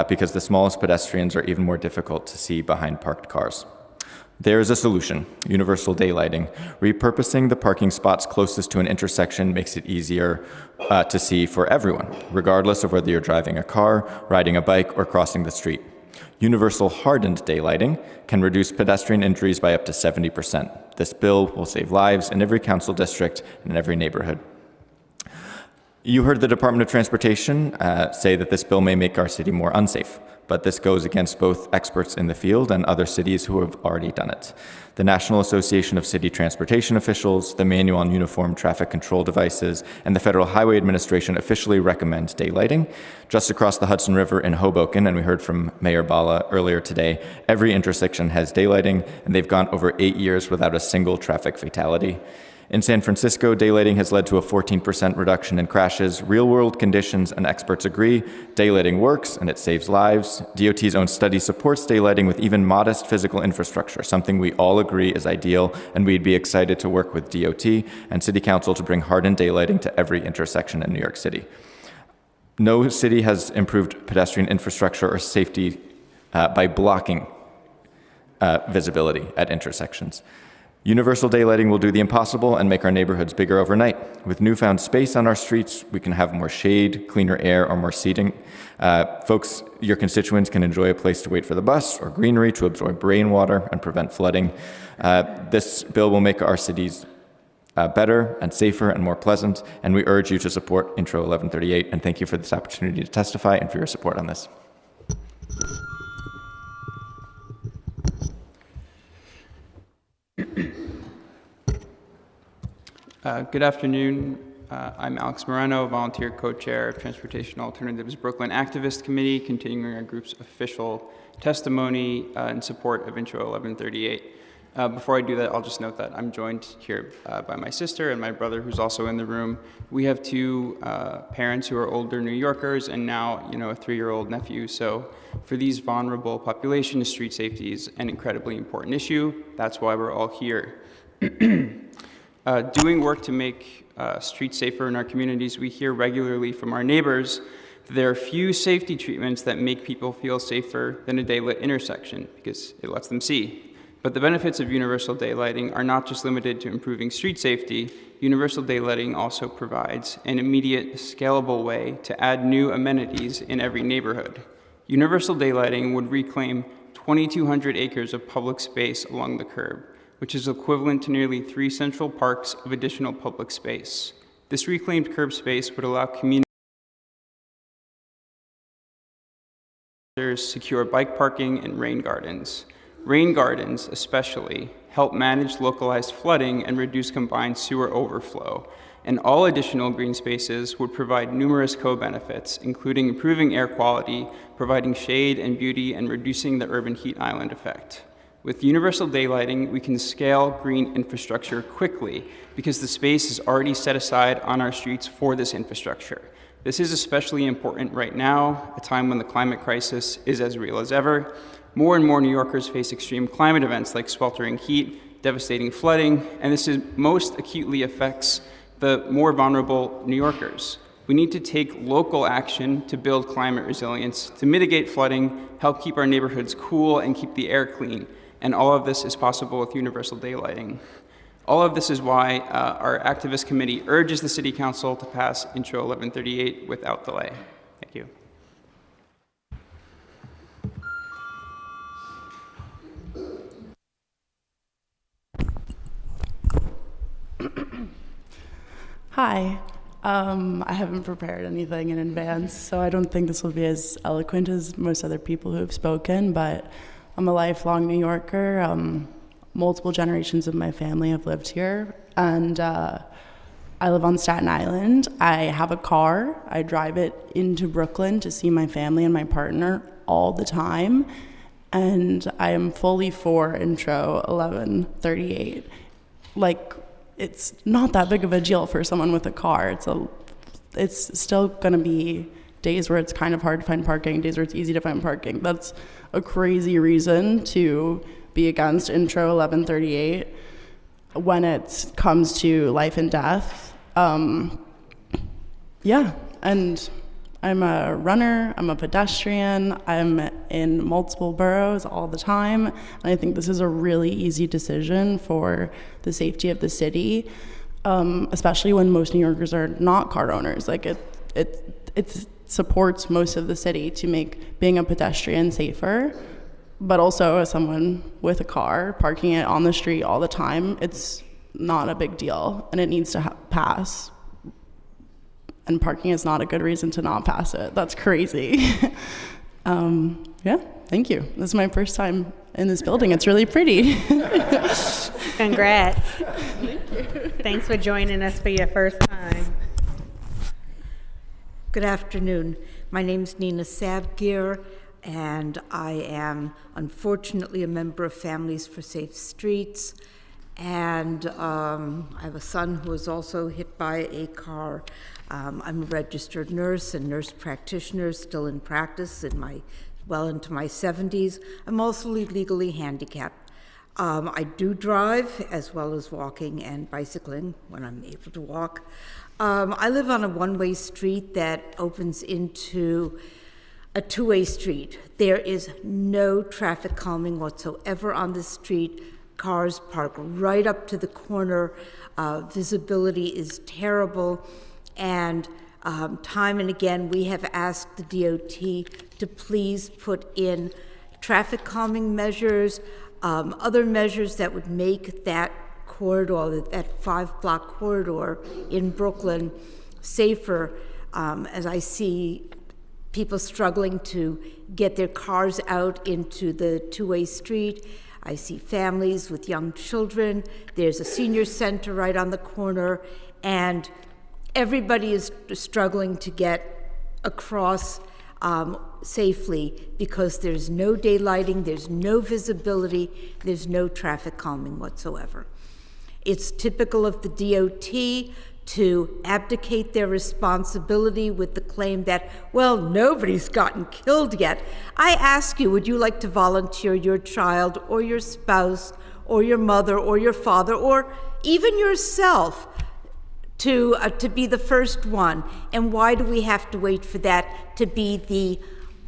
because the smallest pedestrians are even more difficult to see behind parked cars. There is a solution: universal daylighting. Repurposing the parking spots closest to an intersection makes it easier to see for everyone, regardless of whether you're driving a car, riding a bike, or crossing the street. Universal hardened daylighting can reduce pedestrian injuries by up to 70%. This bill will save lives in every council district and in every neighborhood. You heard the Department of Transportation say that this bill may make our city more unsafe, but this goes against both experts in the field and other cities who have already done it. The National Association of City Transportation Officials, the Manual on Uniform Traffic Control Devices, and the Federal Highway Administration officially recommend daylighting. Just across the Hudson River in Hoboken, and we heard from Mayor Bala earlier today, every intersection has daylighting, and they've gone over 8 years without a single traffic fatality. In San Francisco, daylighting has led to a 14% reduction in crashes. Real-world conditions and experts agree daylighting works and it saves lives. DOT's own study supports daylighting with even modest physical infrastructure, something we all agree is ideal, and we'd be excited to work with DOT and City Council to bring hardened daylighting to every intersection in New York City. No city has improved pedestrian infrastructure or safety by blocking visibility at intersections. Universal daylighting will do the impossible and make our neighborhoods bigger overnight. With newfound space on our streets, we can have more shade, cleaner air, or more seating. Folks, your constituents can enjoy a place to wait for the bus or greenery to absorb rainwater and prevent flooding. This bill will make our cities better and safer and more pleasant, and we urge you to support Intro 1138, and thank you for this opportunity to testify and for your support on this. Good afternoon. I'm Alex Moreno, volunteer co-chair of Transportation Alternatives Brooklyn Activist Committee, continuing our group's official testimony in support of Intro 1138. Before I do that, I'll just note that I'm joined here by my sister and my brother, who's also in the room. We have two parents who are older New Yorkers and now, a 3-year-old nephew. So for these vulnerable populations, street safety is an incredibly important issue. That's why we're all here. Doing work to make streets safer in our communities, we hear regularly from our neighbors that there are few safety treatments that make people feel safer than a daylit intersection because it lets them see. But the benefits of universal daylighting are not just limited to improving street safety. Universal daylighting also provides an immediate, scalable way to add new amenities in every neighborhood. Universal daylighting would reclaim 2,200 acres of public space along the curb, which is equivalent to nearly 3 Central Parks of additional public space. This reclaimed curb space would allow communities to secure bike parking and rain gardens. Rain gardens, especially, help manage localized flooding and reduce combined sewer overflow. And all additional green spaces would provide numerous co-benefits, including improving air quality, providing shade and beauty, and reducing the urban heat island effect. With universal daylighting, we can scale green infrastructure quickly because the space is already set aside on our streets for this infrastructure. This is especially important right now, a time when the climate crisis is as real as ever. More and more New Yorkers face extreme climate events like sweltering heat, devastating flooding, and this most acutely affects the more vulnerable New Yorkers. We need to take local action to build climate resilience, to mitigate flooding, help keep our neighborhoods cool, and keep the air clean. And all of this is possible with universal daylighting. All of this is why our activist committee urges the City Council to pass Intro 1138 without delay. Thank you. Hi. I haven't prepared anything in advance, so I don't think this will be as eloquent as most other people who have spoken, but I'm a lifelong New Yorker. Multiple generations of my family have lived here, and I live on Staten Island. I have a car. I drive it into Brooklyn to see my family and my partner all the time, and I am fully for Intro 1138. It's not that big of a deal for someone with a car. It's still gonna be days where it's kind of hard to find parking, days where it's easy to find parking. That's a crazy reason to be against Intro 1138 when it comes to life and death. Yeah, and I'm a runner, I'm a pedestrian, I'm in multiple boroughs all the time, and I think this is a really easy decision for the safety of the city, especially when most New Yorkers are not car owners. Like it supports most of the city to make being a pedestrian safer, but also as someone with a car, parking it on the street all the time, it's not a big deal, and it needs to pass. And parking is not a good reason to not pass it. That's crazy. Yeah, thank you. This is my first time in this building. It's really pretty. Congrats. Thank you. Thanks for joining us for your first time. Good afternoon. My name's Nina Sabgir, and I am unfortunately a member of Families for Safe Streets. And I have a son who was also hit by a car. I'm a registered nurse and nurse practitioner, still in practice well into my 70s. I'm also legally handicapped. I do drive as well as walking and bicycling when I'm able to walk. I live on a one-way street that opens into a two-way street. There is no traffic calming whatsoever on this street. Cars park right up to the corner. Visibility is terrible. And time and again, we have asked the DOT to please put in traffic calming measures, other measures that would make that corridor, that 5-block corridor in Brooklyn, safer, as I see people struggling to get their cars out into the two-way street. I see families with young children. There's a senior center right on the corner, and everybody is struggling to get across safely because there's no daylighting, there's no visibility, there's no traffic calming whatsoever. It's typical of the DOT to abdicate their responsibility with the claim that, well, nobody's gotten killed yet. I ask you, would you like to volunteer your child or your spouse or your mother or your father or even yourself to be the first one? And why do we have to wait for that to be the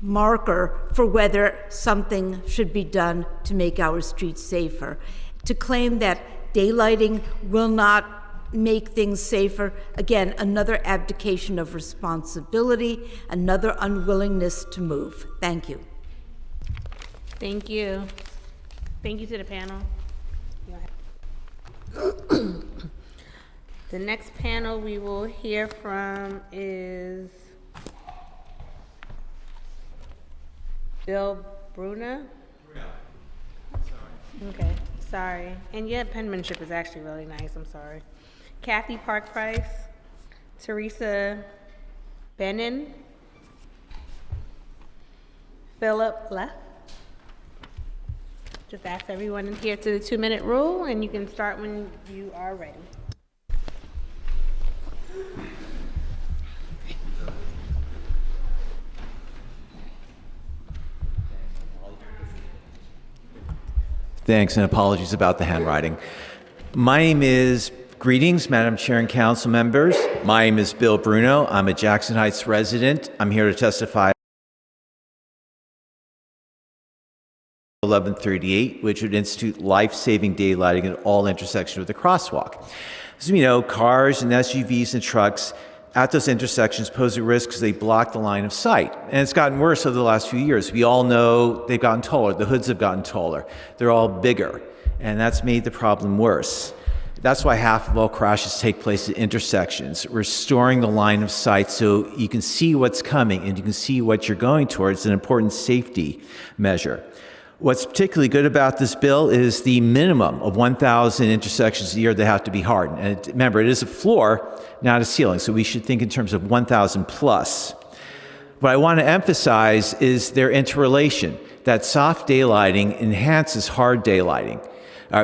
marker for whether something should be done to make our streets safer? To claim that daylighting will not make things safer, again, another abdication of responsibility, another unwillingness to move. Thank you. Thank you. Thank you to the panel. The next panel we will hear from is Bill Bruno. Okay, sorry. And your penmanship is actually really nice, I'm sorry. Kathy Park Price, Teresa Benin, Philip Leff. Just ask everyone in here to the 2-minute rule, and you can start when you are ready. Thanks, and apologies about the handwriting. My name is, greetings, Madam Chair and Council members. My name is Bill Bruno. I'm a Jackson Heights resident. I'm here to testify 1138, which would institute life-saving daylighting at all intersections with a crosswalk. As we know, cars and SUVs and trucks at those intersections pose a risk because they block the line of sight. And it's gotten worse over the last few years. We all know they've gotten taller. The hoods have gotten taller. They're all bigger. And that's made the problem worse. That's why half of all crashes take place at intersections, restoring the line of sight so you can see what's coming and you can see what you're going towards, an important safety measure. What's particularly good about this bill is the minimum of 1,000 intersections a year that have to be hardened. And remember, it is a floor, not a ceiling, so we should think in terms of 1,000 plus. What I want to emphasize is their interrelation, that soft daylighting enhances hard daylighting.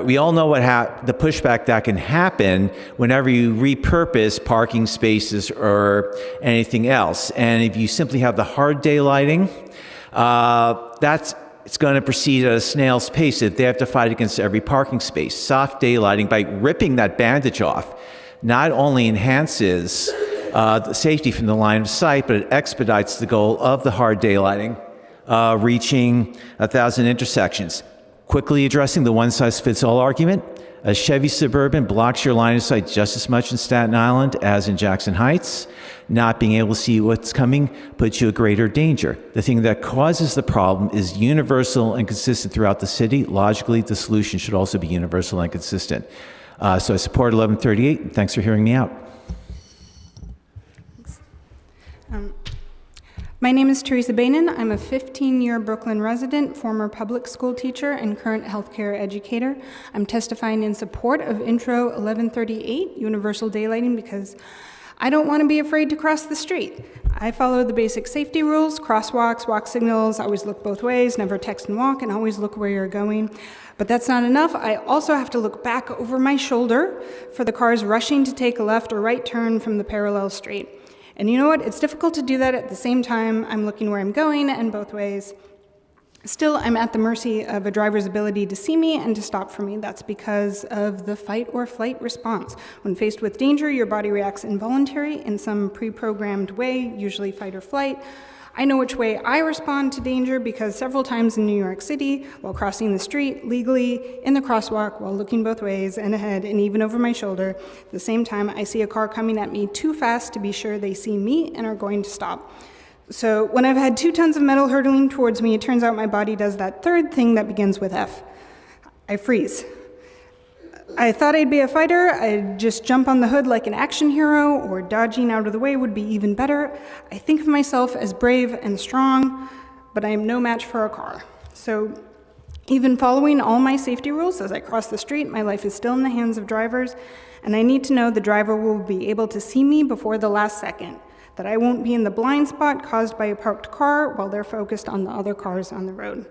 We all know what the pushback that can happen whenever you repurpose parking spaces or anything else. And if you simply have the hard daylighting, it's going to proceed at a snail's pace if they have to fight against every parking space. Soft daylighting, by ripping that bandage off, not only enhances the safety from the line of sight, but it expedites the goal of the hard daylighting, reaching 1,000 intersections. Quickly addressing the one-size-fits-all argument, a Chevy Suburban blocks your line of sight just as much in Staten Island as in Jackson Heights. Not being able to see what's coming puts you at greater danger. The thing that causes the problem is universal and consistent throughout the city. Logically, the solution should also be universal and consistent. So I support 1138, and thanks for hearing me out. My name is Teresa Bainan. I'm a 15-year Brooklyn resident, former public school teacher, and current healthcare educator. I'm testifying in support of Intro 1138, Universal Daylighting, because I don't want to be afraid to cross the street. I follow the basic safety rules, crosswalks, walk signals, always look both ways, never text and walk, and always look where you're going. But that's not enough. I also have to look back over my shoulder for the cars rushing to take a left or right turn from the parallel street. And you know what? It's difficult to do that at the same time I'm looking where I'm going and both ways. Still, I'm at the mercy of a driver's ability to see me and to stop for me. That's because of the fight or flight response. When faced with danger, your body reacts involuntarily in some pre-programmed way, usually fight or flight. I know which way I respond to danger because several times in New York City, while crossing the street legally, in the crosswalk, while looking both ways and ahead and even over my shoulder, at the same time I see a car coming at me too fast to be sure they see me and are going to stop. So when I've had 2 tons of metal hurtling towards me, it turns out my body does that third thing that begins with F. I freeze. I thought I'd be a fighter. I'd just jump on the hood like an action hero, or dodging out of the way would be even better. I think of myself as brave and strong, but I am no match for a car. So even following all my safety rules as I cross the street, my life is still in the hands of drivers, and I need to know the driver will be able to see me before the last second, that I won't be in the blind spot caused by a parked car while they're focused on the other cars on the road.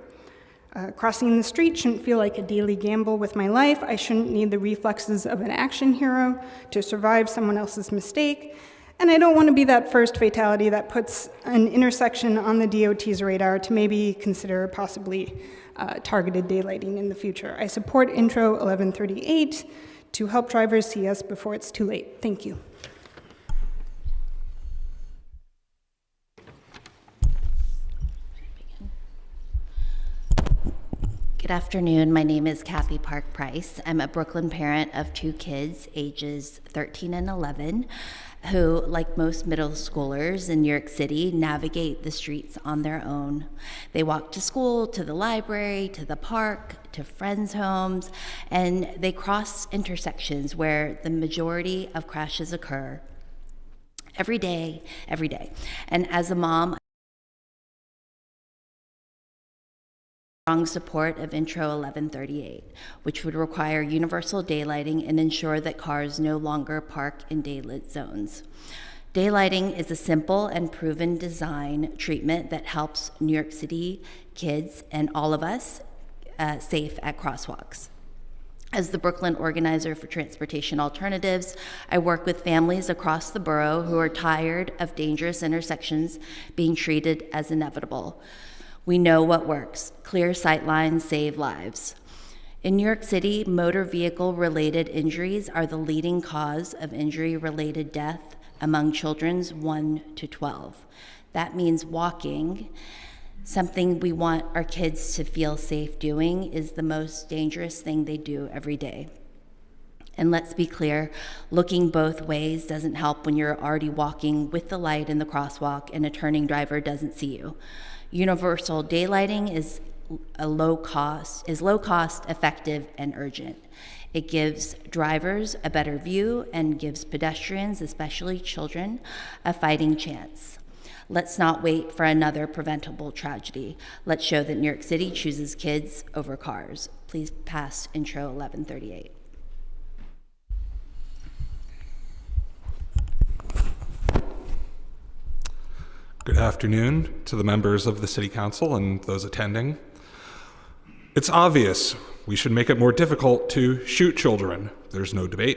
Crossing the street shouldn't feel like a daily gamble with my life. I shouldn't need the reflexes of an action hero to survive someone else's mistake. And I don't want to be that first fatality that puts an intersection on the DOT's radar to maybe consider possibly targeted daylighting in the future. I support Intro 1138 to help drivers see us before it's too late. Thank you. Good afternoon. My name is Kathy Park Price. I'm a Brooklyn parent of 2 kids, ages 13 and 11, who, like most middle schoolers in New York City, navigate the streets on their own. They walk to school, to the library, to the park, to friends' homes, and they cross intersections where the majority of crashes occur every day. And as a mom, strong support of Intro 1138, which would require universal daylighting and ensure that cars no longer park in daylit zones. Daylighting is a simple and proven design treatment that helps New York City kids and all of us safe at crosswalks. As the Brooklyn organizer for transportation alternatives, I work with families across the borough who are tired of dangerous intersections being treated as inevitable. We know what works. Clear sight lines save lives. In New York City, motor vehicle-related injuries are the leading cause of injury-related death among children 1 to 12. That means walking, something we want our kids to feel safe doing, is the most dangerous thing they do every day. And let's be clear, looking both ways doesn't help when you're already walking with the light in the crosswalk and a turning driver doesn't see you. Universal daylighting is low cost, effective, and urgent. It gives drivers a better view and gives pedestrians, especially children, a fighting chance. Let's not wait for another preventable tragedy. Let's show that New York City chooses kids over cars. Please pass Intro 1138. Good afternoon to the members of the City Council and those attending. It's obvious we should make it more difficult to shoot children. There's no debate.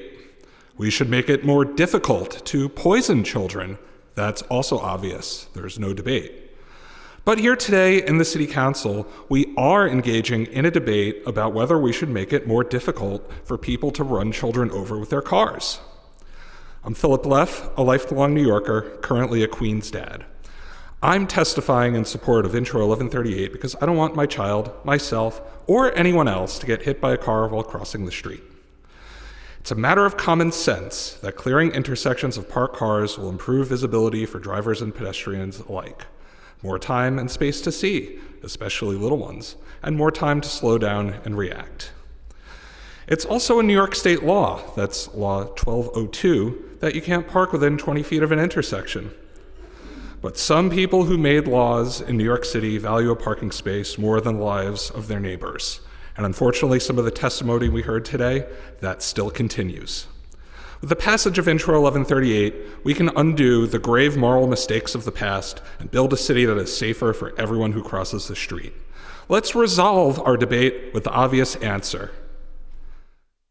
We should make it more difficult to poison children. That's also obvious. There's no debate. But here today in the City Council, we are engaging in a debate about whether we should make it more difficult for people to run children over with their cars. I'm Philip Leff, a lifelong New Yorker, currently a Queens dad. I'm testifying in support of Intro 1138 because I don't want my child, myself, or anyone else to get hit by a car while crossing the street. It's a matter of common sense that clearing intersections of parked cars will improve visibility for drivers and pedestrians alike. More time and space to see, especially little ones, and more time to slow down and react. It's also a New York State law, that's Law 1202, that you can't park within 20 feet of an intersection. But some people who made laws in New York City value a parking space more than the lives of their neighbors. And unfortunately, some of the testimony we heard today, that still continues. With the passage of Intro 1138, we can undo the grave moral mistakes of the past and build a city that is safer for everyone who crosses the street. Let's resolve our debate with the obvious answer.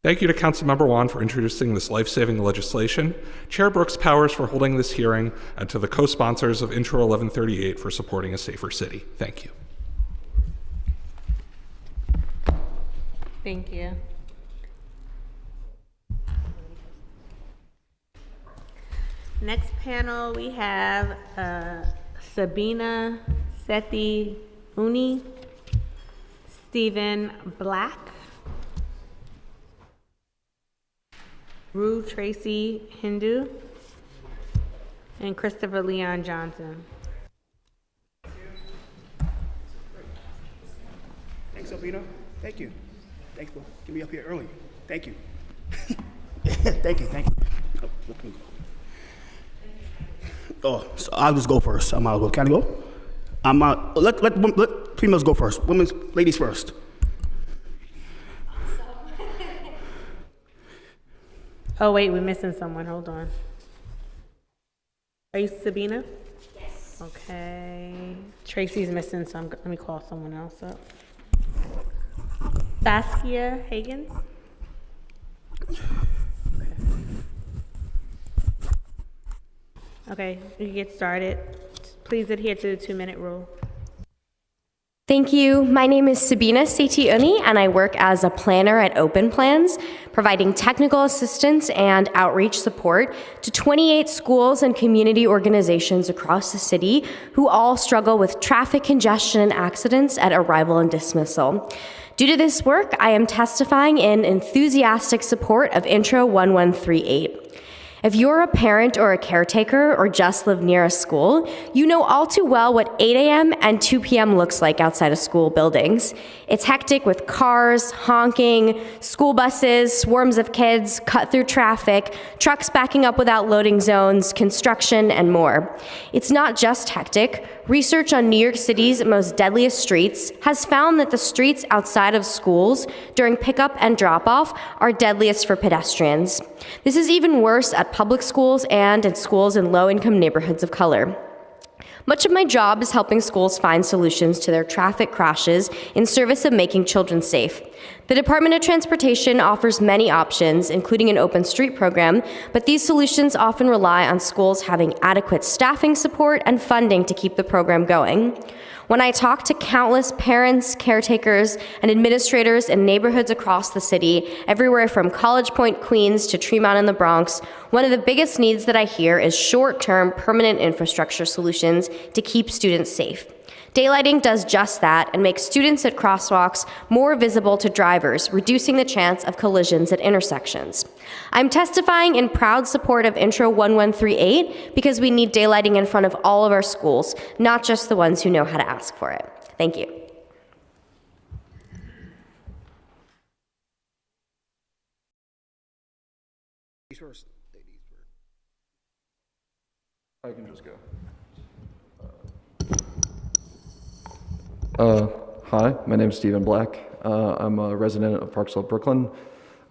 Thank you to Councilmember Wan for introducing this life-saving legislation, Chair Brooks Powers for holding this hearing, and to the co-sponsors of Intro 1138 for supporting a safer city. Thank you. Thank you. Next panel, we have Sabina Sethi Uni, Stephen Black, Rue Tracy Hindu, and Christopher Leon Johnson. Thanks, Albino. Thank you. Thanks for getting me up here early. Thank you. Thank you. Oh, let me go. Oh, so I'll just go first. I might as well. Can I go? Let females go first. Ladies first. Oh, wait, we're missing someone. Hold on. Are you Sabina? Yes. Okay. Tracy's missing, so let me call someone else up. Saskia Higgins? Okay, we can get started. Please adhere to the 2-minute rule. Thank you. My name is Sabina Sethi-Uni, and I work as a planner at Open Plans, providing technical assistance and outreach support to 28 schools and community organizations across the city who all struggle with traffic congestion and accidents at arrival and dismissal. Due to this work, I am testifying in enthusiastic support of Intro 1138. If you're a parent or a caretaker or just live near a school, you know all too well what 8 a.m. and 2 p.m. looks like outside of school buildings. It's hectic with cars, honking, school buses, swarms of kids, cut-through traffic, trucks backing up without loading zones, construction, and more. It's not just hectic. Research on New York City's most deadliest streets has found that the streets outside of schools during pickup and drop-off are deadliest for pedestrians. This is even worse at public schools and in schools in low-income neighborhoods of color. Much of my job is helping schools find solutions to their traffic crashes in service of making children safe. The Department of Transportation offers many options, including an open street program, but these solutions often rely on schools having adequate staffing support and funding to keep the program going. When I talk to countless parents, caretakers, and administrators in neighborhoods across the city, everywhere from College Point, Queens to Tremont in the Bronx, one of the biggest needs that I hear is short-term permanent infrastructure solutions to keep students safe. Daylighting does just that and makes students at crosswalks more visible to drivers, reducing the chance of collisions at intersections. I'm testifying in proud support of Intro 1138 because we need daylighting in front of all of our schools, not just the ones who know how to ask for it. Thank you. Ladies first. I can just go. Hi, my name is Stephen Black. I'm a resident of Park Slope, Brooklyn.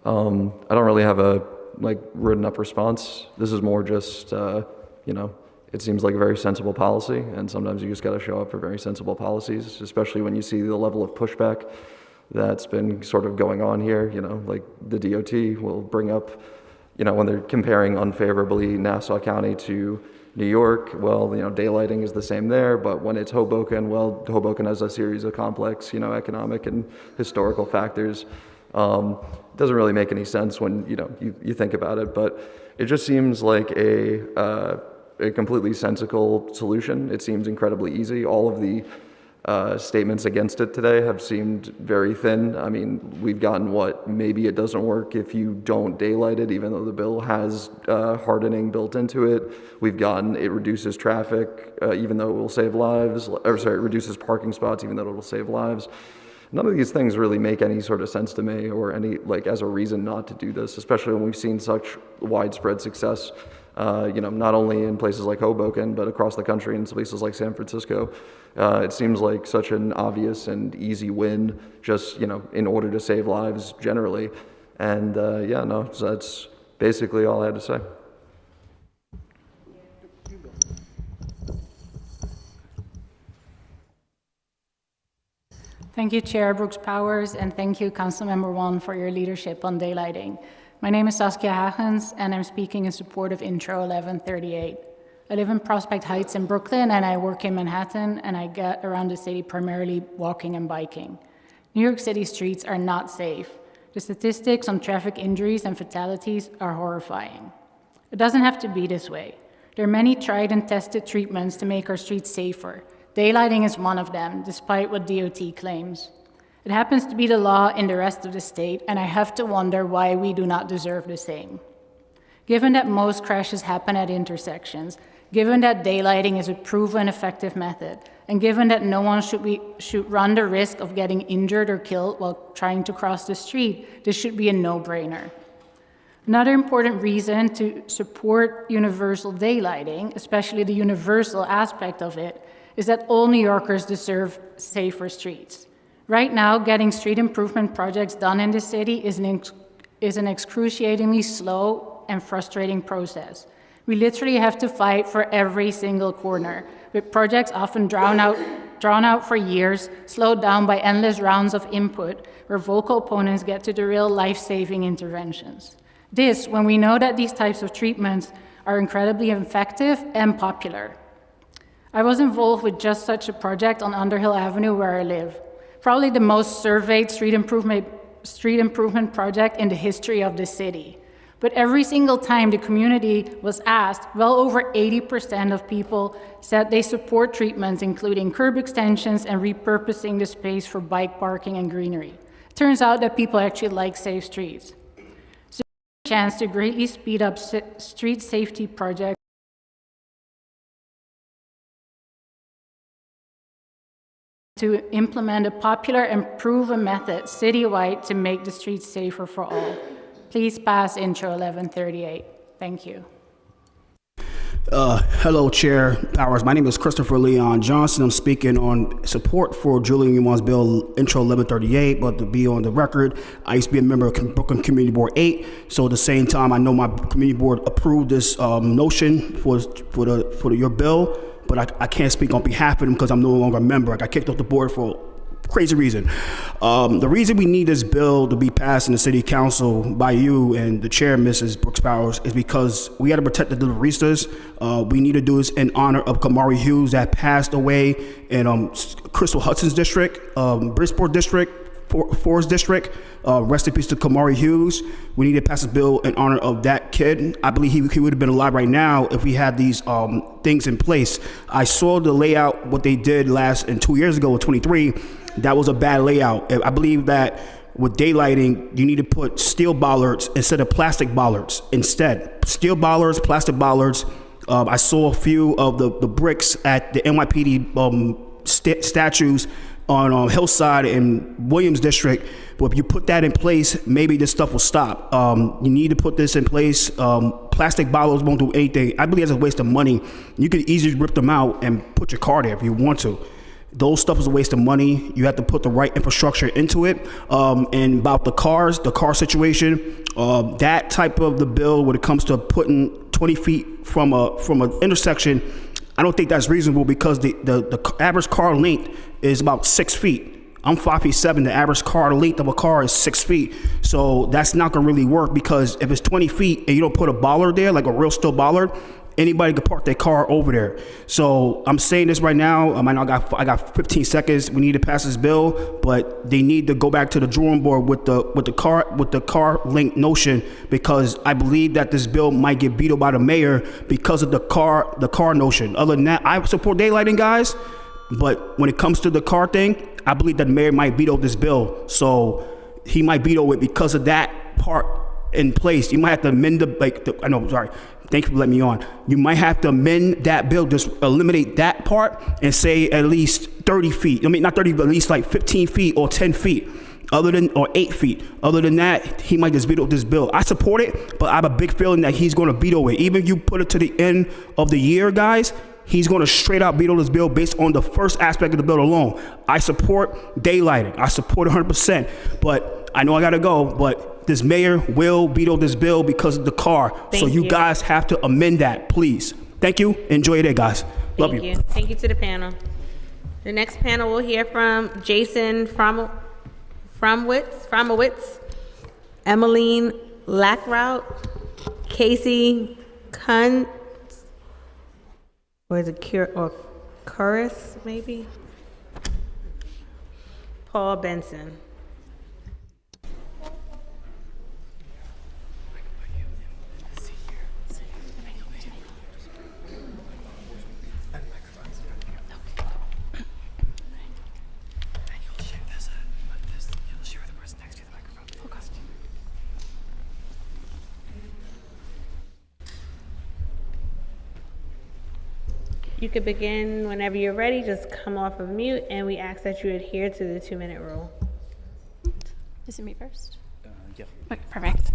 I don't really have a written up response. This is more just, it seems like a very sensible policy, and sometimes you just got to show up for very sensible policies, especially when you see the level of pushback that's been sort of going on here. Like the DOT will bring up, when they're comparing unfavorably Nassau County to New York, well, daylighting is the same there, but when it's Hoboken, well, Hoboken has a series of complex, economic and historical factors It doesn't really make any sense when, you think about it, but it just seems like a completely sensical solution. It seems incredibly easy. All of the statements against it today have seemed very thin. I mean, we've gotten maybe it doesn't work if you don't daylight it, even though the bill has hardening built into it. We've gotten it reduces traffic, even though it will save lives, it reduces parking spots, even though it will save lives. None of these things really make any sort of sense to me, or any, as a reason not to do this, especially when we've seen such widespread success, not only in places like Hoboken, but across the country in places like San Francisco. It seems like such an obvious and easy win, just, in order to save lives generally. And so that's basically all I had to say. Thank you, Chair Brooks Powers, and thank you, Councilmember Wan, for your leadership on daylighting. My name is Saskia Hagens, and I'm speaking in support of Intro 1138. I live in Prospect Heights in Brooklyn, and I work in Manhattan, and I get around the city primarily walking and biking. New York City streets are not safe. The statistics on traffic injuries and fatalities are horrifying. It doesn't have to be this way. There are many tried and tested treatments to make our streets safer. Daylighting is one of them, despite what DOT claims. It happens to be the law in the rest of the state, and I have to wonder why we do not deserve the same. Given that most crashes happen at intersections, given that daylighting is a proven effective method, and given that no one should run the risk of getting injured or killed while trying to cross the street, this should be a no-brainer. Another important reason to support universal daylighting, especially the universal aspect of it, is that all New Yorkers deserve safer streets. Right now, getting street improvement projects done in the city is an excruciatingly slow and frustrating process. We literally have to fight for every single corner, with projects often drawn out for years, slowed down by endless rounds of input, where vocal opponents get to the real life-saving interventions. This, when we know that these types of treatments are incredibly effective and popular. I was involved with just such a project on Underhill Avenue where I live. Probably the most surveyed street improvement project in the history of the city. But every single time the community was asked, well over 80% of people said they support treatments, including curb extensions and repurposing the space for bike parking and greenery. It turns out that people actually like safe streets. So there's a chance to greatly speed up street safety projects to implement a popular and proven method citywide to make the streets safer for all. Please pass Intro 1138. Thank you. Hello, Chair Powers. My name is Christopher Leon Johnson. I'm speaking on support for Julian Yuan's bill, Intro 1138, but to be on the record, I used to be a member of Brooklyn Community Board 8, so at the same time, I know my community board approved this notion for your bill, but I can't speak on behalf of them because I'm no longer a member. I got kicked off the board for a crazy reason. The reason we need this bill to be passed in the city council by you and the chair, Mrs. Brooks Powers, is because we got to protect the deliveristas. We need to do this in honor of Kamari Hughes that passed away in Crystal Hudson's district, Bridgeport district, Forest district. Rest in peace to Kamari Hughes. We need to pass a bill in honor of that kid. I believe he would have been alive right now if we had these things in place. I saw the layout, what they did 2 years ago with 23. That was a bad layout. I believe that with daylighting, you need to put steel bollards instead of plastic bollards instead. Steel bollards, plastic bollards. I saw a few of the bricks at the NYPD statues on Hillside and Williams District. But if you put that in place, maybe this stuff will stop. You need to put this in place. Plastic bottles won't do anything. I believe it's a waste of money. You could easily rip them out and put your car there if you want to. Those stuff is a waste of money. You have to put the right infrastructure into it. And about the car situation, that type of the bill when it comes to putting 20 feet from an intersection, I don't think that's reasonable because the average car length is about 6 feet. I'm 5'7". The average car length of a car is 6 feet. So that's not gonna really work because if it's 20 feet and you don't put a bollard there, like a real steel bollard, anybody could park their car over there. So I'm saying this right now. I know I got 15 seconds. We need to pass this bill, but they need to go back to the drawing board with the car link notion, because I believe that this bill might get vetoed by the mayor because of the car notion. Other than that, I support daylighting, guys, but when it comes to the car thing, I believe that the mayor might veto this bill. So he might veto it because of that part in place. You might have to amend thank you for letting me on. You might have to amend that bill, just eliminate that part and say at least 30 feet. I mean, not 30, but at least like 15 feet or 10 feet. Or 8 feet. Other than that, he might just veto this bill. I support it, but I have a big feeling that he's going to veto it. Even if you put it to the end of the year, guys, he's going to straight out veto this bill based on the first aspect of the bill alone. I support daylighting. I support 100%. But I know I got to go, but this mayor will veto this bill because of the car. So you guys have to amend that, please. Thank you. Enjoy your day, guys. Love you. Thank you to the panel. The next panel we'll hear from Jason Fromowitz, Emmeline Lackrout, Casey Kuntz, or is it Curris, maybe? Paul Benson. You could begin whenever you're ready. Just come off of mute, and we ask that you adhere to the 2-minute rule. Is it me first? Yeah. Okay, perfect.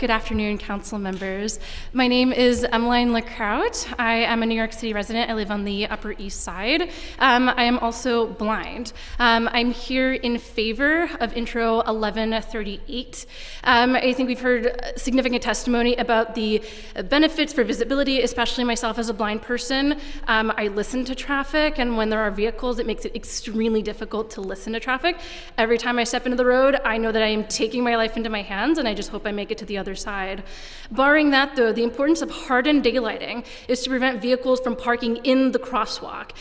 Good afternoon, council members. My name is Emmeline Lakraut. I am a New York City resident. I live on the Upper East Side. I am also blind. I'm here in favor of Intro 1138. I think we've heard significant testimony about the benefits for visibility, especially myself as a blind person. I listen to traffic, and when there are vehicles, it makes it extremely difficult to listen to traffic. Every time I step into the road, I know that I am taking my life into my hands, and I just hope I make it to the other side. Barring that, though, the importance of hardened daylighting is to prevent vehicles from parking in the crosswalk.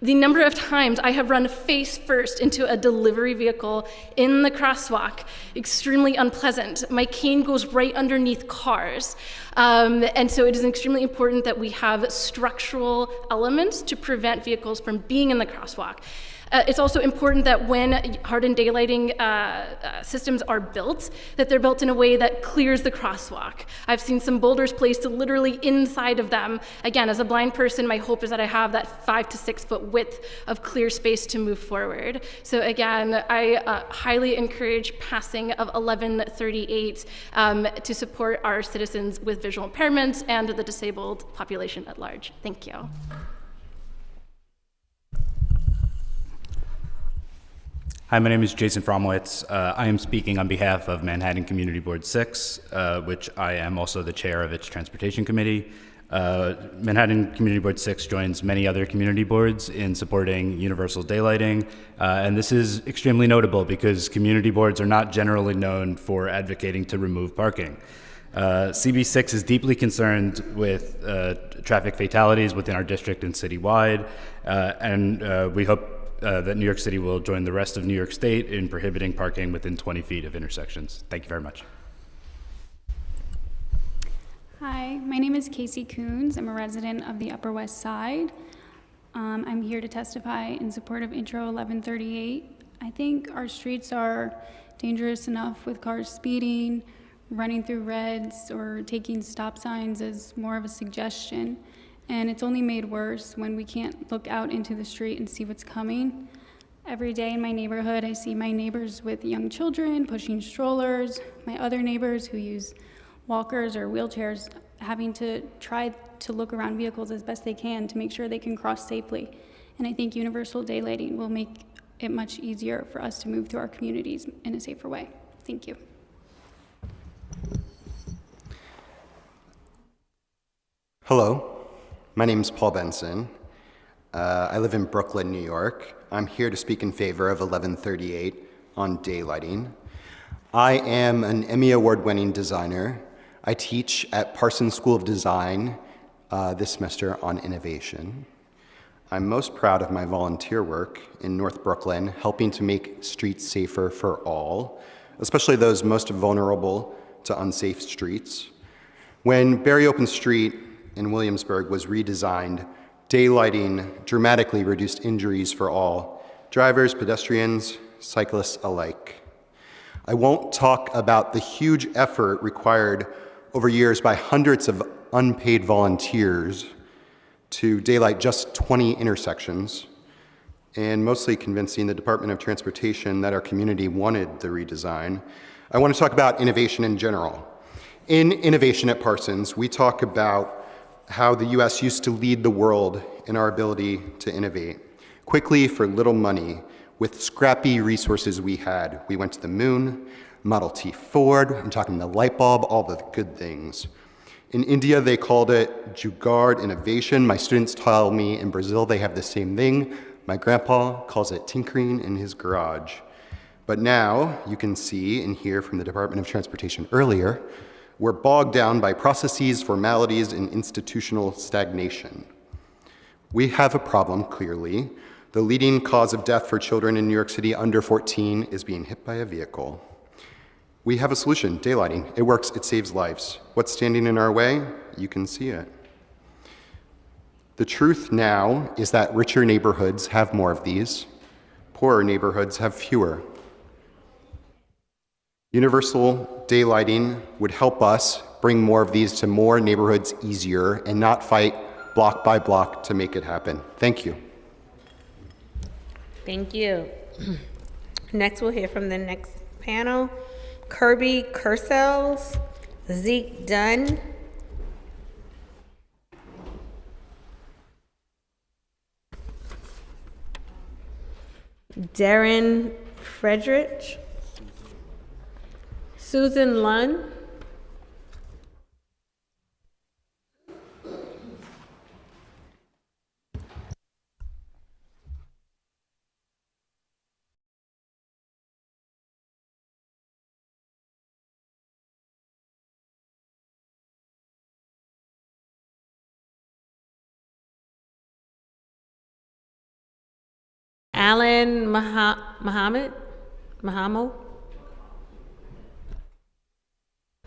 The number of times I have run face first into a delivery vehicle in the crosswalk, extremely unpleasant. My cane goes right underneath cars. And so it is extremely important that we have structural elements to prevent vehicles from being in the crosswalk. It's also important that when hardened daylighting systems are built, that they're built in a way that clears the crosswalk. I've seen some boulders placed literally inside of them. Again, as a blind person, my hope is that I have that 5 to 6 foot width of clear space to move forward. So again, I highly encourage passing of 1138 to support our citizens with visual impairments and the disabled population at large. Thank you. Hi, my name is Jason Fromowitz. I am speaking on behalf of Manhattan Community Board 6, which I am also the chair of its Transportation Committee. Manhattan Community Board 6 joins many other community boards in supporting universal daylighting, and this is extremely notable because community boards are not generally known for advocating to remove parking. CB6 is deeply concerned with traffic fatalities within our district and citywide, and we hope that New York City will join the rest of New York State in prohibiting parking within 20 feet of intersections. Thank you very much. Hi, my name is Casey Coons. I'm a resident of the Upper West Side. I'm here to testify in support of Intro 1138. I think our streets are dangerous enough with cars speeding, running through reds, or taking stop signs as more of a suggestion. And it's only made worse when we can't look out into the street and see what's coming. Every day in my neighborhood, I see my neighbors with young children pushing strollers, my other neighbors who use walkers or wheelchairs having to try to look around vehicles as best they can to make sure they can cross safely. And I think universal daylighting will make it much easier for us to move through our communities in a safer way. Thank you. Hello. My name is Paul Benson. I live in Brooklyn, New York. I'm here to speak in favor of 1138 on daylighting. I am an Emmy Award-winning designer. I teach at Parsons School of Design this semester on innovation. I'm most proud of my volunteer work in North Brooklyn, helping to make streets safer for all, especially those most vulnerable to unsafe streets. When Barry Open Street in Williamsburg was redesigned, daylighting dramatically reduced injuries for all, drivers, pedestrians, cyclists alike. I won't talk about the huge effort required over years by hundreds of unpaid volunteers to daylight just 20 intersections, and mostly convincing the Department of Transportation that our community wanted the redesign. I want to talk about innovation in general. In innovation at Parsons, we talk about how the US used to lead the world in our ability to innovate. Quickly, for little money, with scrappy resources we had. We went to the moon, Model T Ford, I'm talking the light bulb, all the good things. In India, they called it Jugaad innovation. My students tell me in Brazil they have the same thing. My grandpa calls it tinkering in his garage. But now, you can see and hear from the Department of Transportation earlier, we're bogged down by processes, formalities, and institutional stagnation. We have a problem, clearly. The leading cause of death for children in New York City under 14 is being hit by a vehicle. We have a solution, daylighting. It works, it saves lives. What's standing in our way? You can see it. The truth now is that richer neighborhoods have more of these. Poorer neighborhoods have fewer. Universal daylighting would help us bring more of these to more neighborhoods easier and not fight block by block to make it happen. Thank you. Thank you. Next, we'll hear from the next panel. Kirby Kursells, Zeke Dunn, Darren Fredrich, Susan Lunn, Alan Mahamo?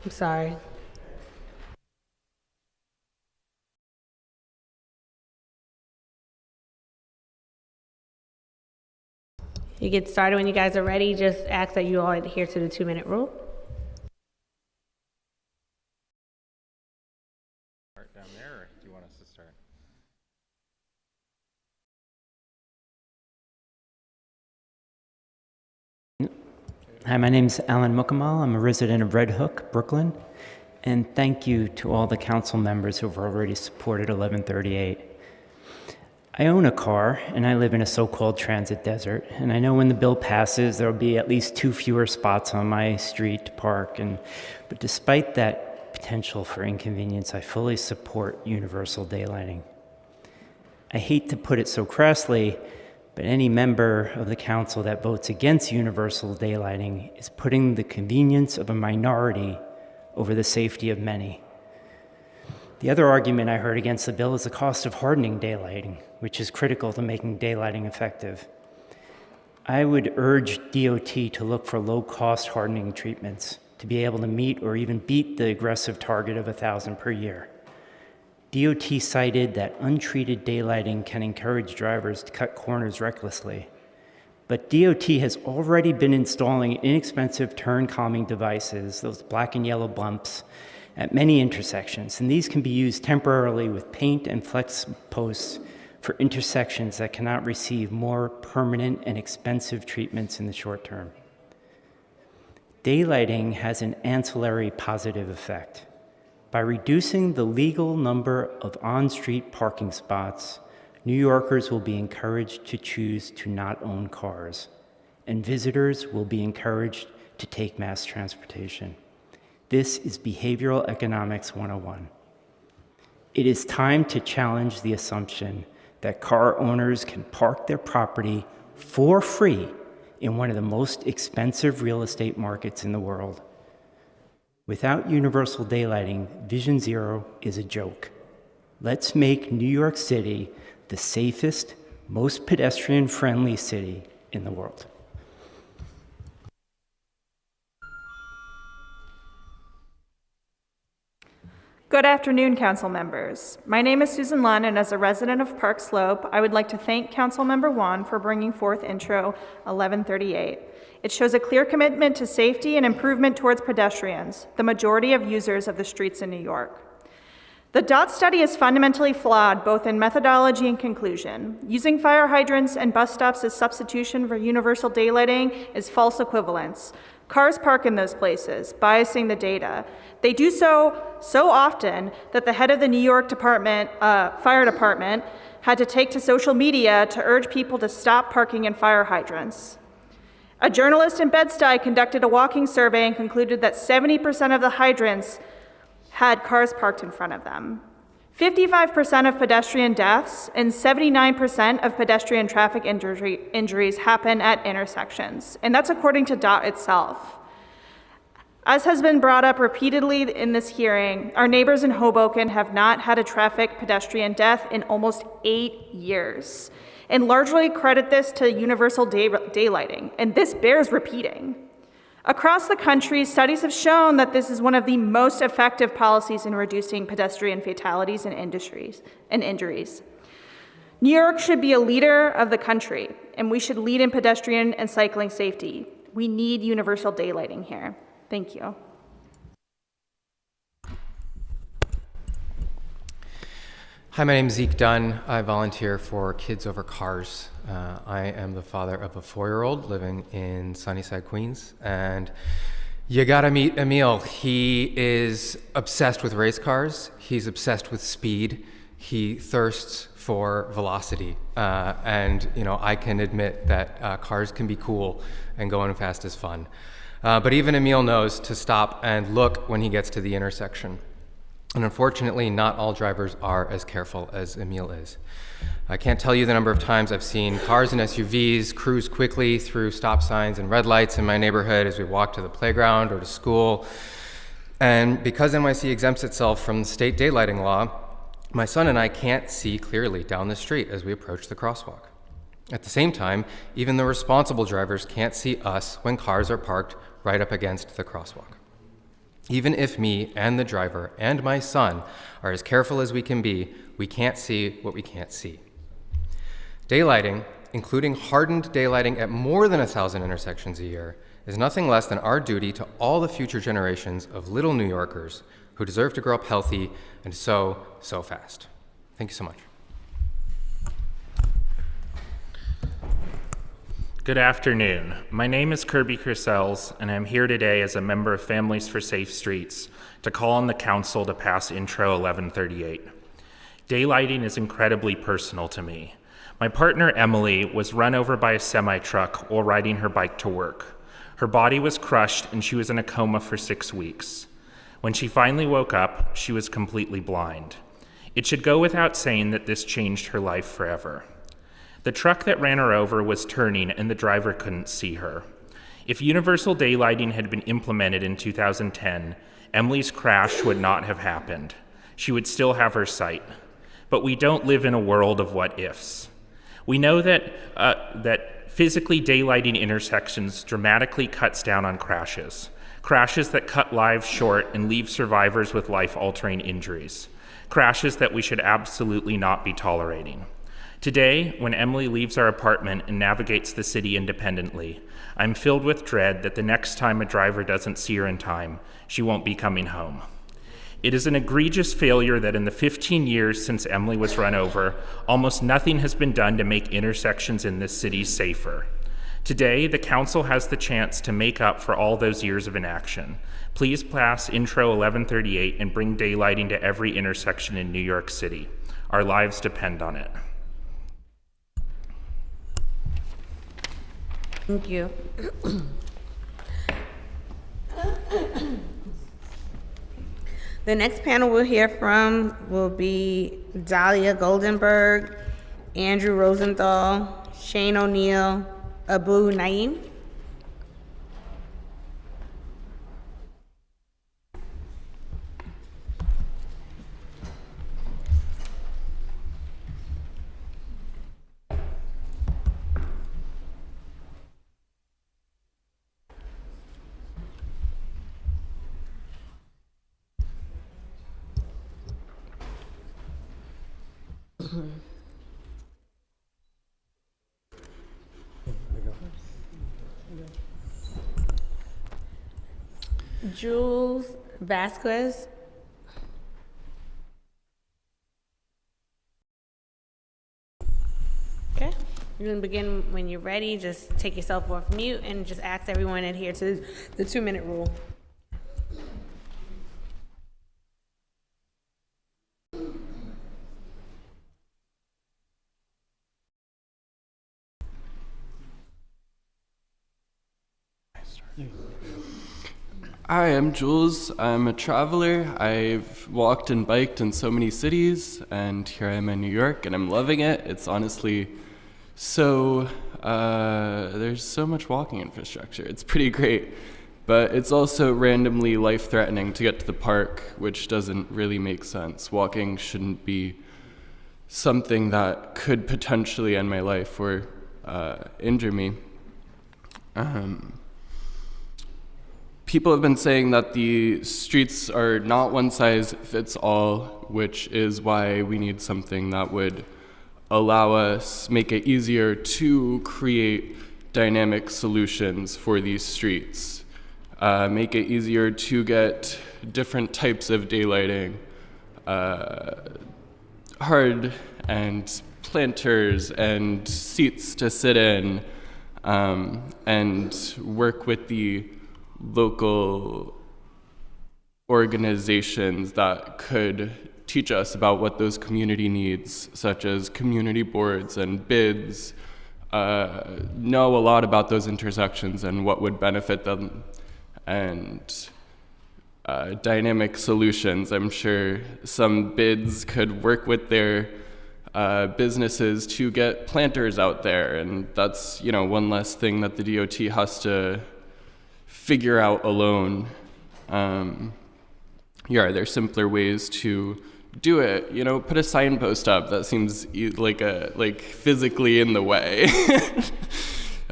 I'm sorry. You get started when you guys are ready. Just ask that you all adhere to the 2-minute rule. Start down there, or do you want us to start? Hi, my name is Alan Mukamal. I'm a resident of Red Hook, Brooklyn. And thank you to all the council members who have already supported 1138. I own a car, and I live in a so-called transit desert. And I know when the bill passes, there will be at least 2 fewer spots on my street to park. But despite that potential for inconvenience, I fully support universal daylighting. I hate to put it so crassly, but any member of the council that votes against universal daylighting is putting the convenience of a minority over the safety of many. The other argument I heard against the bill is the cost of hardening daylighting, which is critical to making daylighting effective. I would urge DOT to look for low-cost hardening treatments to be able to meet or even beat the aggressive target of 1,000 per year. DOT cited that untreated daylighting can encourage drivers to cut corners recklessly. But DOT has already been installing inexpensive turn calming devices, those black and yellow bumps, at many intersections, and these can be used temporarily with paint and flex posts for intersections that cannot receive more permanent and expensive treatments in the short term. Daylighting has an ancillary positive effect. By reducing the legal number of on-street parking spots, New Yorkers will be encouraged to choose to not own cars, and visitors will be encouraged to take mass transportation. This is Behavioral Economics 101. It is time to challenge the assumption that car owners can park their property for free in one of the most expensive real estate markets in the world. Without universal daylighting, Vision Zero is a joke. Let's make New York City the safest, most pedestrian-friendly city in the world. Good afternoon, council members. My name is Susan Lunn, and as a resident of Park Slope, I would like to thank Council Member Wan for bringing forth Intro 1138. It shows a clear commitment to safety and improvement towards pedestrians, the majority of users of the streets in New York. The DOT study is fundamentally flawed both in methodology and conclusion. Using fire hydrants and bus stops as substitution for universal daylighting is false equivalence. Cars park in those places, biasing the data. They do so often that the head of the New York Fire Department had to take to social media to urge people to stop parking in fire hydrants. A journalist in Bed-Stuy conducted a walking survey and concluded that 70% of the hydrants had cars parked in front of them. 55% of pedestrian deaths and 79% of pedestrian traffic injuries happen at intersections, and that's according to DOT itself. As has been brought up repeatedly in this hearing, our neighbors in Hoboken have not had a traffic pedestrian death in almost 8 years, and largely credit this to universal daylighting, and this bears repeating. Across the country, studies have shown that this is one of the most effective policies in reducing pedestrian fatalities and injuries. New York should be a leader of the country, and we should lead in pedestrian and cycling safety. We need universal daylighting here. Thank you. Hi, my name is Zeke Dunn. I volunteer for Kids Over Cars. I am the father of a 4-year-old living in Sunnyside, Queens, and you gotta meet Emil. He is obsessed with race cars. He's obsessed with speed. He thirsts for velocity, and I can admit that cars can be cool and going fast is fun. But even Emil knows to stop and look when he gets to the intersection. And unfortunately, not all drivers are as careful as Emil is. I can't tell you the number of times I've seen cars and SUVs cruise quickly through stop signs and red lights in my neighborhood as we walk to the playground or to school. And because NYC exempts itself from the state daylighting law, my son and I can't see clearly down the street as we approach the crosswalk. At the same time, even the responsible drivers can't see us when cars are parked right up against the crosswalk. Even if me and the driver and my son are as careful as we can be, we can't see what we can't see. Daylighting, including hardened daylighting at more than 1,000 intersections a year, is nothing less than our duty to all the future generations of little New Yorkers who deserve to grow up healthy and so fast. Thank you so much. Good afternoon. My name is Kirby Crisels, and I'm here today as a member of Families for Safe Streets to call on the council to pass Intro 1138. Daylighting is incredibly personal to me. My partner, Emily, was run over by a semi-truck while riding her bike to work. Her body was crushed, and she was in a coma for 6 weeks. When she finally woke up, she was completely blind. It should go without saying that this changed her life forever. The truck that ran her over was turning and the driver couldn't see her. If universal daylighting had been implemented in 2010, Emily's crash would not have happened. She would still have her sight. But we don't live in a world of what ifs. We know that physically daylighting intersections dramatically cuts down on crashes that cut lives short and leave survivors with life-altering injuries, crashes that we should absolutely not be tolerating. Today, when Emily leaves our apartment and navigates the city independently, I'm filled with dread that the next time a driver doesn't see her in time, she won't be coming home. It is an egregious failure that in the 15 years since Emily was run over, almost nothing has been done to make intersections in this city safer. Today, the council has the chance to make up for all those years of inaction. Please pass Intro 1138 and bring daylighting to every intersection in New York City. Our lives depend on it. Thank you. The next panel we'll hear from will be Dahlia Goldenberg, Andrew Rosenthal, Shane O'Neill, Abu Naeem. Jules Vasquez. Okay, you're gonna begin when you're ready. Just take yourself off mute and just ask everyone to adhere to the 2-minute rule. Hi, I'm Jules. I'm a traveler. I've walked and biked in so many cities, and here I am in New York, and I'm loving it. It's honestly there's so much walking infrastructure. It's pretty great, but it's also randomly life-threatening to get to the park, which doesn't really make sense. Walking shouldn't be something that could potentially end my life or injure me. People have been saying that the streets are not one size fits all, which is why we need something that would allow us, make it easier to create dynamic solutions for these streets. Make it easier to get different types of daylighting, hard and planters and seats to sit in, and work with the local organizations that could teach us about what those community needs, such as community boards and bids, know a lot about those intersections and what would benefit them, and dynamic solutions. I'm sure some bids could work with their businesses to get planters out there, and that's, you know, one less thing that the DOT has to figure out alone. There's simpler ways to do it. You know, put a signpost up that seems like physically in the way,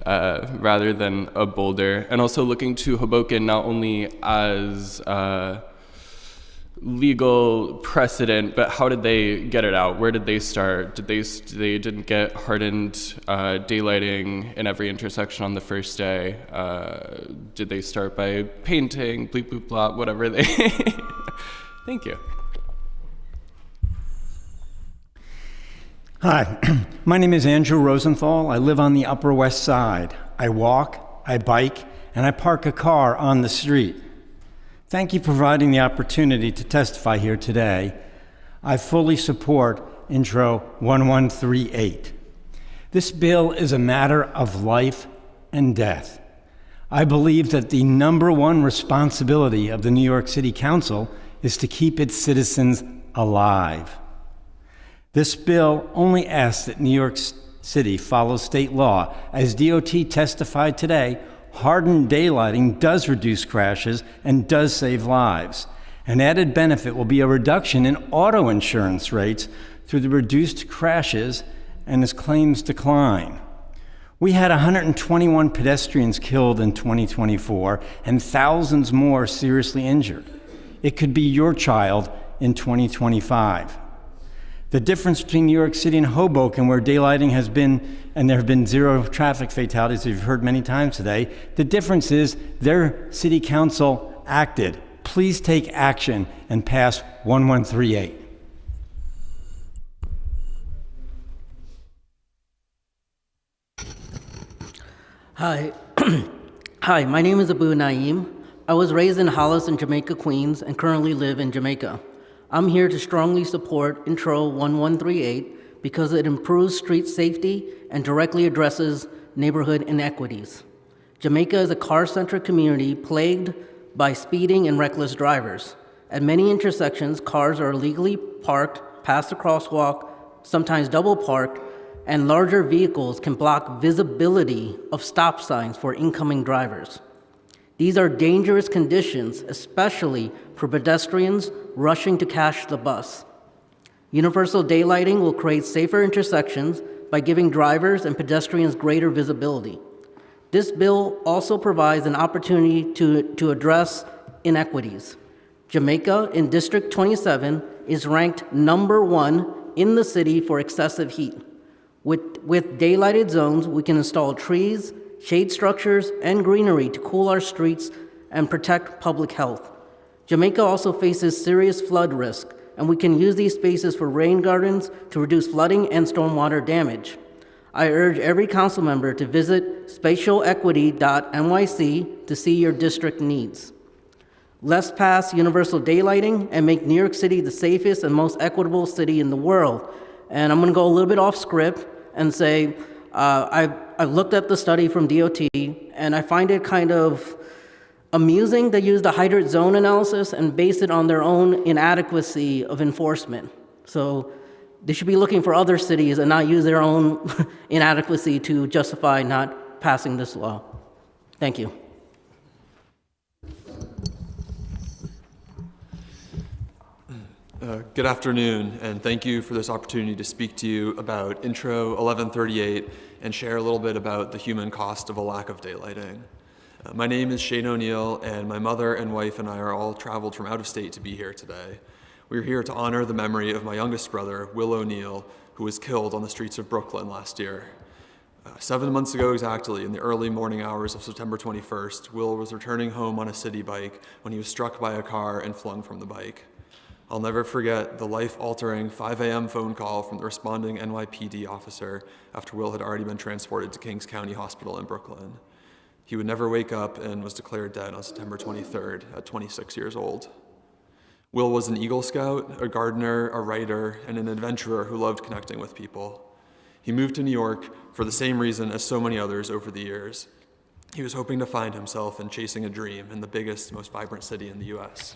rather than a boulder. And also looking to Hoboken not only as legal precedent, but how did they get it out? Where did they start? They didn't get hardened daylighting in every intersection on the first day. Did they start by painting, bleep, bloop, blop, whatever they... Thank you. Hi, my name is Andrew Rosenthal. I live on the Upper West Side. I walk, I bike, and I park a car on the street. Thank you for providing the opportunity to testify here today. I fully support Intro 1138. This bill is a matter of life and death. I believe that the number one responsibility of the New York City Council is to keep its citizens alive. This bill only asks that New York City follow state law. As DOT testified today, hardened daylighting does reduce crashes and does save lives. An added benefit will be a reduction in auto insurance rates through the reduced crashes and as claims decline. We had 121 pedestrians killed in 2024 and thousands more seriously injured. It could be your child in 2025. The difference between New York City and Hoboken, where daylighting has been, and there have been 0 traffic fatalities, as you've heard many times today, the difference is their city council acted. Please take action and pass 1138. Hi. Hi, my name is Abu Naeem. I was raised in Hollis in Jamaica, Queens, and currently live in Jamaica. I'm here to strongly support Intro 1138 because it improves street safety and directly addresses neighborhood inequities. Jamaica is a car-centric community plagued by speeding and reckless drivers. At many intersections, cars are illegally parked past the crosswalk, sometimes double parked, and larger vehicles can block visibility of stop signs for incoming drivers. These are dangerous conditions, especially for pedestrians rushing to catch the bus. Universal daylighting will create safer intersections by giving drivers and pedestrians greater visibility. This bill also provides an opportunity to address inequities. Jamaica in District 27 is ranked #1 in the city for excessive heat. With daylighted zones, we can install trees, shade structures, and greenery to cool our streets and protect public health. Jamaica also faces serious flood risk, and we can use these spaces for rain gardens to reduce flooding and stormwater damage. I urge every council member to visit spatialequity.nyc to see your district needs. Let's pass universal daylighting and make New York City the safest and most equitable city in the world. And I'm going to go a little bit off script and say I've looked at the study from DOT, and I find it kind of amusing they use the hydrant zone analysis and base it on their own inadequacy of enforcement. So they should be looking for other cities and not use their own inadequacy to justify not passing this law. Thank you. Good afternoon, and thank you for this opportunity to speak to you about Intro 1138 and share a little bit about the human cost of a lack of daylighting. My name is Shane O'Neill, and my mother and wife and I are all traveled from out of state to be here today. We're here to honor the memory of my youngest brother, Will O'Neill, who was killed on the streets of Brooklyn last year. 7 months ago exactly, in the early morning hours of September 21st, Will was returning home on a city bike when he was struck by a car and flung from the bike. I'll never forget the life-altering 5 a.m. phone call from the responding NYPD officer after Will had already been transported to Kings County Hospital in Brooklyn. He would never wake up and was declared dead on September 23rd at 26 years old. Will was an Eagle Scout, a gardener, a writer, and an adventurer who loved connecting with people. He moved to New York for the same reason as so many others over the years. He was hoping to find himself and chasing a dream in the biggest, most vibrant city in the U.S.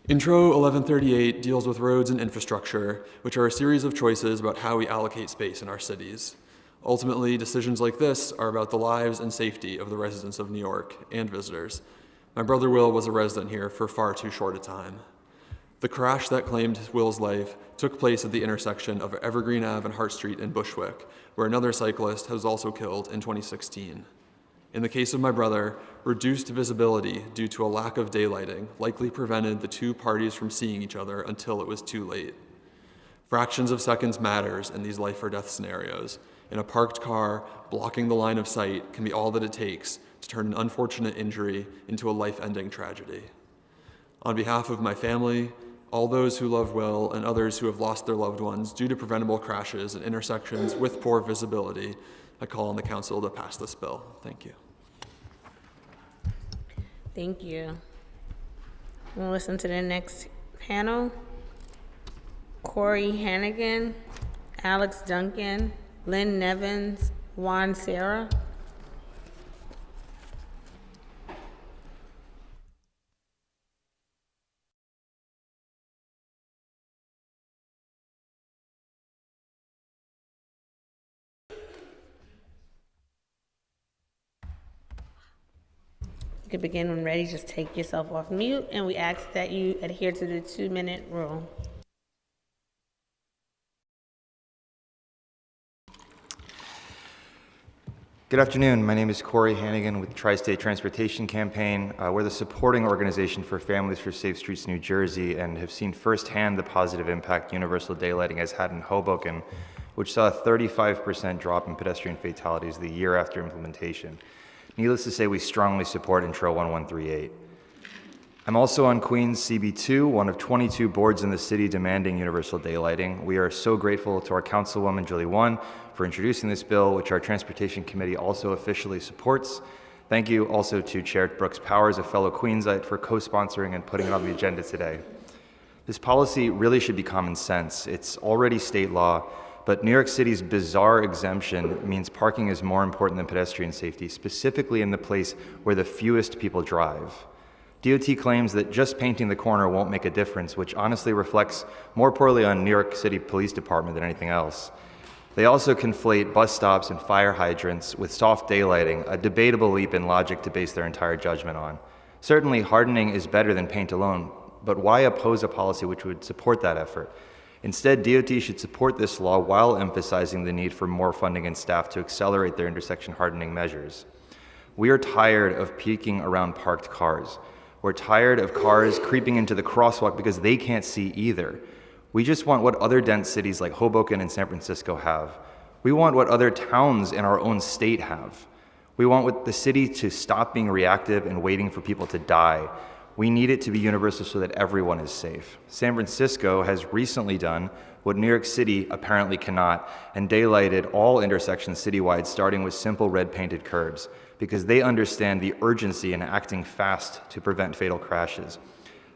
Intro 1138 deals with roads and infrastructure, which are a series of choices about how we allocate space in our cities. Ultimately, decisions like this are about the lives and safety of the residents of New York and visitors. My brother Will was a resident here for far too short a time. The crash that claimed Will's life took place at the intersection of Evergreen Ave and Hart Street in Bushwick, where another cyclist was also killed in 2016. In the case of my brother, reduced visibility due to a lack of daylighting likely prevented the two parties from seeing each other until it was too late. Fractions of seconds matters in these life or death scenarios, and a parked car blocking the line of sight can be all that it takes to turn an unfortunate injury into a life-ending tragedy. On behalf of my family, all those who love Will, and others who have lost their loved ones due to preventable crashes at intersections with poor visibility, I call on the council to pass this bill. Thank you. Thank you. We'll listen to the next panel. Corey Hannigan, Alex Duncan, Lynn Nevins, Juan Serra. You can begin when ready. Just take yourself off mute, and we ask that you adhere to the 2-minute rule. Good afternoon. My name is Corey Hannigan with the Tri-State Transportation Campaign. We're the supporting organization for Families for Safe Streets New Jersey and have seen firsthand the positive impact universal daylighting has had in Hoboken, which saw a 35% drop in pedestrian fatalities the year after implementation. Needless to say, we strongly support Intro 1138. I'm also on Queens CB2, one of 22 boards in the city demanding universal daylighting. We are so grateful to our Councilwoman Julie Won for introducing this bill, which our Transportation Committee also officially supports. Thank you also to Chair Brooks Powers, a fellow Queensite, for co-sponsoring and putting it on the agenda today. This policy really should be common sense. It's already state law, but New York City's bizarre exemption means parking is more important than pedestrian safety, specifically in the place where the fewest people drive. DOT claims that just painting the corner won't make a difference, which honestly reflects more poorly on New York City Police Department than anything else. They also conflate bus stops and fire hydrants with soft daylighting, a debatable leap in logic to base their entire judgment on. Certainly, hardening is better than paint alone, but why oppose a policy which would support that effort? Instead, DOT should support this law while emphasizing the need for more funding and staff to accelerate their intersection hardening measures. We are tired of peeking around parked cars. We're tired of cars creeping into the crosswalk because they can't see either. We just want what other dense cities like Hoboken and San Francisco have. We want what other towns in our own state have. We want the city to stop being reactive and waiting for people to die. We need it to be universal so that everyone is safe. San Francisco has recently done what New York City apparently cannot, and daylighted all intersections citywide, starting with simple red-painted curbs, because they understand the urgency in acting fast to prevent fatal crashes.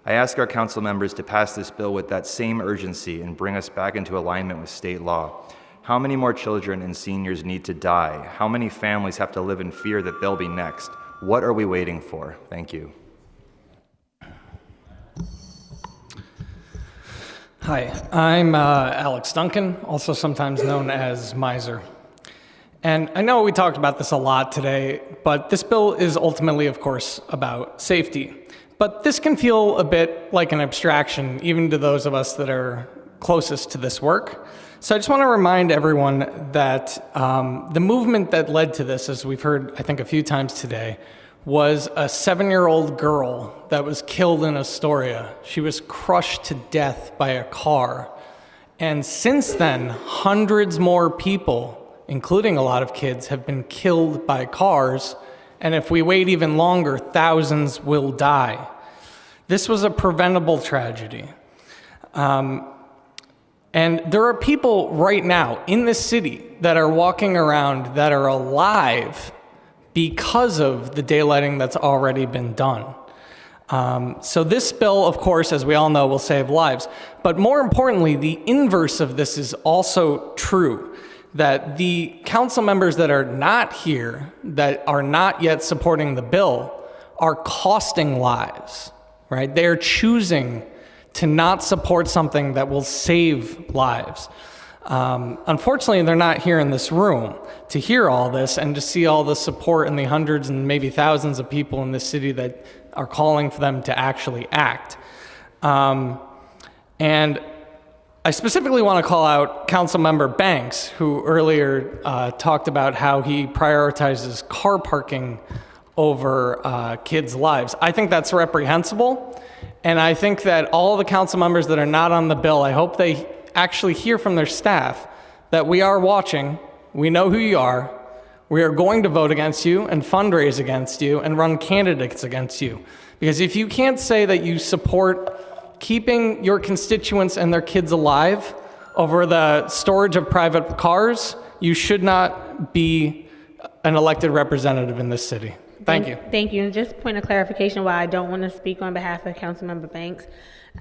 I ask our council members to pass this bill with that same urgency and bring us back into alignment with state law. How many more children and seniors need to die? How many families have to live in fear that they'll be next? What are we waiting for? Thank you. Hi, I'm Alex Duncan, also sometimes known as Miser. And I know we talked about this a lot today, but this bill is ultimately, of course, about safety. But this can feel a bit like an abstraction, even to those of us that are closest to this work. So I just want to remind everyone that the movement that led to this, as we've heard, I think, a few times today, was a 7-year-old girl that was killed in Astoria. She was crushed to death by a car. And since then, hundreds more people, including a lot of kids, have been killed by cars. And if we wait even longer, thousands will die. This was a preventable tragedy. And there are people right now in this city that are walking around that are alive because of the daylighting that's already been done. So this bill, of course, as we all know, will save lives. But more importantly, the inverse of this is also true, that the council members that are not here, that are not yet supporting the bill, are costing lives, right? They're choosing to not support something that will save lives. Unfortunately, they're not here in this room to hear all this and to see all the support and the hundreds and maybe thousands of people in this city that are calling for them to actually act. And I specifically want to call out Councilmember Banks, who earlier talked about how he prioritizes car parking over kids' lives. I think that's reprehensible. And I think that all the council members that are not on the bill, I hope they actually hear from their staff that we are watching, we know who you are, we are going to vote against you and fundraise against you and run candidates against you. Because if you can't say that you support keeping your constituents and their kids alive over the storage of private cars, you should not be an elected representative in this city. Thank you. Thank you. And just point of clarification why I don't want to speak on behalf of Councilmember Banks.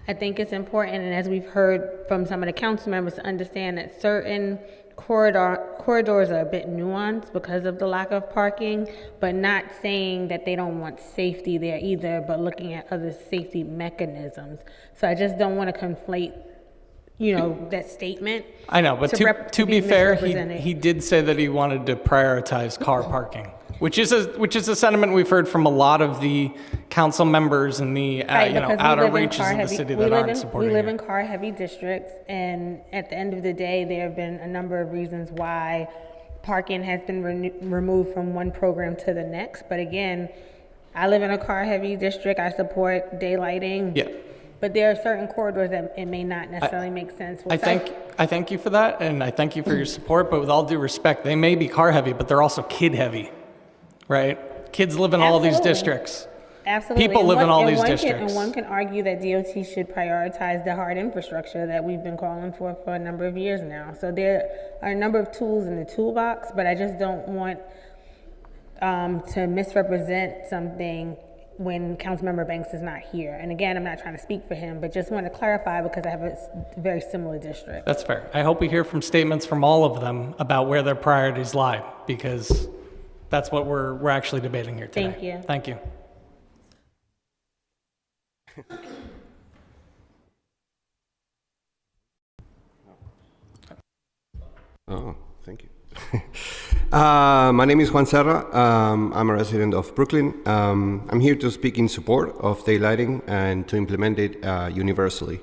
I think it's important, and as we've heard from some of the council members, to understand that certain corridors are a bit nuanced because of the lack of parking, but not saying that they don't want safety there either, but looking at other safety mechanisms. So I just don't want to conflate, that statement. I know, but to be fair, he did say that he wanted to prioritize car parking, which is a sentiment we've heard from a lot of the council members in the outer reaches of the city that aren't supporting it. We live in car-heavy districts, and at the end of the day, there have been a number of reasons why parking has been removed from one program to the next. But again, I live in a car-heavy district. I support daylighting. Yeah. But there are certain corridors that it may not necessarily make sense. I thank you for that, and I thank you for your support. But with all due respect, they may be car-heavy, but they're also kid-heavy. Right? Kids live in all these districts. Absolutely. People live in all these districts. And one can argue that DOT should prioritize the hard infrastructure that we've been calling for a number of years now. So there are a number of tools in the toolbox, but I just don't want to misrepresent something when Councilmember Banks is not here. And again, I'm not trying to speak for him, but just want to clarify because I have a very similar district. That's fair. I hope we hear from statements from all of them about where their priorities lie, because that's what we're actually debating here today. Thank you. Thank you. Oh, thank you. My name is Juan Serra. I'm a resident of Brooklyn. I'm here to speak in support of daylighting and to implement it universally.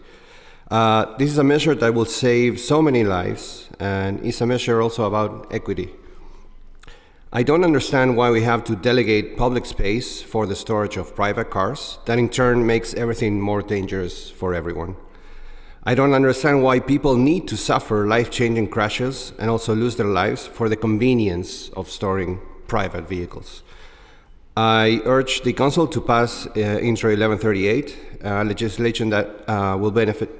This is a measure that will save so many lives, and it's a measure also about equity. I don't understand why we have to delegate public space for the storage of private cars. That in turn makes everything more dangerous for everyone. I don't understand why people need to suffer life-changing crashes and also lose their lives for the convenience of storing private vehicles. I urge the Council to pass Intro 1138, legislation that will benefit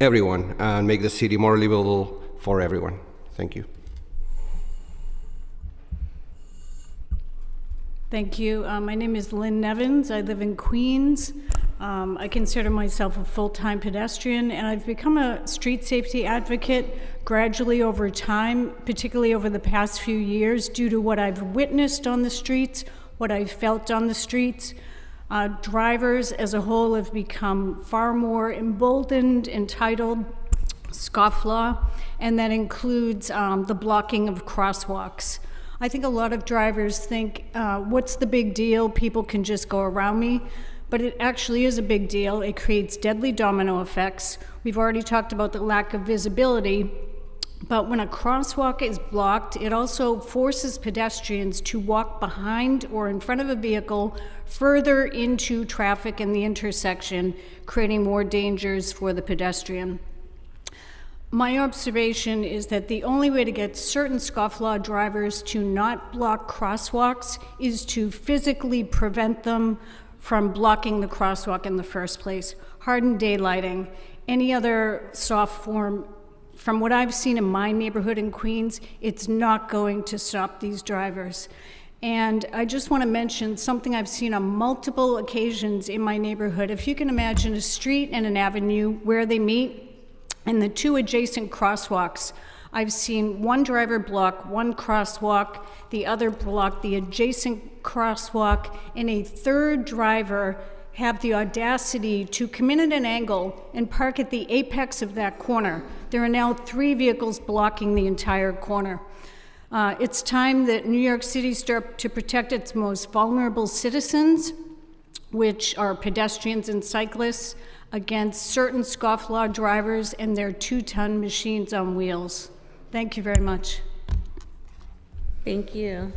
everyone and make the city more livable for everyone. Thank you. Thank you. My name is Lynn Nevins. I live in Queens. I consider myself a full-time pedestrian, and I've become a street safety advocate gradually over time, particularly over the past few years, due to what I've witnessed on the streets, what I've felt on the streets. Drivers as a whole have become far more emboldened, entitled, scofflaw, and that includes the blocking of crosswalks. I think a lot of drivers think, what's the big deal? People can just go around me. But it actually is a big deal. It creates deadly domino effects. We've already talked about the lack of visibility, but when a crosswalk is blocked, it also forces pedestrians to walk behind or in front of a vehicle further into traffic in the intersection, creating more dangers for the pedestrian. My observation is that the only way to get certain scofflaw drivers to not block crosswalks is to physically prevent them from blocking the crosswalk in the first place. Hardened daylighting, any other soft form, from what I've seen in my neighborhood in Queens, it's not going to stop these drivers. And I just want to mention something I've seen on multiple occasions in my neighborhood. If you can imagine a street and an avenue where they meet, and the two adjacent crosswalks, I've seen one driver block one crosswalk, the other block the adjacent crosswalk, and a third driver have the audacity to come in at an angle and park at the apex of that corner. There are now 3 vehicles blocking the entire corner. It's time that New York City start to protect its most vulnerable citizens, which are pedestrians and cyclists, against certain scofflaw drivers and their 2-ton machines on wheels. Thank you very much. Thank you.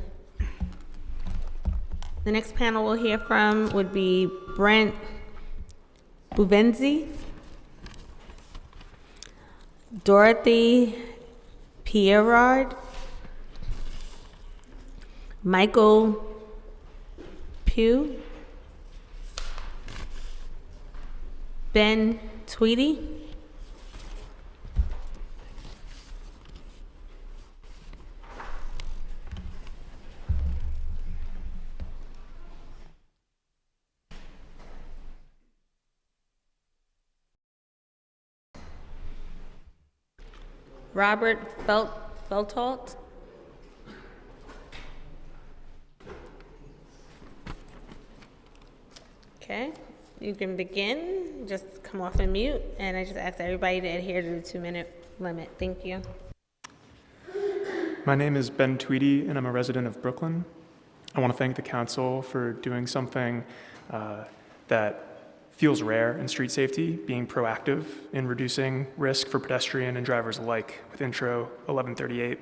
The next panel we'll hear from would be Brent Buvenzi, Dorothy Pierrard, Michael Pugh, Ben Tweedy, Robert Feltalt, okay. You can begin, just come off and mute, and I just ask everybody to adhere to the 2-minute limit. Thank you. My name is Ben Tweedy, and I'm a resident of Brooklyn. I want to thank the council for doing something that feels rare in street safety, being proactive in reducing risk for pedestrian and drivers alike with Intro 1138.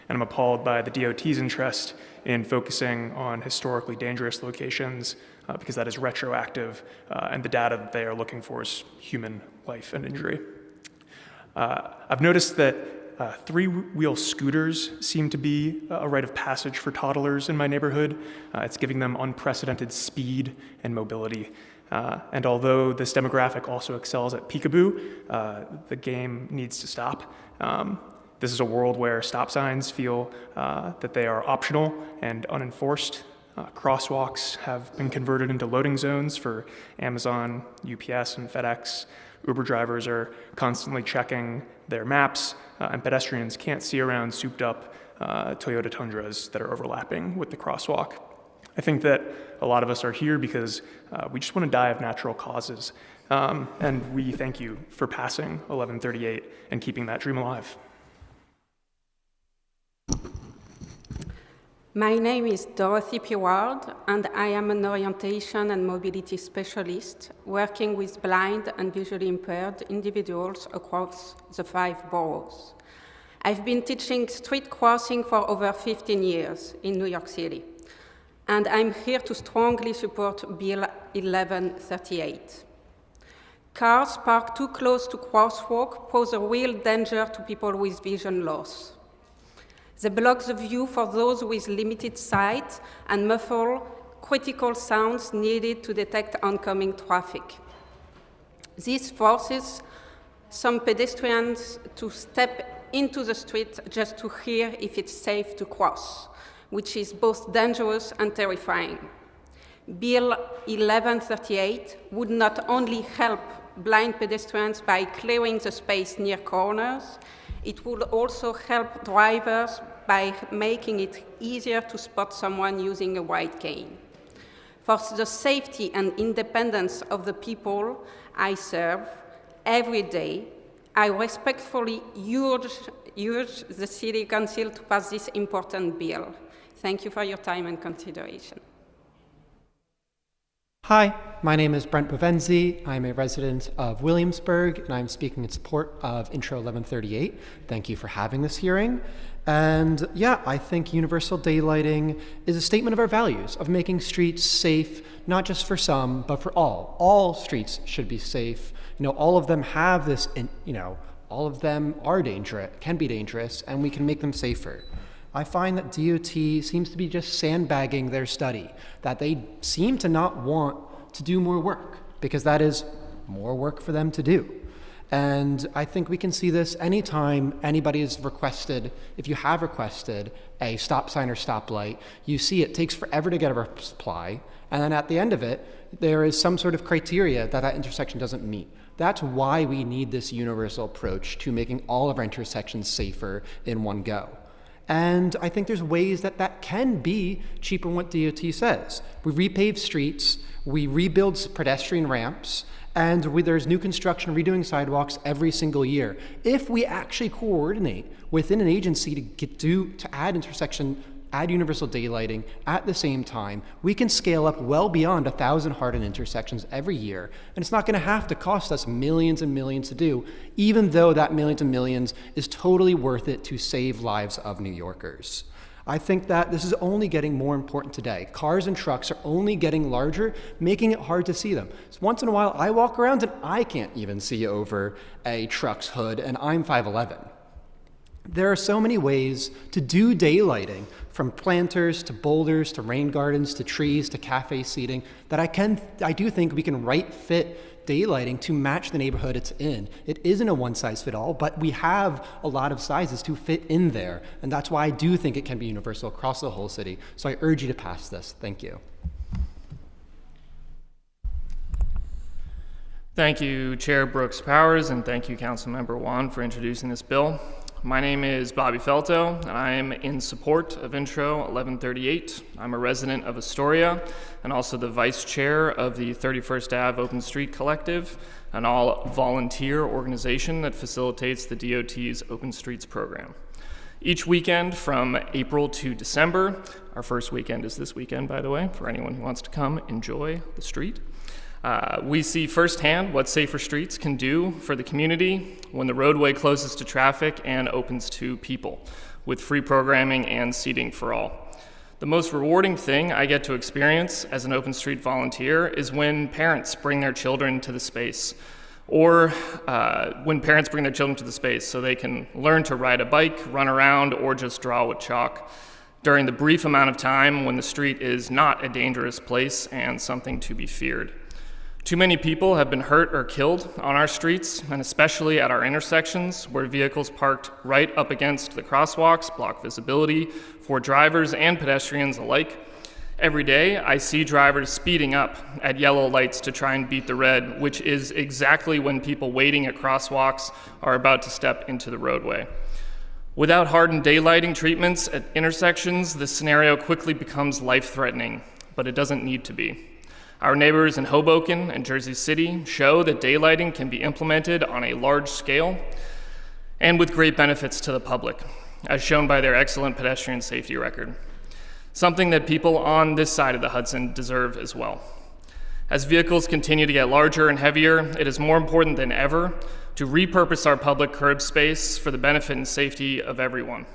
And I'm appalled by the DOT's interest in focusing on historically dangerous locations because that is retroactive, and the data that they are looking for is human life and injury. I've noticed that 3-wheel scooters seem to be a rite of passage for toddlers in my neighborhood. It's giving them unprecedented speed and mobility. And although this demographic also excels at peekaboo, the game needs to stop. This is a world where stop signs feel that they are optional and unenforced. Crosswalks have been converted into loading zones for Amazon, UPS, and FedEx. Uber drivers are constantly checking their maps, and pedestrians can't see around souped up Toyota Tundras that are overlapping with the crosswalk. I think that a lot of us are here because we just want to die of natural causes. And we thank you for passing 1138 and keeping that dream alive. My name is Dorothy Peward, and I am an orientation and mobility specialist working with blind and visually impaired individuals across the 5 boroughs. I've been teaching street crossing for over 15 years in New York City, and I'm here to strongly support Bill 1138. Cars parked too close to crosswalk pose a real danger to people with vision loss. They block the view for those with limited sight and muffle critical sounds needed to detect oncoming traffic. This forces some pedestrians to step into the street just to hear if it's safe to cross, which is both dangerous and terrifying. Bill 1138 would not only help blind pedestrians by clearing the space near corners, it would also help drivers by making it easier to spot someone using a white cane. For the safety and independence of the people I serve every day, I respectfully urge the City Council to pass this important bill. Thank you for your time and consideration. Hi, my name is Brent Bovenzi. I'm a resident of Williamsburg, and I'm speaking in support of Intro 1138. Thank you for having this hearing. And yeah, I think universal daylighting is a statement of our values of making streets safe, not just for some, but for all. All streets should be safe. You know, all of them have this, all of them are dangerous, can be dangerous, and we can make them safer. I find that DOT seems to be just sandbagging their study, that they seem to not want to do more work, because that is more work for them to do. And I think we can see this anytime anybody is requested, if you have requested a stop sign or stoplight, you see it takes forever to get a reply, and then at the end of it, there is some sort of criteria that intersection doesn't meet. That's why we need this universal approach to making all of our intersections safer in one go. And I think there's ways that can be cheaper than what DOT says. We repave streets, we rebuild pedestrian ramps, and there's new construction, redoing sidewalks every single year. If we actually coordinate within an agency to add universal daylighting at the same time, we can scale up well beyond 1,000 hardened intersections every year. And it's not going to have to cost us millions and millions to do, even though that millions and millions is totally worth it to save lives of New Yorkers. I think that this is only getting more important today. Cars and trucks are only getting larger, making it hard to see them. So once in a while, I walk around and I can't even see over a truck's hood, and I'm 5'11". There are so many ways to do daylighting, from planters to boulders to rain gardens to trees to cafe seating, that I do think we can right fit daylighting to match the neighborhood it's in. It isn't a one-size-fits-all, but we have a lot of sizes to fit in there, and that's why I do think it can be universal across the whole city. So I urge you to pass this. Thank you. Thank you, Chair Brooks Powers, and thank you, Councilmember Wan, for introducing this bill. My name is Bobby Felto, and I am in support of Intro 1138. I'm a resident of Astoria and also the vice chair of the 31st Ave Open Street Collective, an all-volunteer organization that facilitates the DOT's Open Streets program. Each weekend from April to December, our first weekend is this weekend, by the way, for anyone who wants to come enjoy the street. We see firsthand what safer streets can do for the community when the roadway closes to traffic and opens to people, with free programming and seating for all. The most rewarding thing I get to experience as an Open Street volunteer is when parents bring their children to the space, or when parents bring their children to the space so they can learn to ride a bike, run around, or just draw with chalk during the brief amount of time when the street is not a dangerous place and something to be feared. Too many people have been hurt or killed on our streets, and especially at our intersections where vehicles parked right up against the crosswalks block visibility for drivers and pedestrians alike. Every day, I see drivers speeding up at yellow lights to try and beat the red, which is exactly when people waiting at crosswalks are about to step into the roadway. Without hardened daylighting treatments at intersections, this scenario quickly becomes life-threatening, but it doesn't need to be. Our neighbors in Hoboken and Jersey City show that daylighting can be implemented on a large scale and with great benefits to the public, as shown by their excellent pedestrian safety record, something that people on this side of the Hudson deserve as well. As vehicles continue to get larger and heavier, it is more important than ever to repurpose our public curb space for the benefit and safety of everyone.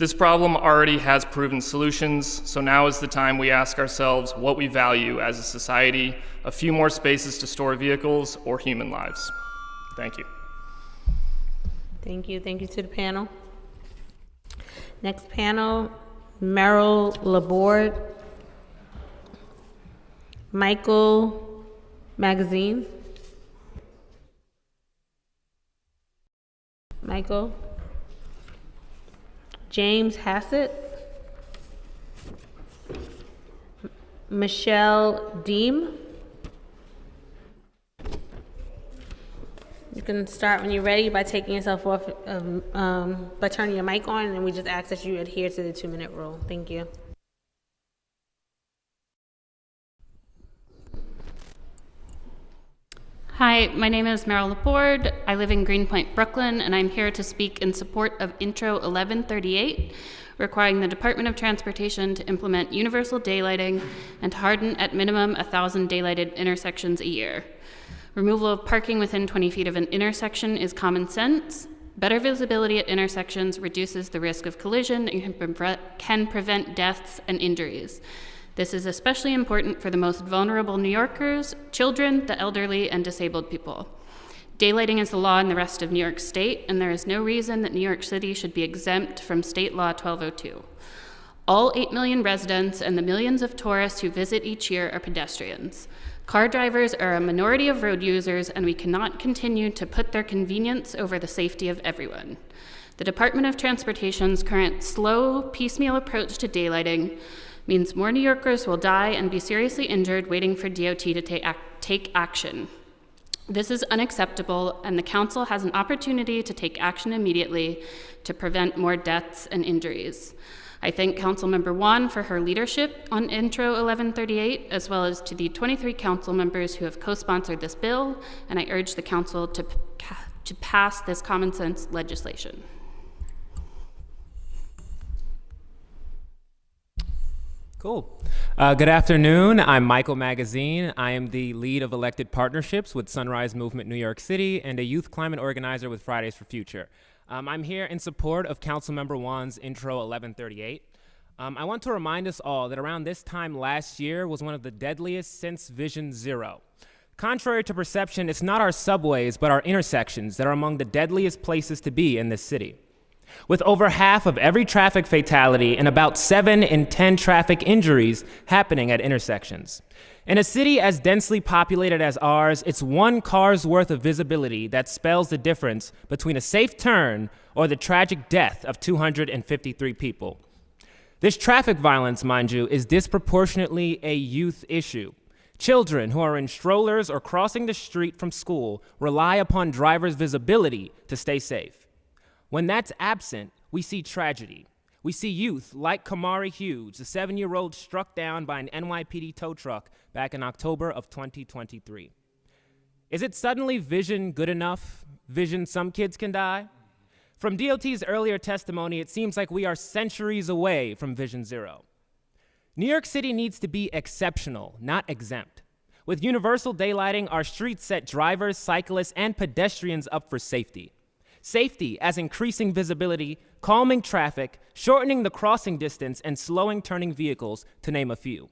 This problem already has proven solutions, so now is the time we ask ourselves what we value as a society: a few more spaces to store vehicles or human lives. Thank you. Thank you. Thank you to the panel. Next panel, Merrill Laborde, Michael Magazine. Michael. James Hassett. Michelle Deem. You can start when you're ready by taking yourself off, by turning your mic on, and we just ask that you adhere to the 2-minute rule. Thank you. Hi, my name is Merrill Laborde. I live in Greenpoint, Brooklyn, and I'm here to speak in support of Intro 1138, requiring the Department of Transportation to implement universal daylighting and harden at minimum 1,000 daylighted intersections a year. Removal of parking within 20 feet of an intersection is common sense. Better visibility at intersections reduces the risk of collision and can prevent deaths and injuries. This is especially important for the most vulnerable New Yorkers, children, the elderly, and disabled people. Daylighting is the law in the rest of New York State, and there is no reason that New York City should be exempt from State Law 1202. All 8 million residents and the millions of tourists who visit each year are pedestrians. Car drivers are a minority of road users, and we cannot continue to put their convenience over the safety of everyone. The Department of Transportation's current slow, piecemeal approach to daylighting means more New Yorkers will die and be seriously injured waiting for DOT to take action. This is unacceptable, and the Council has an opportunity to take action immediately to prevent more deaths and injuries. I thank Councilmember Wan for her leadership on Intro 1138, as well as to the 23 council members who have co-sponsored this bill, and I urge the Council to pass this common sense legislation. Cool. Good afternoon. I'm Michael Magazine. I am the lead of elected partnerships with Sunrise Movement New York City and a youth climate organizer with Fridays for Future. I'm here in support of Councilmember Wan's Intro 1138. I want to remind us all that around this time last year was one of the deadliest since Vision Zero. Contrary to perception, it's not our subways, but our intersections that are among the deadliest places to be in this city. With over half of every traffic fatality and about 7 in 10 traffic injuries happening at intersections. In a city as densely populated as ours, it's one car's worth of visibility that spells the difference between a safe turn or the tragic death of 253 people. This traffic violence, mind you, is disproportionately a youth issue. Children who are in strollers or crossing the street from school rely upon drivers' visibility to stay safe. When that's absent, we see tragedy. We see youth like Kamari Hughes, a 7-year-old struck down by an NYPD tow truck back in October of 2023. Is it suddenly vision good enough? Vision some kids can die? From DOT's earlier testimony, it seems like we are centuries away from Vision Zero. New York City needs to be exceptional, not exempt. With universal daylighting, our streets set drivers, cyclists, and pedestrians up for safety. Safety as increasing visibility, calming traffic, shortening the crossing distance, and slowing turning vehicles, to name a few.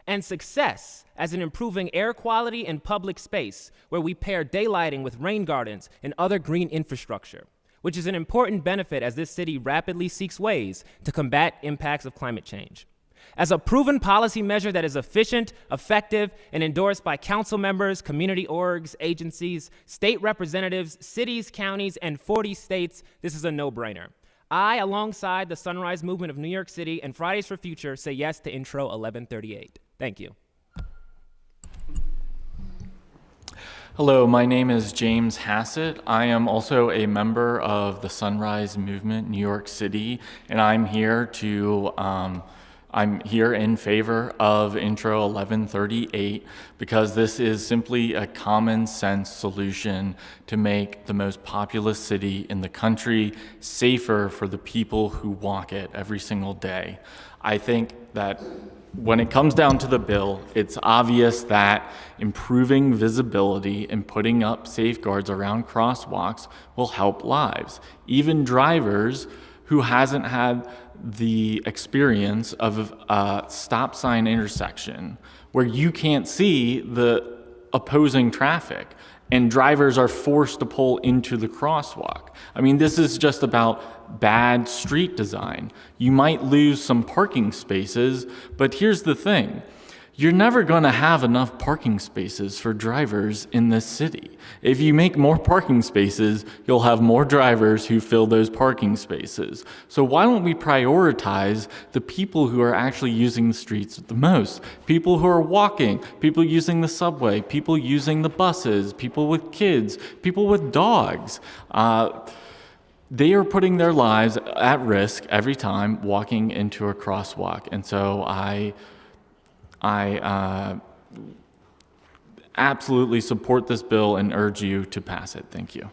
And success as in improving air quality in public space, where we pair daylighting with rain gardens and other green infrastructure, which is an important benefit as this city rapidly seeks ways to combat impacts of climate change. As a proven policy measure that is efficient, effective, and endorsed by council members, community orgs, agencies, state representatives, cities, counties, and 40 states, this is a no-brainer. I, alongside the Sunrise Movement of New York City and Fridays for Future, say yes to Intro 1138. Thank you. Hello, my name is James Hassett. I am also a member of the Sunrise Movement New York City, and I'm here in favor of Intro 1138 because this is simply a common sense solution to make the most populous city in the country safer for the people who walk it every single day. I think that when it comes down to the bill, it's obvious that improving visibility and putting up safeguards around crosswalks will help lives. Even drivers who hasn't had the experience of a stop sign intersection where you can't see the opposing traffic and drivers are forced to pull into the crosswalk. I mean, this is just about bad street design. You might lose some parking spaces, but here's the thing. You're never going to have enough parking spaces for drivers in this city. If you make more parking spaces, you'll have more drivers who fill those parking spaces. So why don't we prioritize the people who are actually using the streets the most? People who are walking, people using the subway, people using the buses, people with kids, people with dogs. They are putting their lives at risk every time walking into a crosswalk. And so I absolutely support this bill and urge you to pass it. Thank you.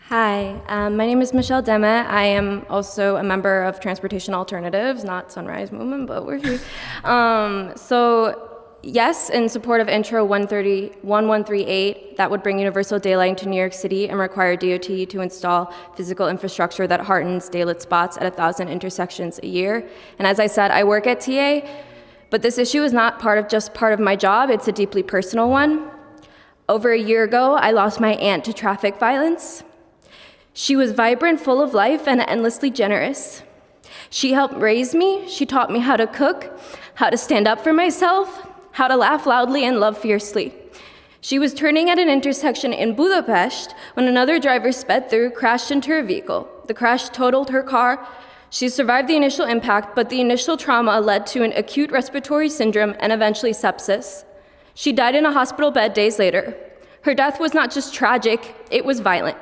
Hi, my name is Michelle Demme. I am also a member of Transportation Alternatives, not Sunrise Movement, but we're here. Yes, in support of Intro 1138, that would bring universal daylighting to New York City and require DOT to install physical infrastructure that hardens daylit spots at 1,000 intersections a year. And as I said, I work at TA, but this issue is not just part of my job, it's a deeply personal one. Over a year ago, I lost my aunt to traffic violence. She was vibrant, full of life, and endlessly generous. She helped raise me, she taught me how to cook, how to stand up for myself, how to laugh loudly and love fiercely. She was turning at an intersection in Budapest when another driver sped through, crashed into her vehicle. The crash totaled her car. She survived the initial impact, but the initial trauma led to an acute respiratory syndrome and eventually sepsis. She died in a hospital bed days later. Her death was not just tragic, it was violent.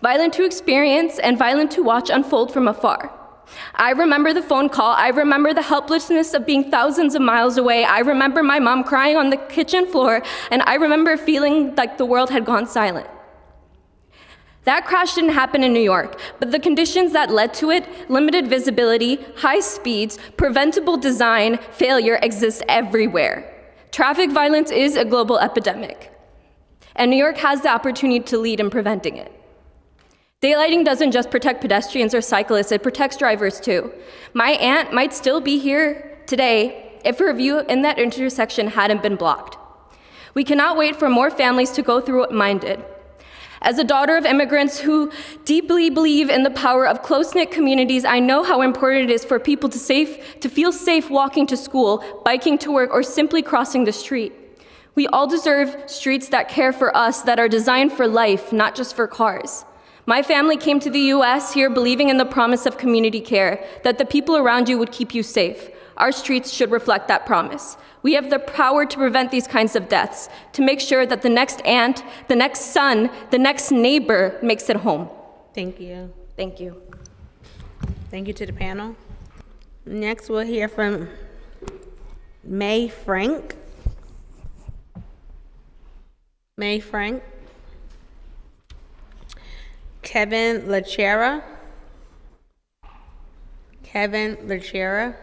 Violent to experience and violent to watch unfold from afar. I remember the phone call. I remember the helplessness of being thousands of miles away. I remember my mom crying on the kitchen floor, and I remember feeling like the world had gone silent. That crash didn't happen in New York, but the conditions that led to it, limited visibility, high speeds, preventable design, failure, exist everywhere. Traffic violence is a global epidemic, and New York has the opportunity to lead in preventing it. Daylighting doesn't just protect pedestrians or cyclists, it protects drivers too. My aunt might still be here today if her view in that intersection hadn't been blocked. We cannot wait for more families to go through what mine did. As a daughter of immigrants who deeply believe in the power of close-knit communities, I know how important it is for people to feel safe walking to school, biking to work, or simply crossing the street. We all deserve streets that care for us, that are designed for life, not just for cars. My family came to the US here believing in the promise of community care, that the people around you would keep you safe. Our streets should reflect that promise. We have the power to prevent these kinds of deaths, to make sure that the next aunt, the next son, the next neighbor makes it home. Thank you. Thank you. Thank you to the panel. Next, we'll hear from May Frank. May Frank. Kevin Lachera. Kevin Lachera.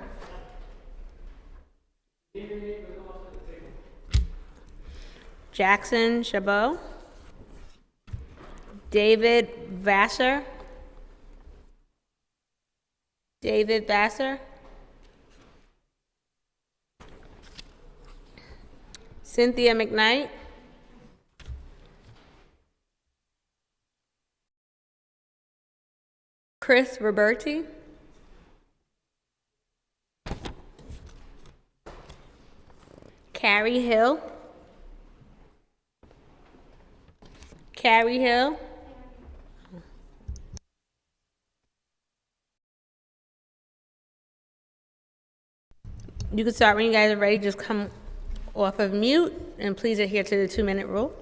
Jackson Chabot. David Vassar. David Vassar. Cynthia McKnight. Chris Roberti. Carrie Hill. Carrie Hill. You can start when you guys are ready. Just come off of mute and please adhere to the 2-minute rule.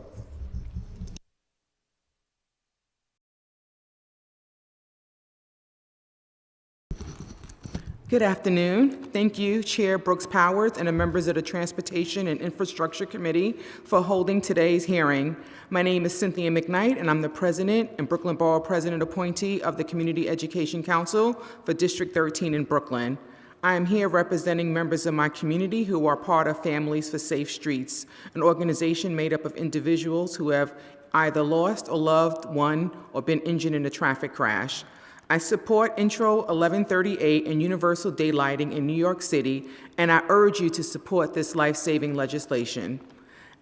Good afternoon. Thank you, Chair Brooks Powers and the members of the Transportation and Infrastructure Committee for holding today's hearing. My name is Cynthia McKnight, and I'm the President and Brooklyn Borough President appointee of the Community Education Council for District 13 in Brooklyn. I am here representing members of my community who are part of Families for Safe Streets, an organization made up of individuals who have either lost a loved one or been injured in a traffic crash. I support Intro 1138 and universal daylighting in New York City, and I urge you to support this life-saving legislation.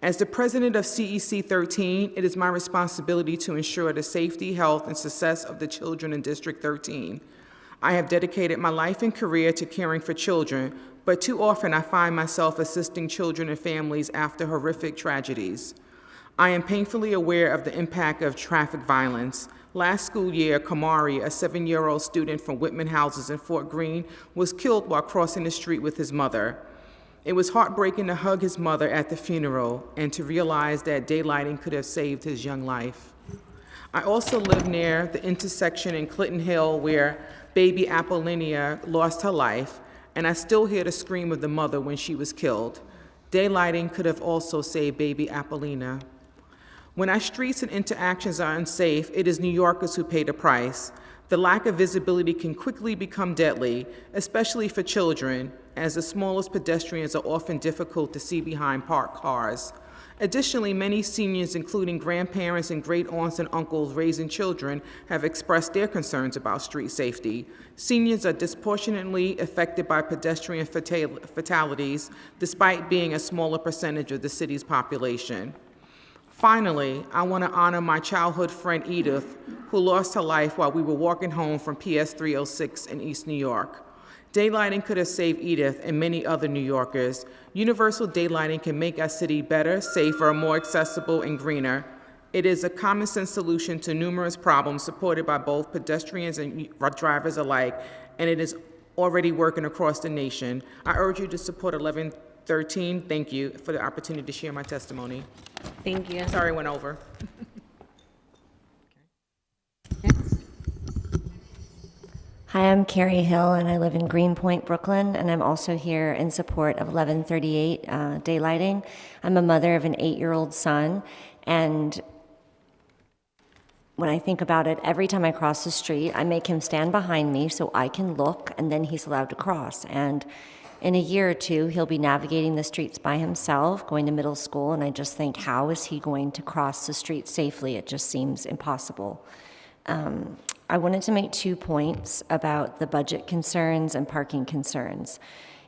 As the president of CEC 13, it is my responsibility to ensure the safety, health, and success of the children in District 13. I have dedicated my life and career to caring for children, but too often I find myself assisting children and families after horrific tragedies. I am painfully aware of the impact of traffic violence. Last school year, Kamari, a 7-year-old student from Whitman Houses in Fort Greene, was killed while crossing the street with his mother. It was heartbreaking to hug his mother at the funeral and to realize that daylighting could have saved his young life. I also live near the intersection in Clinton Hill where baby Apollinia lost her life, and I still hear the scream of the mother when she was killed. Daylighting could have also saved baby Apollina. When our streets and interactions are unsafe, it is New Yorkers who pay the price. The lack of visibility can quickly become deadly, especially for children, as the smallest pedestrians are often difficult to see behind parked cars. Additionally, many seniors, including grandparents and great-aunts and uncles raising children, have expressed their concerns about street safety. Seniors are disproportionately affected by pedestrian fatalities, despite being a smaller percentage of the city's population. Finally, I want to honor my childhood friend Edith, who lost her life while we were walking home from PS 306 in East New York. Daylighting could have saved Edith and many other New Yorkers. Universal daylighting can make our city better, safer, more accessible, and greener. It is a common sense solution to numerous problems supported by both pedestrians and drivers alike, and it is already working across the nation. I urge you to support 1113. Thank you for the opportunity to share my testimony. Thank you. Sorry I went over. Hi, I'm Carrie Hill, and I live in Greenpoint, Brooklyn, and I'm also here in support of 1138 daylighting. I'm a mother of an 8-year-old son, and when I think about it, every time I cross the street, I make him stand behind me so I can look, and then he's allowed to cross. And in a year or two, he'll be navigating the streets by himself, going to middle school, and I just think, how is he going to cross the street safely? It just seems impossible. I wanted to make 2 points about the budget concerns and parking concerns.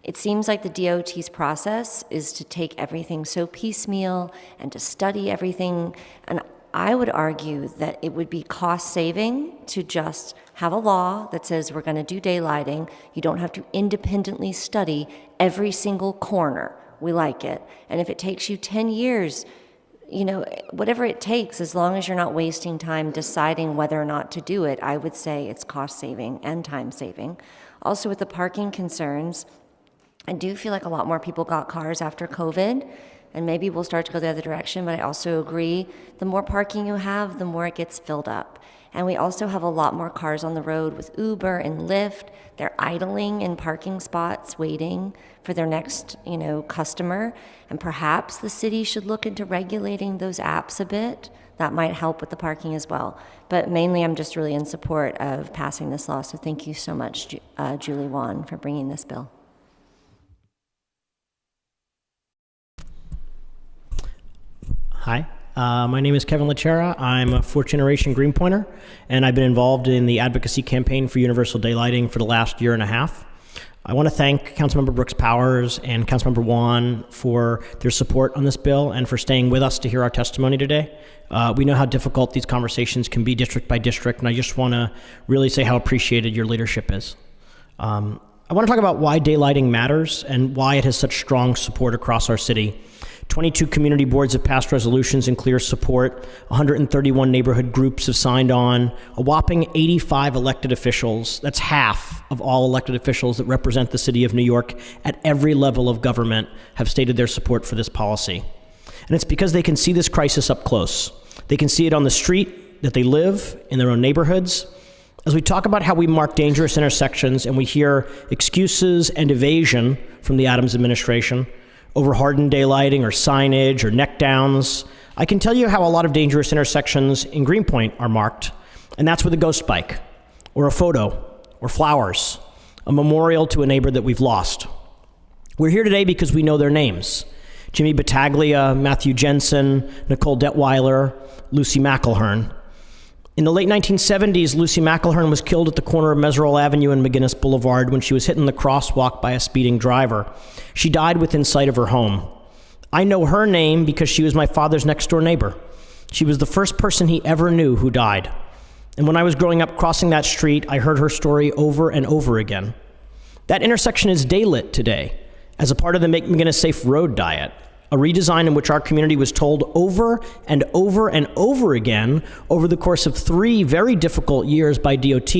It seems like the DOT's process is to take everything so piecemeal and to study everything, and I would argue that it would be cost-saving to just have a law that says we're going to do daylighting. You don't have to independently study every single corner. We like it. And if it takes you 10 years, you know, whatever it takes, as long as you're not wasting time deciding whether or not to do it, I would say it's cost-saving and time-saving. Also, with the parking concerns, I do feel like a lot more people got cars after COVID, and maybe we'll start to go the other direction, but I also agree, the more parking you have, the more it gets filled up. And we also have a lot more cars on the road with Uber and Lyft. They're idling in parking spots, waiting for their next, customer. And perhaps the city should look into regulating those apps a bit. That might help with the parking as well. But mainly, I'm just really in support of passing this law. So thank you so much, Julie Wan, for bringing this bill. Hi, my name is Kevin Lachera. I'm a fourth-generation Greenpointer, and I've been involved in the advocacy campaign for universal daylighting for the last year and a half. I want to thank Councilmember Brooks Powers and Councilmember Wan for their support on this bill and for staying with us to hear our testimony today. We know how difficult these conversations can be district by district, and I just want to really say how appreciated your leadership is. I want to talk about why daylighting matters and why it has such strong support across our city. 22 community boards have passed resolutions in clear support. 131 neighborhood groups have signed on. A whopping 85 elected officials, that's half of all elected officials that represent the city of New York at every level of government, have stated their support for this policy. And it's because they can see this crisis up close. They can see it on the street that they live, in their own neighborhoods. As we talk about how we mark dangerous intersections and we hear excuses and evasion from the Adams administration over hardened daylighting or signage or neck downs, I can tell you how a lot of dangerous intersections in Greenpoint are marked, and that's with a ghost bike, or a photo, or flowers, a memorial to a neighbor that we've lost. We're here today because we know their names. Jimmy Battaglia, Matthew Jensen, Nicole Detweiler, Lucy McElhern. In the late 1970s, Lucy McElhern was killed at the corner of Meserole Avenue and McGinnis Boulevard when she was hit in the crosswalk by a speeding driver. She died within sight of her home. I know her name because she was my father's next-door neighbor. She was the first person he ever knew who died. And when I was growing up crossing that street, I heard her story over and over again. That intersection is daylit today as a part of the Make McGinnis Safe Road Diet, a redesign in which our community was told over and over and over again over the course of 3 very difficult years by DOT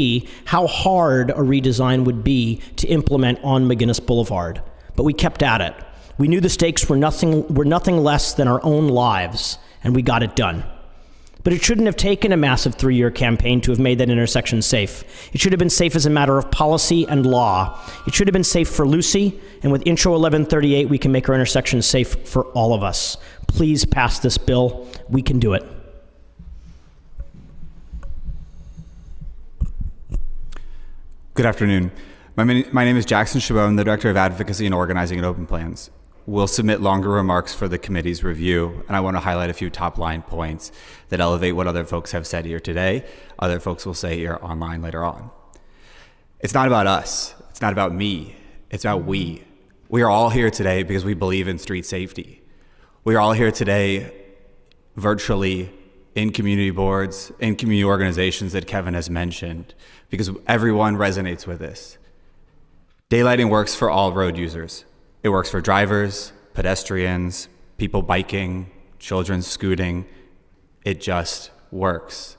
how hard a redesign would be to implement on McGinnis Boulevard. But we kept at it. We knew the stakes were nothing less than our own lives, and we got it done. But it shouldn't have taken a massive 3-year campaign to have made that intersection safe. It should have been safe as a matter of policy and law. It should have been safe for Lucy, and with Intro 1138, we can make our intersection safe for all of us. Please pass this bill. We can do it. Good afternoon. My name is Jackson Chabot. I'm the Director of Advocacy and Organizing at Open Plans. We'll submit longer remarks for the committee's review, and I want to highlight a few top-line points that elevate what other folks have said here today. Other folks will say here online later on. It's not about us. It's not about me. It's about we. We are all here today because we believe in street safety. We are all here today virtually in community boards, in community organizations that Kevin has mentioned, because everyone resonates with this. Daylighting works for all road users. It works for drivers, pedestrians, people biking, children scooting. It just works.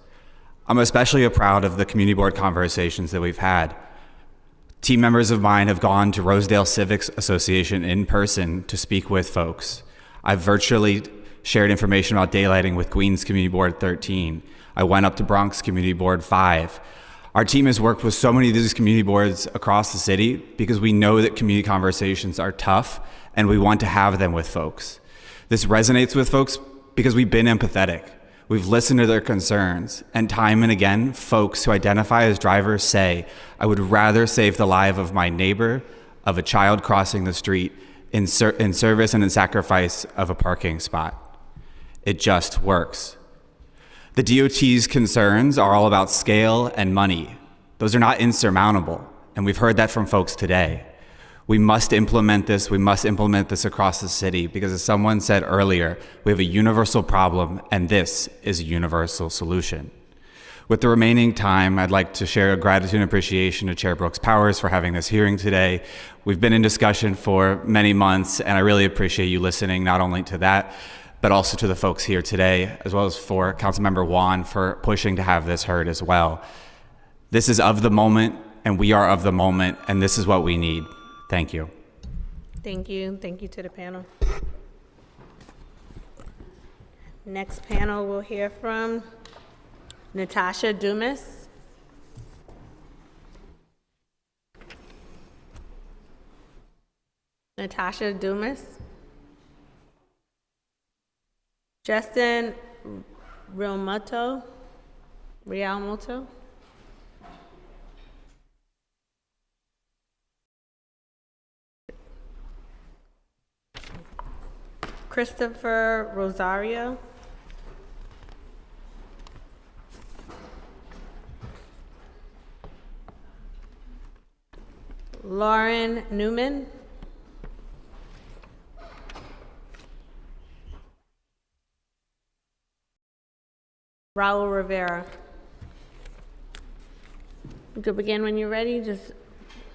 I'm especially proud of the community board conversations that we've had. Team members of mine have gone to Rosedale Civics Association in person to speak with folks. I've virtually shared information about daylighting with Queens Community Board 13. I went up to Bronx Community Board 5. Our team has worked with so many of these community boards across the city because we know that community conversations are tough and we want to have them with folks. This resonates with folks because we've been empathetic. We've listened to their concerns, and time and again, folks who identify as drivers say, I would rather save the life of my neighbor, of a child crossing the street, in service and in sacrifice of a parking spot. It just works. The DOT's concerns are all about scale and money. Those are not insurmountable, and we've heard that from folks today. We must implement this. We must implement this across the city because, as someone said earlier, we have a universal problem, and this is a universal solution. With the remaining time, I'd like to share a gratitude and appreciation to Chair Brooks Powers for having this hearing today. We've been in discussion for many months, and I really appreciate you listening not only to that, but also to the folks here today, as well as for Councilmember Juan for pushing to have this heard as well. This is of the moment, and we are of the moment, and this is what we need. Thank you. Thank you. Thank you to the panel. Next panel, we'll hear from Natasha Dumas. Natasha Dumas. Justin Realmuto. Christopher Rosario. Lauren Newman. Raul Rivera. You could begin when you're ready. Just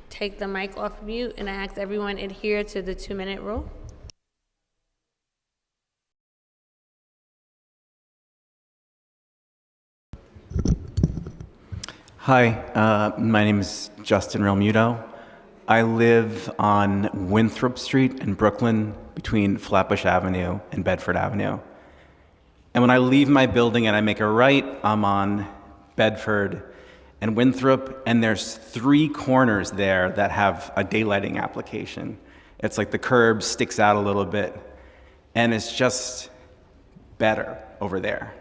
take the mic off mute, and I ask everyone adhere to the 2-minute rule. Hi, my name is Justin Realmuto. I live on Winthrop Street in Brooklyn between Flatbush Avenue and Bedford Avenue. And when I leave my building and I make a right, I'm on Bedford and Winthrop, and there's 3 corners there that have a daylighting application. It's like the curb sticks out a little bit, and it's just better over there.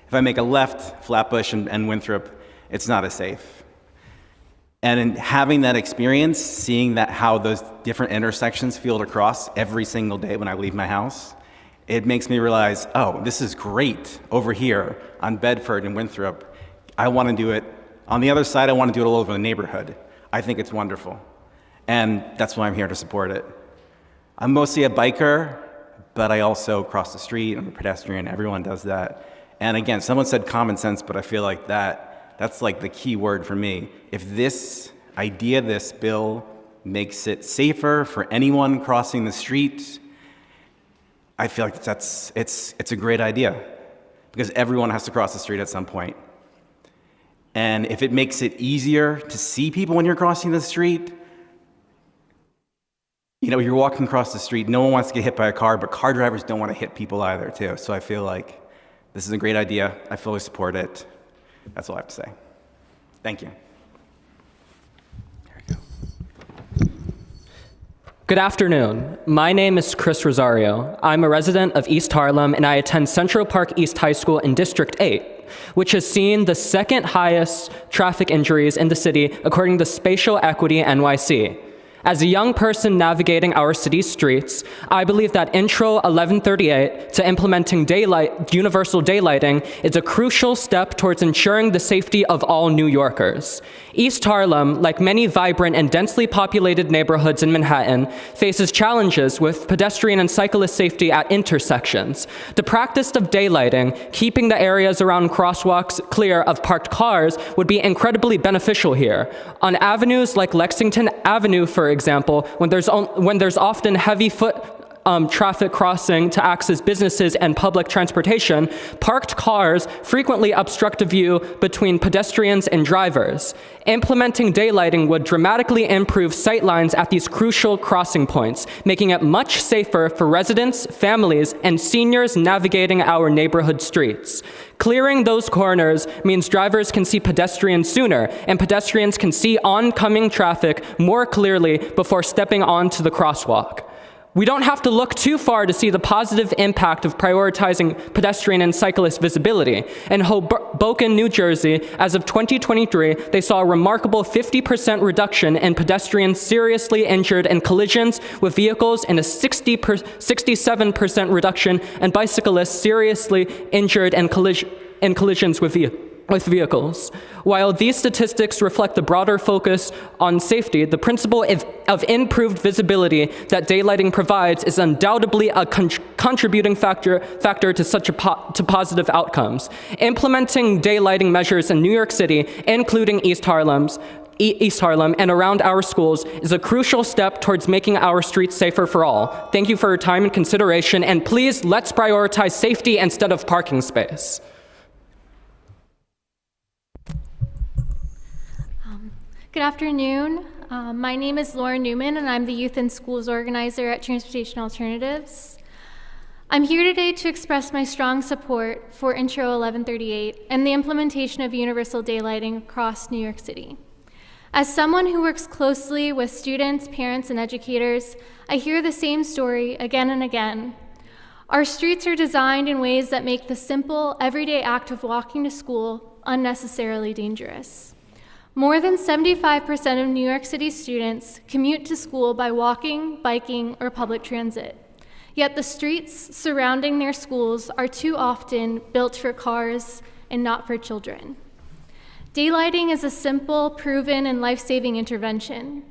If I make a left, Flatbush and Winthrop, it's not as safe. And in having that experience, seeing that how those different intersections feel across every single day when I leave my house, it makes me realize, oh, this is great over here on Bedford and Winthrop. I want to do it. On the other side, I want to do it all over the neighborhood. I think it's wonderful. And that's why I'm here to support it. I'm mostly a biker, but I also cross the street. I'm a pedestrian. Everyone does that. And again, someone said common sense, but I feel like that's like the key word for me. If this idea, this bill, makes it safer for anyone crossing the street, I feel like it's a great idea, because everyone has to cross the street at some point. And if it makes it easier to see people when you're crossing the street, you know, you're walking across the street, no one wants to get hit by a car, but car drivers don't want to hit people either, too. So I feel like this is a great idea. I fully support it. That's all I have to say. Thank you. Good afternoon. My name is Chris Rosario. I'm a resident of East Harlem, and I attend Central Park East High School in District 8, which has seen the second highest traffic injuries in the city, according to Spatial Equity NYC. As a young person navigating our city's streets, I believe that Intro 1138 to implementing universal daylighting is a crucial step towards ensuring the safety of all New Yorkers. East Harlem, like many vibrant and densely populated neighborhoods in Manhattan, faces challenges with pedestrian and cyclist safety at intersections. The practice of daylighting, keeping the areas around crosswalks clear of parked cars, would be incredibly beneficial here. On avenues like Lexington Avenue, for example, when there's often heavy foot traffic crossing to access businesses and public transportation, parked cars frequently obstruct the view between pedestrians and drivers. Implementing daylighting would dramatically improve sightlines at these crucial crossing points, making it much safer for residents, families, and seniors navigating our neighborhood streets. Clearing those corners means drivers can see pedestrians sooner, and pedestrians can see oncoming traffic more clearly before stepping onto the crosswalk. We don't have to look too far to see the positive impact of prioritizing pedestrian and cyclist visibility. In Hoboken, New Jersey, as of 2023, they saw a remarkable 50% reduction in pedestrians seriously injured in collisions with vehicles and a 67% reduction in bicyclists seriously injured in collisions with vehicles. While these statistics reflect the broader focus on safety, the principle of improved visibility that daylighting provides is undoubtedly a contributing factor to such to positive outcomes. Implementing daylighting measures in New York City, including East Harlem and around our schools, is a crucial step towards making our streets safer for all. Thank you for your time and consideration, and please, let's prioritize safety instead of parking space. Good afternoon. My name is Laura Newman, and I'm the Youth and Schools Organizer at Transportation Alternatives. I'm here today to express my strong support for Intro 1138 and the implementation of universal daylighting across New York City. As someone who works closely with students, parents, and educators, I hear the same story again and again. Our streets are designed in ways that make the simple, everyday act of walking to school unnecessarily dangerous. More than 75% of New York City students commute to school by walking, biking, or public transit. Yet the streets surrounding their schools are too often built for cars and not for children. Daylighting is a simple, proven, and life-saving intervention.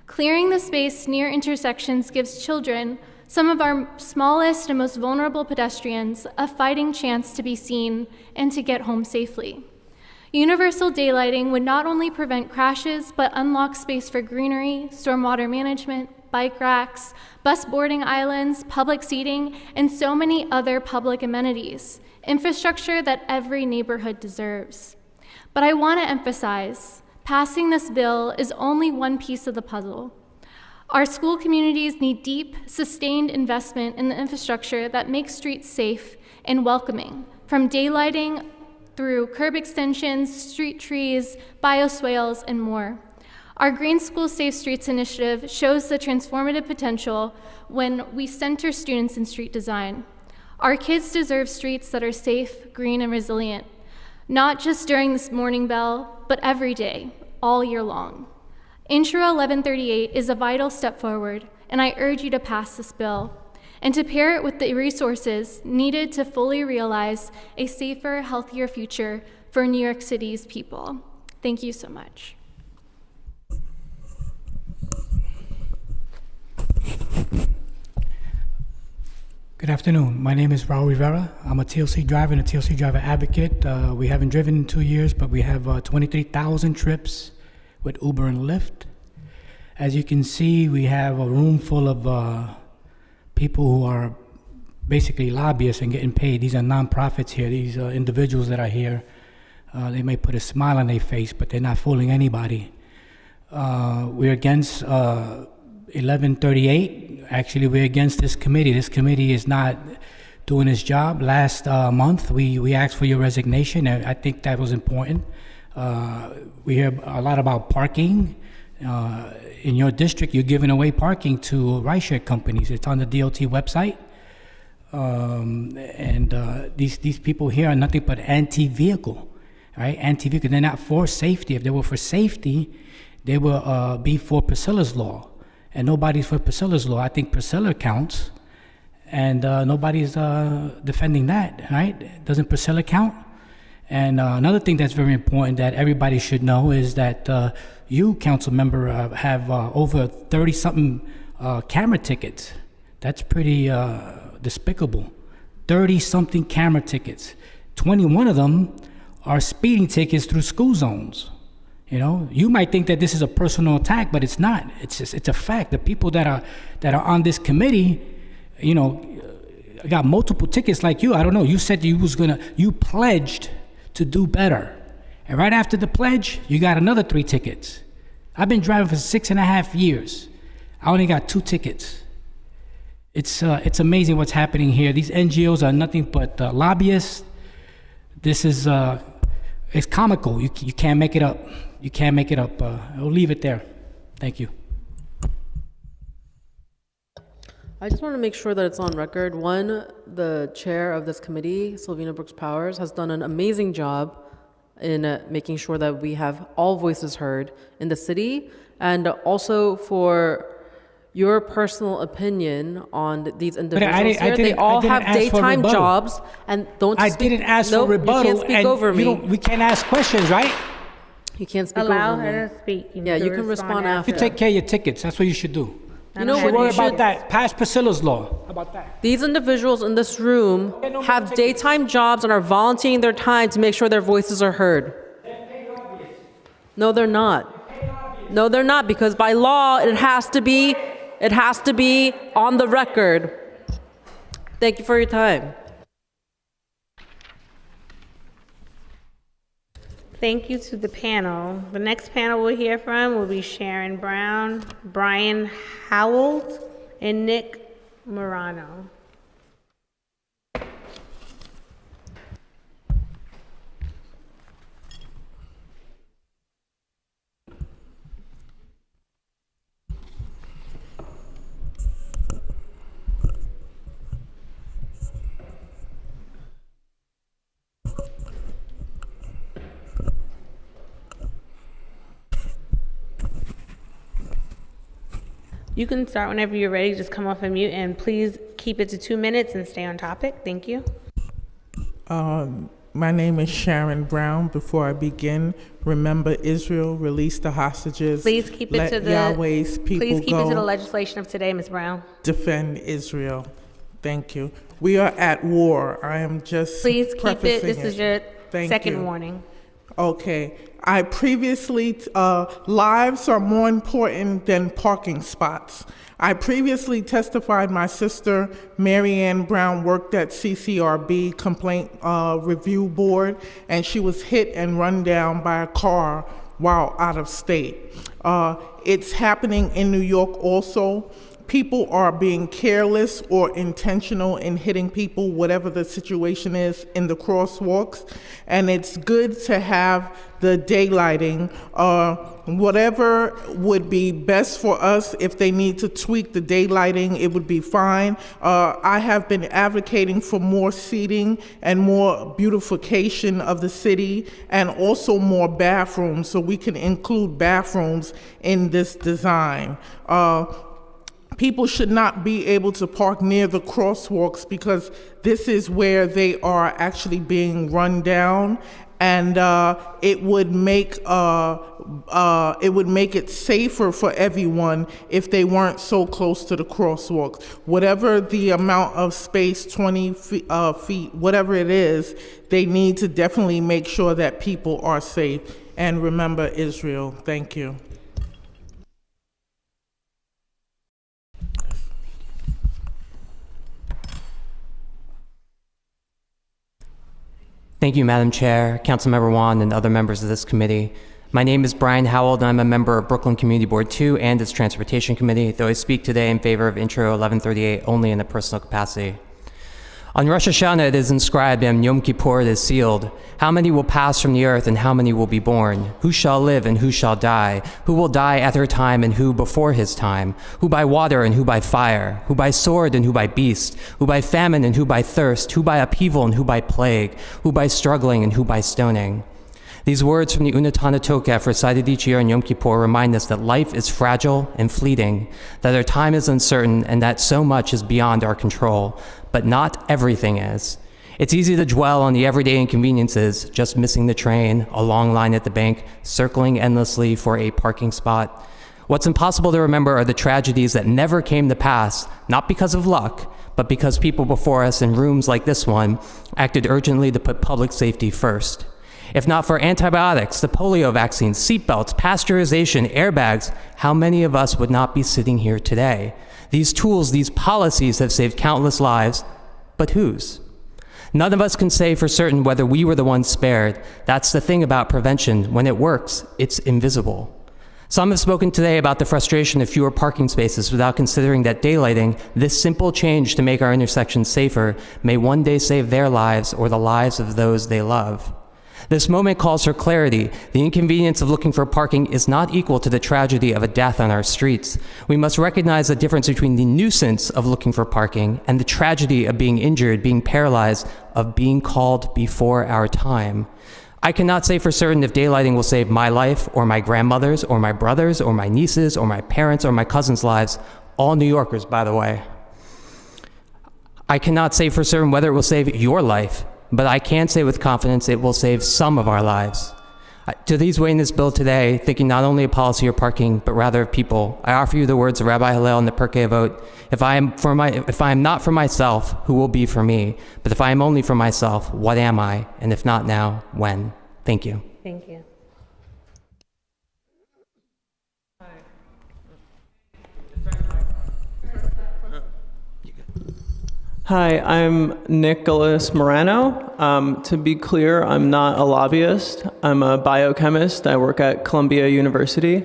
Clearing the space near intersections gives children, some of our smallest and most vulnerable pedestrians, a fighting chance to be seen and to get home safely. Universal daylighting would not only prevent crashes, but unlock space for greenery, stormwater management, bike racks, bus boarding islands, public seating, and so many other public amenities, infrastructure that every neighborhood deserves. But I want to emphasize, passing this bill is only one piece of the puzzle. Our school communities need deep, sustained investment in the infrastructure that makes streets safe and welcoming, from daylighting through curb extensions, street trees, bioswales, and more. Our Green School Safe Streets initiative shows the transformative potential when we center students in street design. Our kids deserve streets that are safe, green, and resilient, not just during this morning bell, but every day, all year long. Intro 1138 is a vital step forward, and I urge you to pass this bill and to pair it with the resources needed to fully realize a safer, healthier future for New York City's people. Thank you so much. Good afternoon. My name is Raul Rivera. I'm a TLC driver and a TLC driver advocate. We haven't driven in 2 years, but we have 23,000 trips with Uber and Lyft. As you can see, we have a room full of people who are basically lobbyists and getting paid. These are nonprofits here. These individuals that are here, they may put a smile on their face, but they're not fooling anybody. We're against 1138. Actually, we're against this committee. This committee is not doing its job. Last month, we asked for your resignation, and I think that was important. We hear a lot about parking. In your district, you're giving away parking to rideshare companies. It's on the DOT website. These people here are nothing but anti-vehicle, right? Anti-vehicle. They're not for safety. If they were for safety, they will be for Priscilla's Law. And nobody's for Priscilla's Law. I think Priscilla counts, and nobody's defending that, right? Doesn't Priscilla count? And another thing that's very important that everybody should know is that you, council member, have over 30-something camera tickets. That's pretty despicable. 30-something camera tickets. 21 of them are speeding tickets through school zones. You know, you might think that this is a personal attack, but it's not. It's a fact. The people that are on this committee, you know, got multiple tickets like you. I don't know. You said you pledged to do better, and right after the pledge, you got another 3 tickets. I've been driving for 6.5 years. I only got 2 tickets. It's amazing what's happening here. These NGOs are nothing but lobbyists. This is it's comical. You can't make it up. You can't make it up. I'll leave it there. Thank you. I just want to make sure that it's on record. One, the chair of this committee, Sylvina Brooks Powers, has done an amazing job in making sure that we have all voices heard in the city, and also for your personal opinion on these individuals here. They all have daytime jobs and don't speak. I didn't ask for rebuttal. You can't speak over me. We can't ask questions, right? You can't speak over me. Allow her to speak. You can respond after. You take care of your tickets. That's what you should do. You know what? Worry you should about that. Pass Priscilla's Law. How about that? These individuals in this room have daytime jobs and are volunteering their time to make sure their voices are heard. No, they're not. No, they're not, because by law it has to be on the record. Thank you for your time. Thank you to the panel. The next panel we'll hear from will be Sharon Brown, Brian Howell, and Nick Morano. You can start whenever you're ready. Just come off of mute, and please keep it to 2 minutes and stay on topic. Thank you. My name is Sharon Brown. Before I begin, remember Israel, release the hostages. Please keep it to the Yahweh's people Please keep go. it to the legislation of today, Ms. Brown. Defend Israel. Thank you. We are at war. I am just Please keep it. prefacing This is your Thank second you. warning. Okay. I previously, lives are more important than parking spots. I previously testified my sister, Mary Ann Brown, worked at CCRB, Complaint Review Board, and she was hit and run down by a car while out of state. It's happening in New York also. people are being careless or intentional in hitting people, whatever the situation is in the crosswalks. And it's good to have the daylighting, whatever would be best for us. If they need to tweak the daylighting, it would be fine. I have been advocating for more seating and more beautification of the city, and also more bathrooms, so we can include bathrooms in this design. People should not be able to park near the crosswalks, because this is where they are actually being run down, and it would make it safer for everyone if they weren't so close to the crosswalks. Whatever the amount of space, 20 feet, whatever it is, they need to definitely make sure that people are safe. And remember Israel. Thank you. Thank you, Madam Chair, Councilmember Wan, and other members of this committee. My name is Brian Howell, and I'm a member of Brooklyn Community Board 2 and its Transportation Committee, though I speak today in favor of Intro 1138 only in a personal capacity. On Rosh Hashanah it is inscribed, and Yom Kippur it is sealed. How many will pass from the earth, and how many will be born? Who shall live, and who shall die? Who will die at their time, and who before his time? Who by water, and who by fire? Who by sword, and who by beast? Who by famine, and who by thirst? Who by upheaval, and who by plague? Who by struggling, and who by stoning? These words from the Unatana Tokef, recited each year on Yom Kippur, remind us that life is fragile and fleeting, that our time is uncertain, and that so much is beyond our control. But not everything is. It's easy to dwell on the everyday inconveniences, just missing the train, a long line at the bank, circling endlessly for a parking spot. What's impossible to remember are the tragedies that never came to pass, not because of luck, but because people before us in rooms like this one acted urgently to put public safety first. If not for antibiotics, the polio vaccines, seatbelts, pasteurization, airbags, how many of us would not be sitting here today? These tools, these policies have saved countless lives, but whose? None of us can say for certain whether we were the ones spared. That's the thing about prevention. When it works, it's invisible. Some have spoken today about the frustration of fewer parking spaces without considering that daylighting, this simple change to make our intersections safer, may one day save their lives or the lives of those they love. This moment calls for clarity. The inconvenience of looking for parking is not equal to the tragedy of a death on our streets. We must recognize the difference between the nuisance of looking for parking and the tragedy of being injured, being paralyzed, of being called before our time. I cannot say for certain if daylighting will save my life, or my grandmother's, or my brother's, or my niece's, or my parents', or my cousins' lives, all New Yorkers, by the way. I cannot say for certain whether it will save your life, but I can say with confidence it will save some of our lives. To these weighing this bill today, thinking not only of policy or parking, but rather of people, I offer you the words of Rabbi Hillel in the Pirkei Avot: if I am not for myself, who will be for me? But if I am only for myself, what am I? And if not now, when? Thank you. Thank you. Hi, I'm Nicholas Morano. To be clear, I'm not a lobbyist. I'm a biochemist. I work at Columbia University.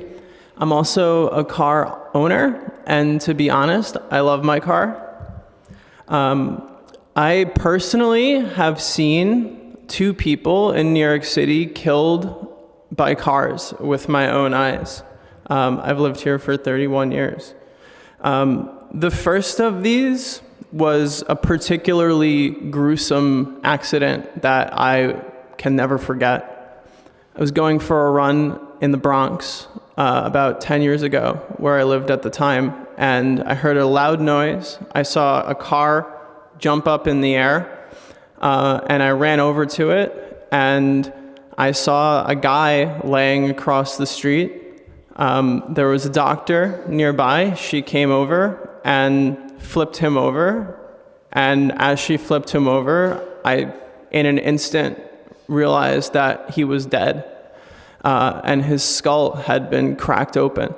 I'm also a car owner, and to be honest, I love my car. I personally have seen 2 people in New York City killed by cars with my own eyes. I've lived here for 31 years. The first of these was a particularly gruesome accident that I can never forget. I was going for a run in the Bronx about 10 years ago, where I lived at the time, and I heard a loud noise. I saw a car jump up in the air, and I ran over to it, and I saw a guy laying across the street. There was a doctor nearby. She came over and flipped him over, and as she flipped him over, I, in an instant, realized that he was dead, and his skull had been cracked open.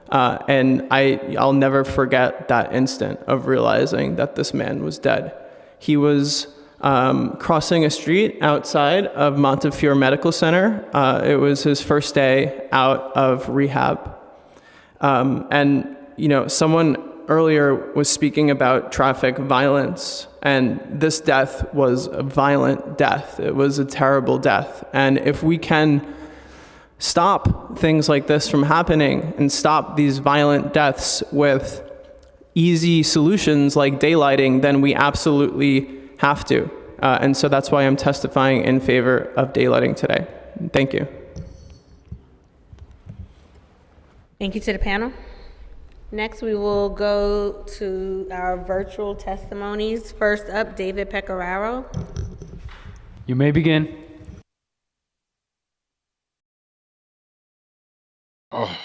And I'll never forget that instant of realizing that this man was dead. He was crossing a street outside of Montefiore Medical Center. It was his first day out of rehab. And, someone earlier was speaking about traffic violence, and this death was a violent death. It was a terrible death. And if we can stop things like this from happening and stop these violent deaths with easy solutions like daylighting, then we absolutely have to. And so that's why I'm testifying in favor of daylighting today. Thank you. Thank you to the panel. Next, we will go to our virtual testimonies. First up, David Pecoraro. You may begin. Oh.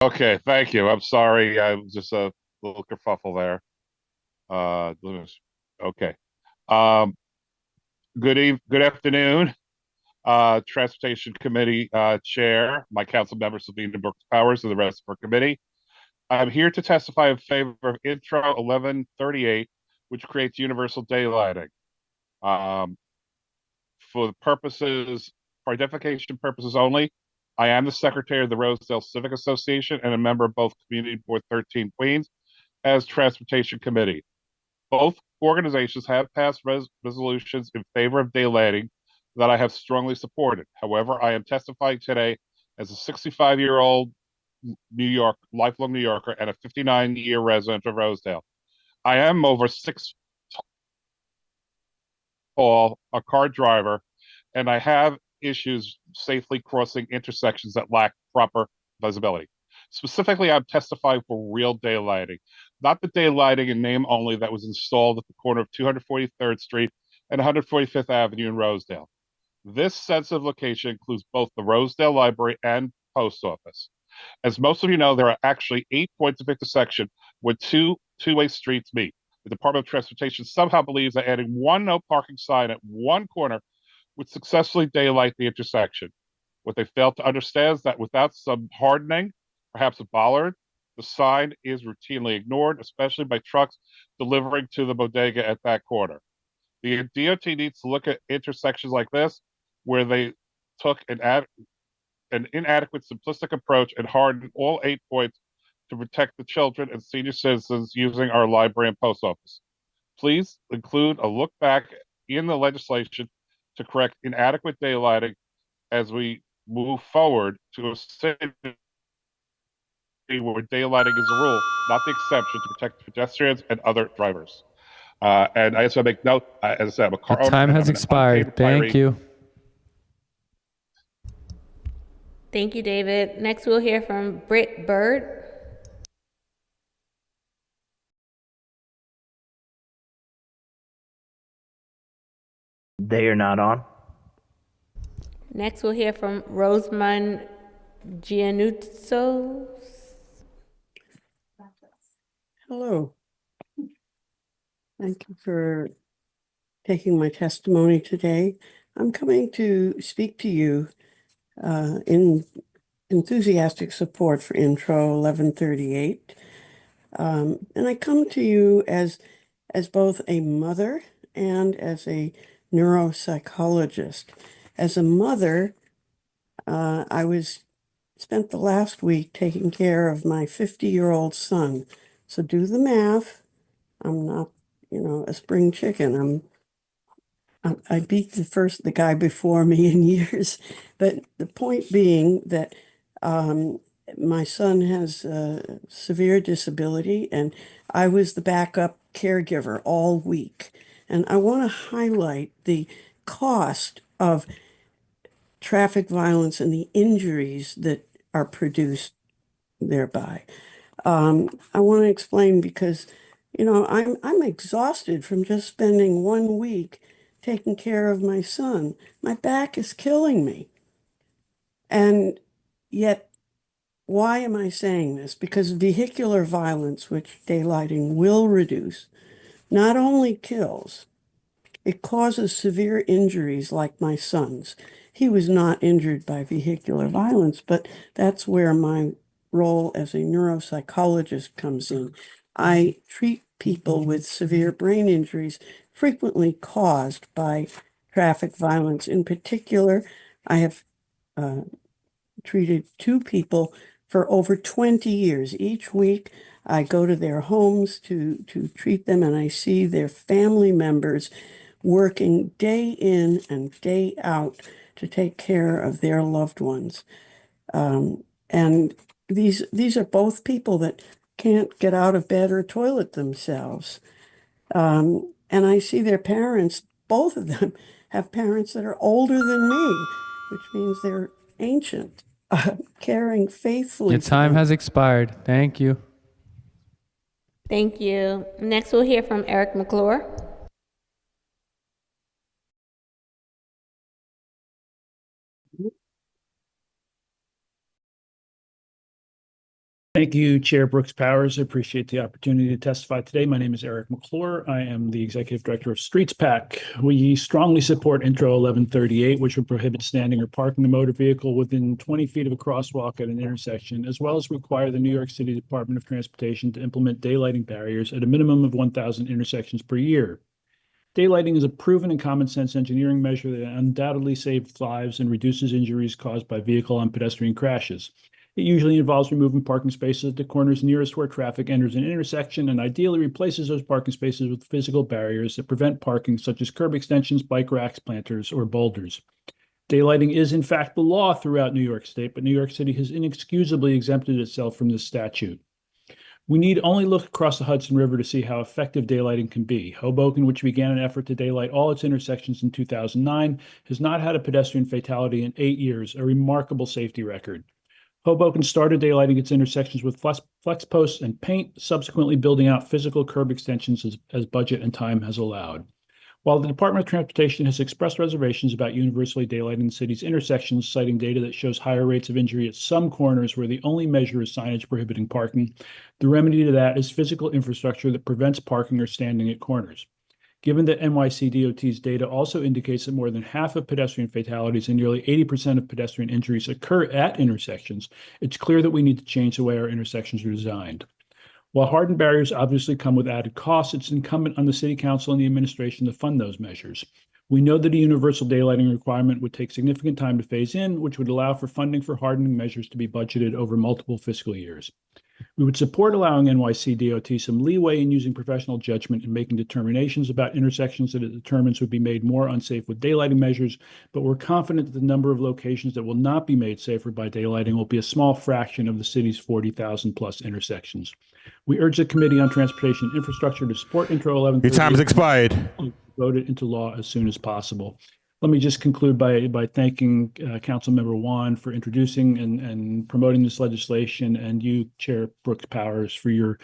Okay, thank you. I'm sorry. I was just a little kerfuffle there. Okay. Good afternoon, Transportation Committee Chair, my council member Selvena Brooks Powers, and the rest of our committee. I'm here to testify in favor of Intro 1138, which creates universal daylighting. For identification purposes only, I am the secretary of the Rosedale Civic Association and a member of both Community Board 13 Queens as Transportation Committee. Both organizations have passed resolutions in favor of daylighting that I have strongly supported. However, I am testifying today as a 65-year-old lifelong New Yorker and a 59-year resident of Rosedale. I am over 6 tall, a car driver, and I have issues safely crossing intersections that lack proper visibility. Specifically, I'm testifying for real daylighting, not the daylighting in name only that was installed at the corner of 243rd Street and 145th Avenue in Rosedale. This sensitive location includes both the Rosedale Library and Post Office. As most of you know, there are actually 8 points of intersection where two-way streets meet. The Department of Transportation somehow believes that adding one no parking sign at one corner would successfully daylight the intersection. What they fail to understand is that without some hardening, perhaps a bollard, the sign is routinely ignored, especially by trucks delivering to the bodega at that corner. The DOT needs to look at intersections like this, where they took an inadequate, simplistic approach and hardened all 8 points to protect the children and senior citizens using our library and post office. Please include a look back in the legislation to correct inadequate daylighting as we move forward to a city where daylighting is the rule, not the exception, to protect pedestrians and other drivers. And I also make note, as I said, I'm a car owner. Time has expired. Thank you. Thank you, David. Next, we'll hear from Britt Bird. They are not on. Next, we'll hear from Rosamund Giannuzzo. Hello. Thank you for taking my testimony today. I'm coming to speak to you in enthusiastic support for Intro 1138. And I come to you as both a mother and as a neuropsychologist. As a mother, I spent the last week taking care of my 50-year-old son. So do the math. I'm not, a spring chicken. I beat the guy before me in years. But the point being that my son has a severe disability, and I was the backup caregiver all week. And I want to highlight the cost of traffic violence and the injuries that are produced thereby. I want to explain because, I'm exhausted from just spending 1 week taking care of my son. My back is killing me. And yet, why am I saying this? Because vehicular violence, which daylighting will reduce, not only kills, it causes severe injuries like my son's. He was not injured by vehicular violence, but that's where my role as a neuropsychologist comes in. I treat people with severe brain injuries, frequently caused by traffic violence. In particular, I have treated 2 people for over 20 years. Each week, I go to their homes to treat them, and I see their family members working day in and day out to take care of their loved ones. And these are both people that can't get out of bed or toilet themselves. And I see their parents, both of them have parents that are older than me, which means they're ancient, caring faithfully. Your time has expired. Thank you. Thank you. Next, we'll hear from Eric McClure. Thank you, Chair Brooks Powers. I appreciate the opportunity to testify today. My name is Eric McClure. I am the Executive Director of Streets PAC. We strongly support Intro 1138, which would prohibit standing or parking a motor vehicle within 20 feet of a crosswalk at an intersection, as well as require the New York City Department of Transportation to implement daylighting barriers at a minimum of 1,000 intersections per year. Daylighting is a proven and common sense engineering measure that undoubtedly saves lives and reduces injuries caused by vehicle and pedestrian crashes. It usually involves removing parking spaces at the corners nearest where traffic enters an intersection, and ideally replaces those parking spaces with physical barriers that prevent parking, such as curb extensions, bike racks, planters, or boulders. Daylighting is in fact the law throughout New York State, but New York City has inexcusably exempted itself from this statute. We need only look across the Hudson River to see how effective daylighting can be. Hoboken, which began an effort to daylight all its intersections in 2009, has not had a pedestrian fatality in 8 years, a remarkable safety record. Hoboken started daylighting its intersections with flex posts and paint, subsequently building out physical curb extensions as budget and time has allowed. While the Department of Transportation has expressed reservations about universally daylighting the city's intersections, citing data that shows higher rates of injury at some corners where the only measure is signage prohibiting parking, the remedy to that is physical infrastructure that prevents parking or standing at corners. Given that NYC-DOT's data also indicates that more than half of pedestrian fatalities and nearly 80% of pedestrian injuries occur at intersections, it's clear that we need to change the way our intersections are designed. While hardened barriers obviously come with added costs, it's incumbent on the City Council and the administration to fund those measures. We know that a universal daylighting requirement would take significant time to phase in, which would allow for funding for hardening measures to be budgeted over multiple fiscal years. We would support allowing NYC-DOT some leeway in using professional judgment in making determinations about intersections that it determines would be made more unsafe with daylighting measures, but we're confident that the number of locations that will not be made safer by daylighting will be a small fraction of the city's 40,000 plus intersections. We urge the Committee on Transportation and Infrastructure to support Intro 1138. Your time has expired. Vote it into law as soon as possible. Let me just conclude by thanking Councilmember Wan for introducing and promoting this legislation, and you, Chair Brooks Powers, for your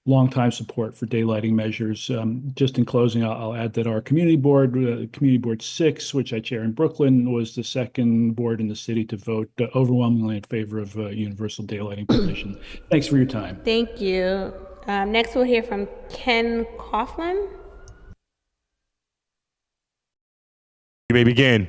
longtime support for daylighting measures. Just in closing, I'll add that our community board, Community Board 6, which I chair in Brooklyn, was the second board in the city to vote overwhelmingly in favor of universal daylighting provision. Thanks for your time. Thank you. Next, we'll hear from Ken Coughlin. You may begin.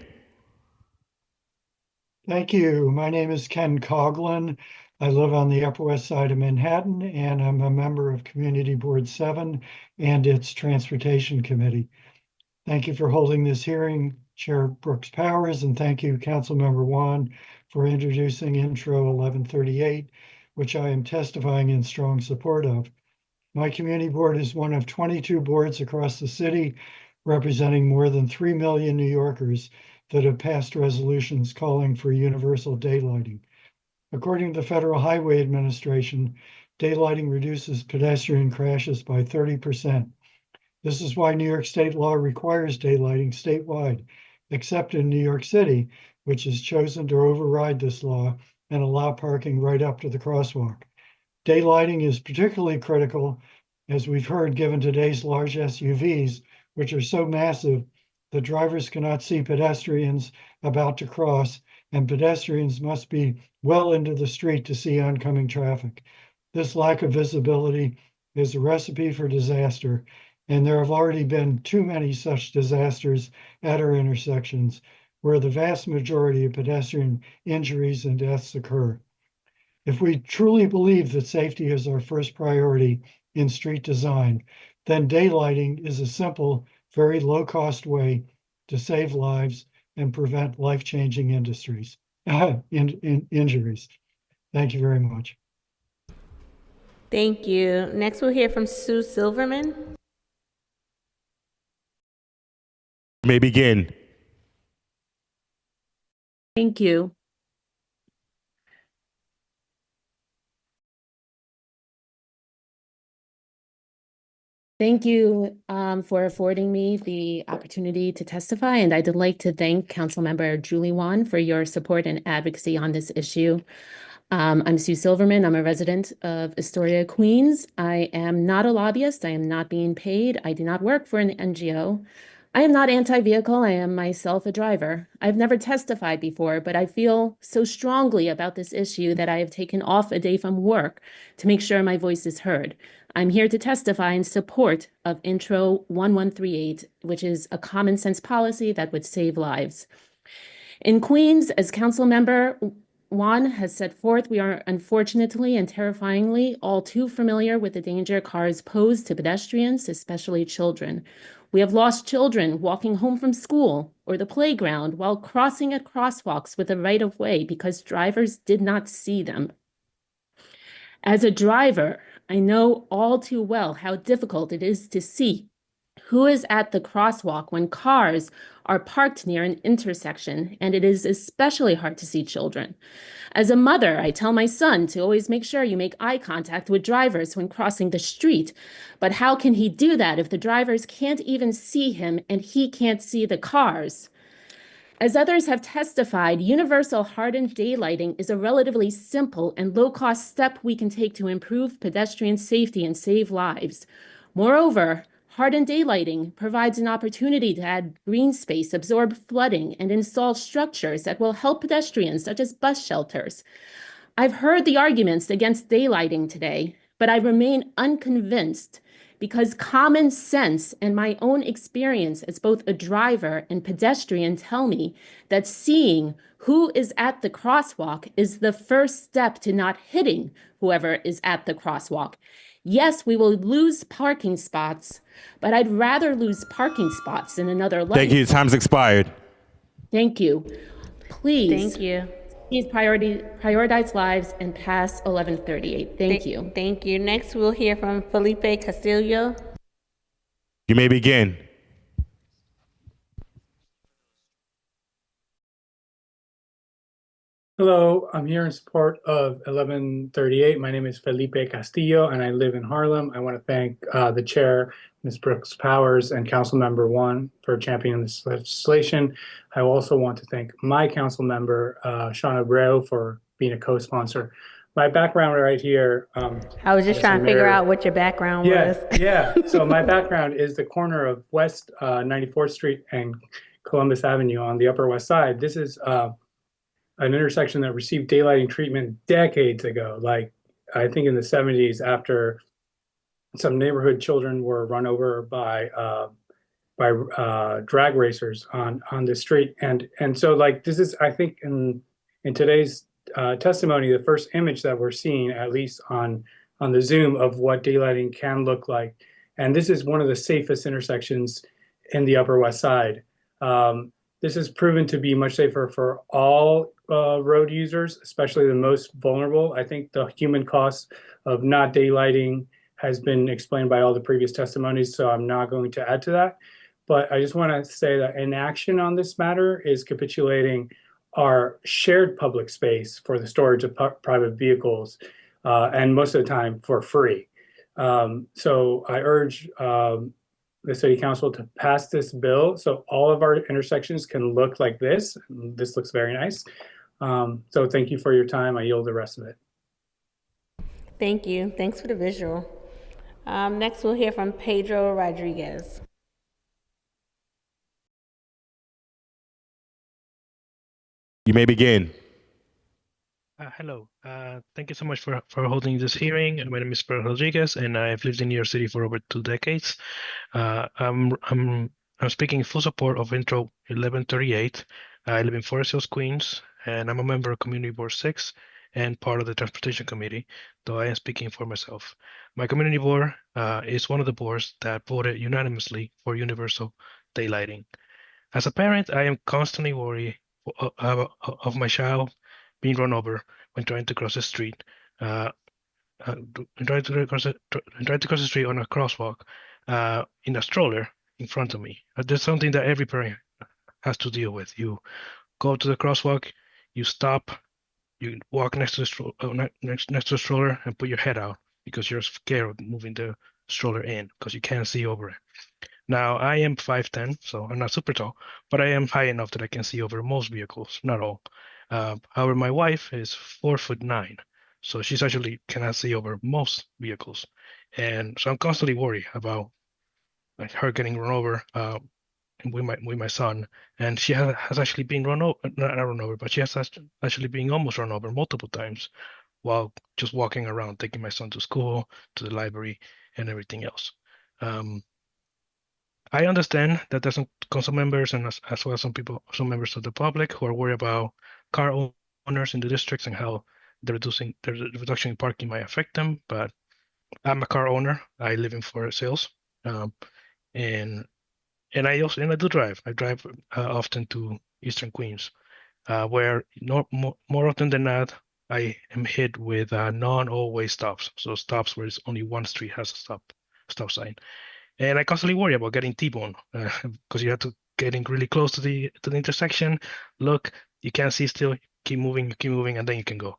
Thank you. My name is Ken Coughlin. I live on the Upper West Side of Manhattan, and I'm a member of Community Board 7 and its Transportation Committee. Thank you for holding this hearing, Chair Brooks Powers, and thank you, Councilmember Wan, for introducing Intro 1138, which I am testifying in strong support of. My community board is one of 22 boards across the city, representing more than 3 million New Yorkers that have passed resolutions calling for universal daylighting. According to the Federal Highway Administration, daylighting reduces pedestrian crashes by 30%. This is why New York state law requires daylighting statewide, except in New York City, which has chosen to override this law and allow parking right up to the crosswalk. Daylighting is particularly critical, as we've heard, given today's large SUVs, which are so massive that drivers cannot see pedestrians about to cross, and pedestrians must be well into the street to see oncoming traffic. This lack of visibility is a recipe for disaster, and there have already been too many such disasters at our intersections, where the vast majority of pedestrian injuries and deaths occur. If we truly believe that safety is our first priority in street design, then daylighting is a simple, very low-cost way to save lives and prevent life-changing injuries. Thank you very much. Thank you. Next, we'll hear from Sue Silverman. You may begin. Thank you. Thank you for affording me the opportunity to testify, and I'd like to thank Councilmember Julie Wan for your support and advocacy on this issue. I'm Sue Silverman. I'm a resident of Astoria, Queens. I am not a lobbyist. I am not being paid. I do not work for an NGO. I am not anti-vehicle. I am myself a driver. I've never testified before, but I feel so strongly about this issue that I have taken off a day from work to make sure my voice is heard. I'm here to testify in support of Intro 1138, which is a common sense policy that would save lives. In Queens, as Councilmember Wan has set forth, we are unfortunately and terrifyingly all too familiar with the danger cars pose to pedestrians, especially children. We have lost children walking home from school or the playground while crossing at crosswalks with a right-of-way because drivers did not see them. As a driver, I know all too well how difficult it is to see who is at the crosswalk when cars are parked near an intersection, and it is especially hard to see children. As a mother, I tell my son to always make sure you make eye contact with drivers when crossing the street. But how can he do that if the drivers can't even see him and he can't see the cars? As others have testified, universal hardened daylighting is a relatively simple and low-cost step we can take to improve pedestrian safety and save lives. Moreover, hardened daylighting provides an opportunity to add green space, absorb flooding, and install structures that will help pedestrians, such as bus shelters. I've heard the arguments against daylighting today, but I remain unconvinced because common sense and my own experience as both a driver and pedestrian tell me that seeing who is at the crosswalk is the first step to not hitting whoever is at the crosswalk. Yes, we will lose parking spots, but I'd rather lose parking spots in another lane. Thank you. Time's expired. Thank you. Please. Thank you. Please prioritize lives and pass 1138. Thank you. Thank you. Next, we'll hear from Felipe Castillo. You may begin. Hello, I'm here in support of 1138. My name is Felipe Castillo, and I live in Harlem. I want to thank the chair, Ms. Brooks Powers, and Councilmember Wan for championing this legislation. I also want to thank my council member, Sean Abreu, for being a co-sponsor. My background right here. I was just trying to figure out what your background was. Yeah. So my background is the corner of West 94th Street and Columbus Avenue on the Upper West Side. This is an intersection that received daylighting treatment decades ago, like I think in the 70s, after some neighborhood children were run over by drag racers on the street. And so like this is, I think in today's testimony, the first image that we're seeing, at least on the Zoom, of what daylighting can look like. And this is one of the safest intersections in the Upper West Side. This has proven to be much safer for all road users, especially the most vulnerable. I think the human cost of not daylighting has been explained by all the previous testimonies, so I'm not going to add to that. But I just want to say that inaction on this matter is capitulating our shared public space for the storage of private vehicles, and most of the time for free. So I urge the City Council to pass this bill so all of our intersections can look like this. This looks very nice. So thank you for your time. I yield the rest of it. Thank you. Thanks for the visual. Next, we'll hear from Pedro Rodriguez. You may begin. Hello. Thank you so much for holding this hearing. My name is Pedro Rodriguez, and I've lived in New York City for over 2 decades. I'm speaking in full support of Intro 1138. I live in Forest Hills, Queens, and I'm a member of Community Board 6 and part of the Transportation Committee, though I am speaking for myself. My community board is one of the boards that voted unanimously for universal daylighting. As a parent, I am constantly worried of my child being run over when trying to cross the street. Trying to cross the street on a crosswalk in a stroller in front of me. That's something that every parent has to deal with. You go to the crosswalk, you stop, you walk next to the next to the stroller and put your head out because you're scared of moving the stroller in because you can't see over it. Now, I am 5'10", so I'm not super tall, but I am high enough that I can see over most vehicles, not all. However, my wife is 4'9", so she's actually cannot see over most vehicles. And so I'm constantly worried about her getting run over with my son. And she has actually been run over, not run over, but she has actually been almost run over multiple times while just walking around, taking my son to school, to the library, and everything else. I understand that there's some council members and as well as some members of the public who are worried about car owners in the districts and how the reduction in parking might affect them. But I'm a car owner. I live in Forest Hills, and I do drive. I drive often to Eastern Queens, where more often than not, I am hit with non-always stops. So stops where it's only one street has a stop sign. And I constantly worry about getting T-boned because you have to getting really close to the intersection. Look, you can't see still. Keep moving, and then you can go.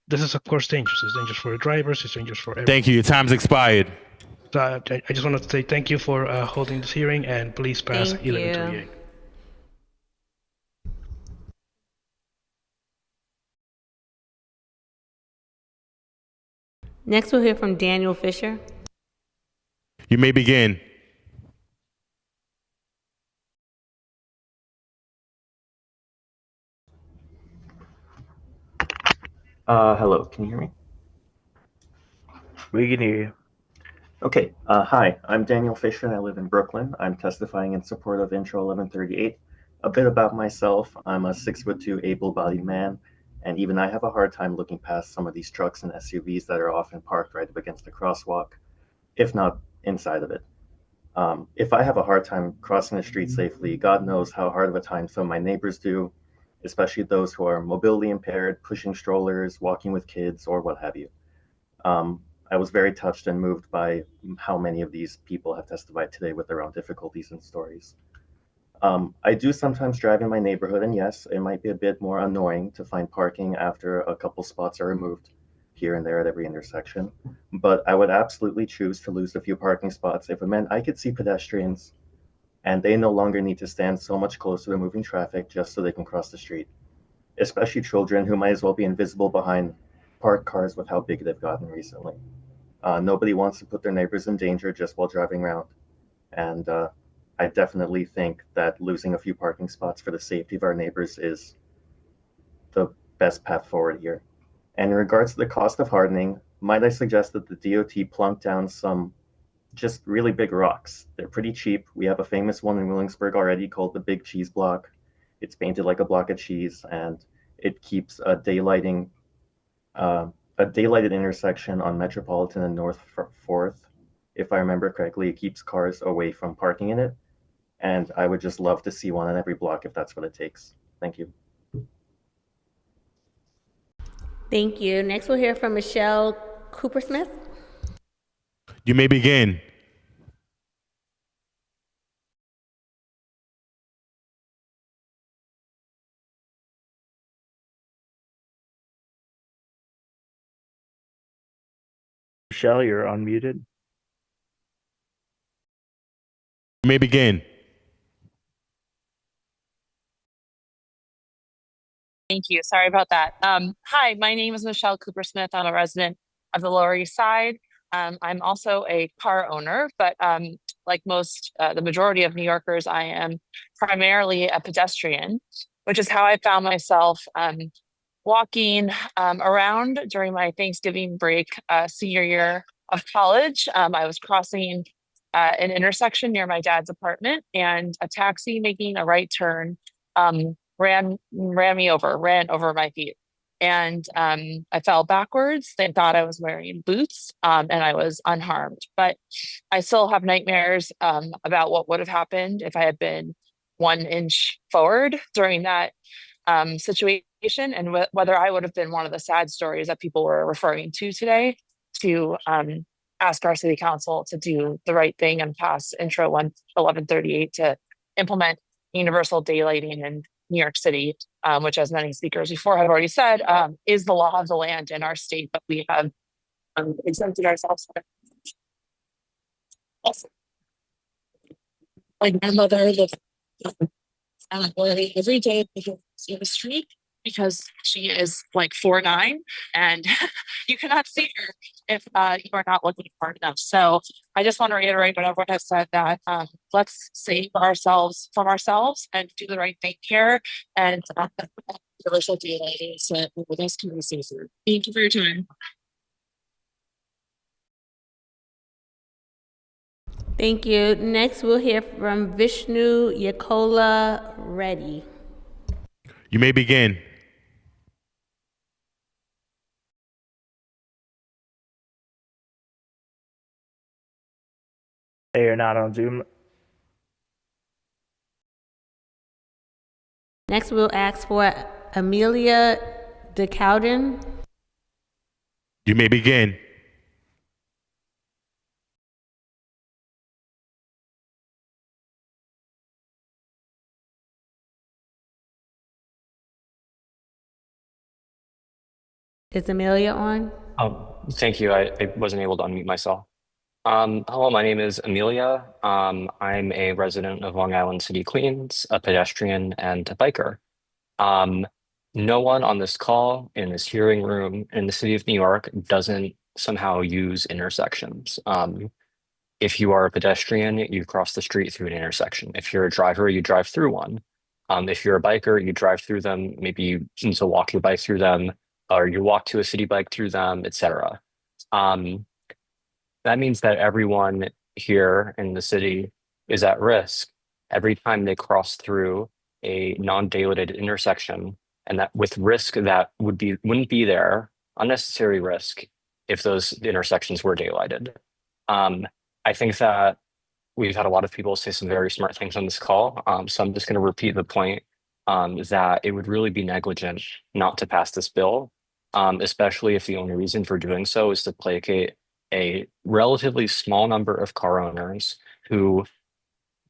This is of course dangerous. It's dangerous for the drivers. It's dangerous for everyone. Thank you. Your time's expired. So I just want to say thank you for holding this hearing, and please pass 1138. Next, we'll hear from Daniel Fisher. You may begin. Hello, can you hear me? We can hear you. Okay, hi, I'm Daniel Fisher and I live in Brooklyn. I'm testifying in support of Intro 1138. A bit about myself, I'm a 6'2" able-bodied man, and even I have a hard time looking past some of these trucks and SUVs that are often parked right up against the crosswalk, if not inside of it. If I have a hard time crossing the street safely, God knows how hard of a time some of my neighbors do, especially those who are mobility impaired, pushing strollers, walking with kids, or what have you. I was very touched and moved by how many of these people have testified today with their own difficulties and stories. I do sometimes drive in my neighborhood, and yes, it might be a bit more annoying to find parking after a couple spots are removed here and there at every intersection, but I would absolutely choose to lose a few parking spots if it meant I could see pedestrians and they no longer need to stand so much closer to moving traffic just so they can cross the street, especially children who might as well be invisible behind parked cars with how big they've gotten recently. Nobody wants to put their neighbors in danger just while driving around, and I definitely think that losing a few parking spots for the safety of our neighbors is the best path forward here. And in regards to the cost of hardening, might I suggest that the DOT plunk down some just really big rocks. They're pretty cheap. We have a famous one in Williamsburg already called the Big Cheese Block. It's painted like a block of cheese, and it keeps a daylighted intersection on Metropolitan and North 4th. If I remember correctly, it keeps cars away from parking in it. And I would just love to see one on every block if that's what it takes. Thank you. Thank you. Next, we'll hear from Michelle Coopersmith. You may begin. Michelle, you're unmuted. You may begin. Thank you. Sorry about that. Hi, my name is Michelle Coopersmith. I'm a resident of the Lower East Side. I'm also a car owner, but like the majority of New Yorkers, I am primarily a pedestrian, which is how I found myself walking around during my Thanksgiving break senior year of college. I was crossing an intersection near my dad's apartment, and a taxi making a right turn ran over my feet. and I fell backwards. They thought I was wearing boots, and I was unharmed. But I still have nightmares about what would have happened if I had been 1 inch forward during that situation, and whether I would have been one of the sad stories that people were referring to today to ask our city council to do the right thing and pass Intro 1138 to implement universal daylighting in New York City, which, as many speakers before have already said, is the law of the land in our state, but we have exempted ourselves from it. Also, my grandmother lived every day in the street because she is like 4'9", and you cannot see her if you are not looking hard enough. So I just want to reiterate what everyone has said, that let's save ourselves from ourselves and do the right thing here, and universal daylighting so that this can be safer. Thank you for your time. Thank you. Next, we'll hear from Vishnu Yakola Reddy. You may begin. They are not on Zoom. Next, we'll ask for Amelia DeCowden. You may begin. Is Amelia on? Thank you. I wasn't able to unmute myself. Hello, my name is Amelia. I'm a resident of Long Island City, Queens, a pedestrian and a biker. No one on this call, in this hearing room, in the city of New York doesn't somehow use intersections. If you are a pedestrian, you cross the street through an intersection. If you're a driver, you drive through one. If you're a biker, you drive through them. Maybe you need to walk your bike through them, or you walk to a city bike through them, etc. That means that everyone here in the city is at risk every time they cross through a non-daylighted intersection, and that with risk that wouldn't be there, unnecessary risk, if those intersections were daylighted. I think that we've had a lot of people say some very smart things on this call, so I'm just going to repeat the point that it would really be negligent not to pass this bill, especially if the only reason for doing so is to placate a relatively small number of car owners who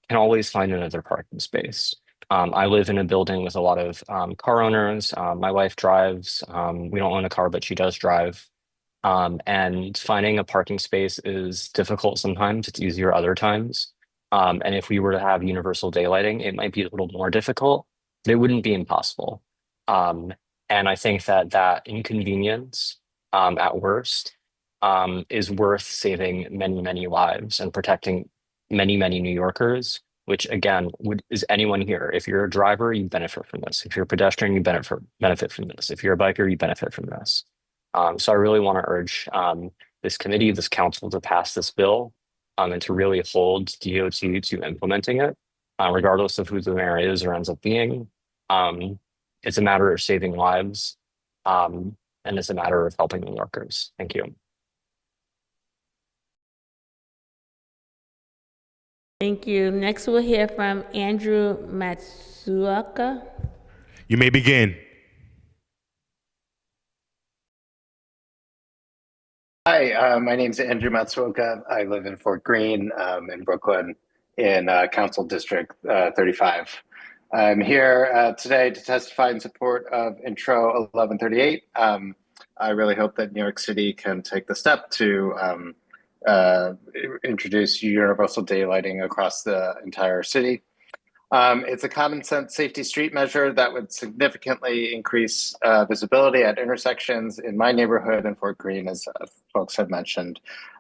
can always find another parking space. I live in a building with a lot of car owners. My wife drives. We don't own a car, but she does drive. And finding a parking space is difficult sometimes. It's easier other times. And if we were to have universal daylighting, it might be a little more difficult, but it wouldn't be impossible. And I think that inconvenience, at worst, is worth saving many, many lives and protecting many, many New Yorkers, which again, is anyone here. If you're a driver, you benefit from this. If you're a pedestrian, you benefit from this. If you're a biker, you benefit from this. So I really want to urge this committee, this council, to pass this bill and to really hold DOT to implementing it, regardless of who the mayor is or ends up being. It's a matter of saving lives, and it's a matter of helping New Yorkers. Thank you. Thank you. Next, we'll hear from Andrew Matsuoka. You may begin. Hi, my name is Andrew Matsuoka. I live in Fort Greene in Brooklyn in Council District 35. I'm here today to testify in support of Intro 1138. I really hope that New York City can take the step to introduce universal daylighting across the entire city. It's a common sense safety street measure that would significantly increase visibility at intersections. In my neighborhood in Fort Greene, as folks have mentioned,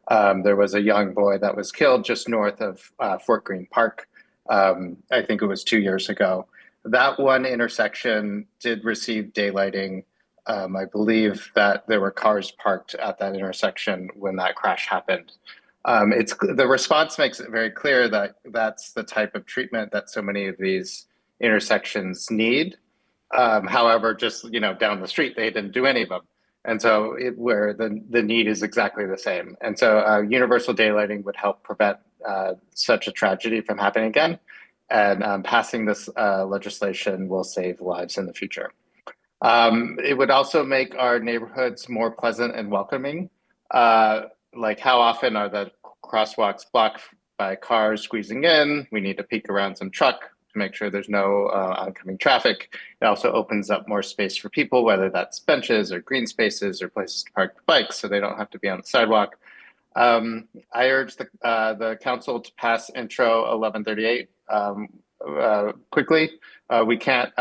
there was a young boy that was killed just north of Fort Greene Park. I think it was 2 years ago. That one intersection did receive daylighting. I believe that there were cars parked at that intersection when that crash happened. The response makes it very clear that that's the type of treatment that so many of these intersections need. However, just down the street, they didn't do any of them. And so where the need is exactly the same. And so universal daylighting would help prevent such a tragedy from happening again. And passing this legislation will save lives in the future. It would also make our neighborhoods more pleasant and welcoming. Like how often are the crosswalks blocked by cars squeezing in? We need to peek around some truck to make sure there's no oncoming traffic. It also opens up more space for people, whether that's benches or green spaces or places to park the bikes so they don't have to be on the sidewalk. I urge the council to pass Intro 1138 quickly. We can't,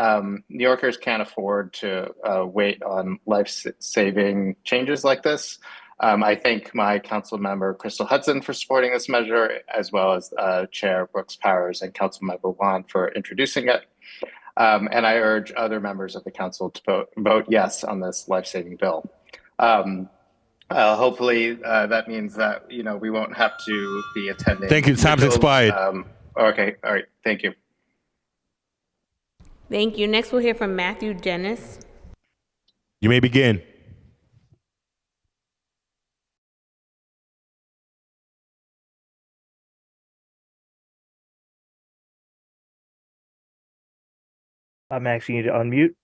New Yorkers can't afford to wait on life-saving changes like this. I thank my council member, Crystal Hudson, for supporting this measure, as well as Chair Brooks Powers and Council Member Wan for introducing it. And I urge other members of the council to vote yes on this life-saving bill. Hopefully that means that, we won't have to be attending. Thank you. Time's expired. Okay. All right. Thank you. Thank you. Next, we'll hear from Matthew Dennis. You may begin. I'm asking you to unmute.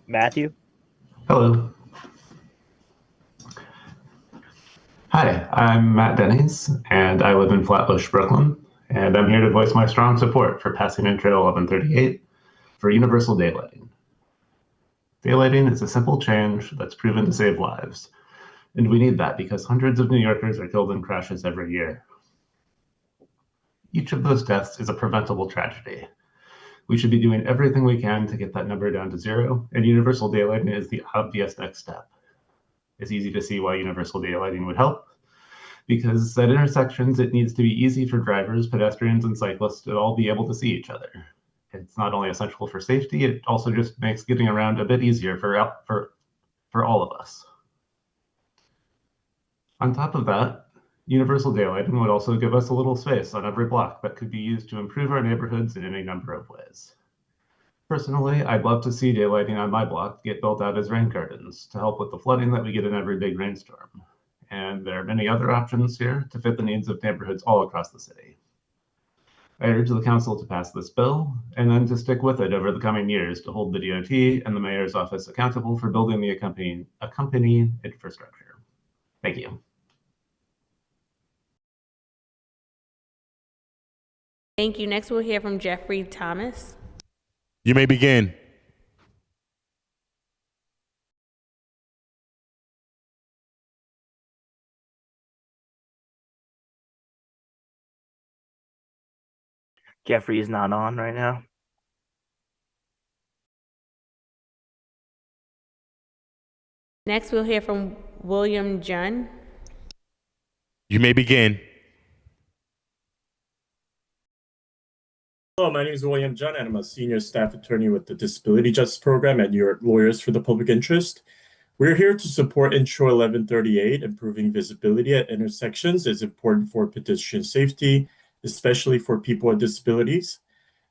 Matthew? Hello. Hi, I'm Matt Denny's, and I live in Flatbush, Brooklyn, and I'm here to voice my strong support for passing Intro 1138 for universal daylighting. Daylighting is a simple change that's proven to save lives, and we need that because hundreds of New Yorkers are killed in crashes every year. Each of those deaths is a preventable tragedy. We should be doing everything we can to get that number down to zero, and universal daylighting is the obvious next step. It's easy to see why universal daylighting would help, because at intersections, it needs to be easy for drivers, pedestrians, and cyclists to all be able to see each other. It's not only essential for safety, it also just makes getting around a bit easier for all of us. On top of that, universal daylighting would also give us a little space on every block that could be used to improve our neighborhoods in any number of ways. Personally, I'd love to see daylighting on my block get built out as rain gardens to help with the flooding that we get in every big rainstorm. And there are many other options here to fit the needs of neighborhoods all across the city. I urge the council to pass this bill and then to stick with it over the coming years to hold the DOT and the mayor's office accountable for building the accompanying infrastructure. Thank you. Thank you. Next, we'll hear from Jeffrey Thomas. You may begin. Jeffrey is not on right now. Next, we'll hear from William Junn. You may begin. Hello, my name is William Junn, and I'm a senior staff attorney with the Disability Justice Program at New York Lawyers for the Public Interest. We're here to support Intro 1138. Improving visibility at intersections is important for pedestrian safety, especially for people with disabilities.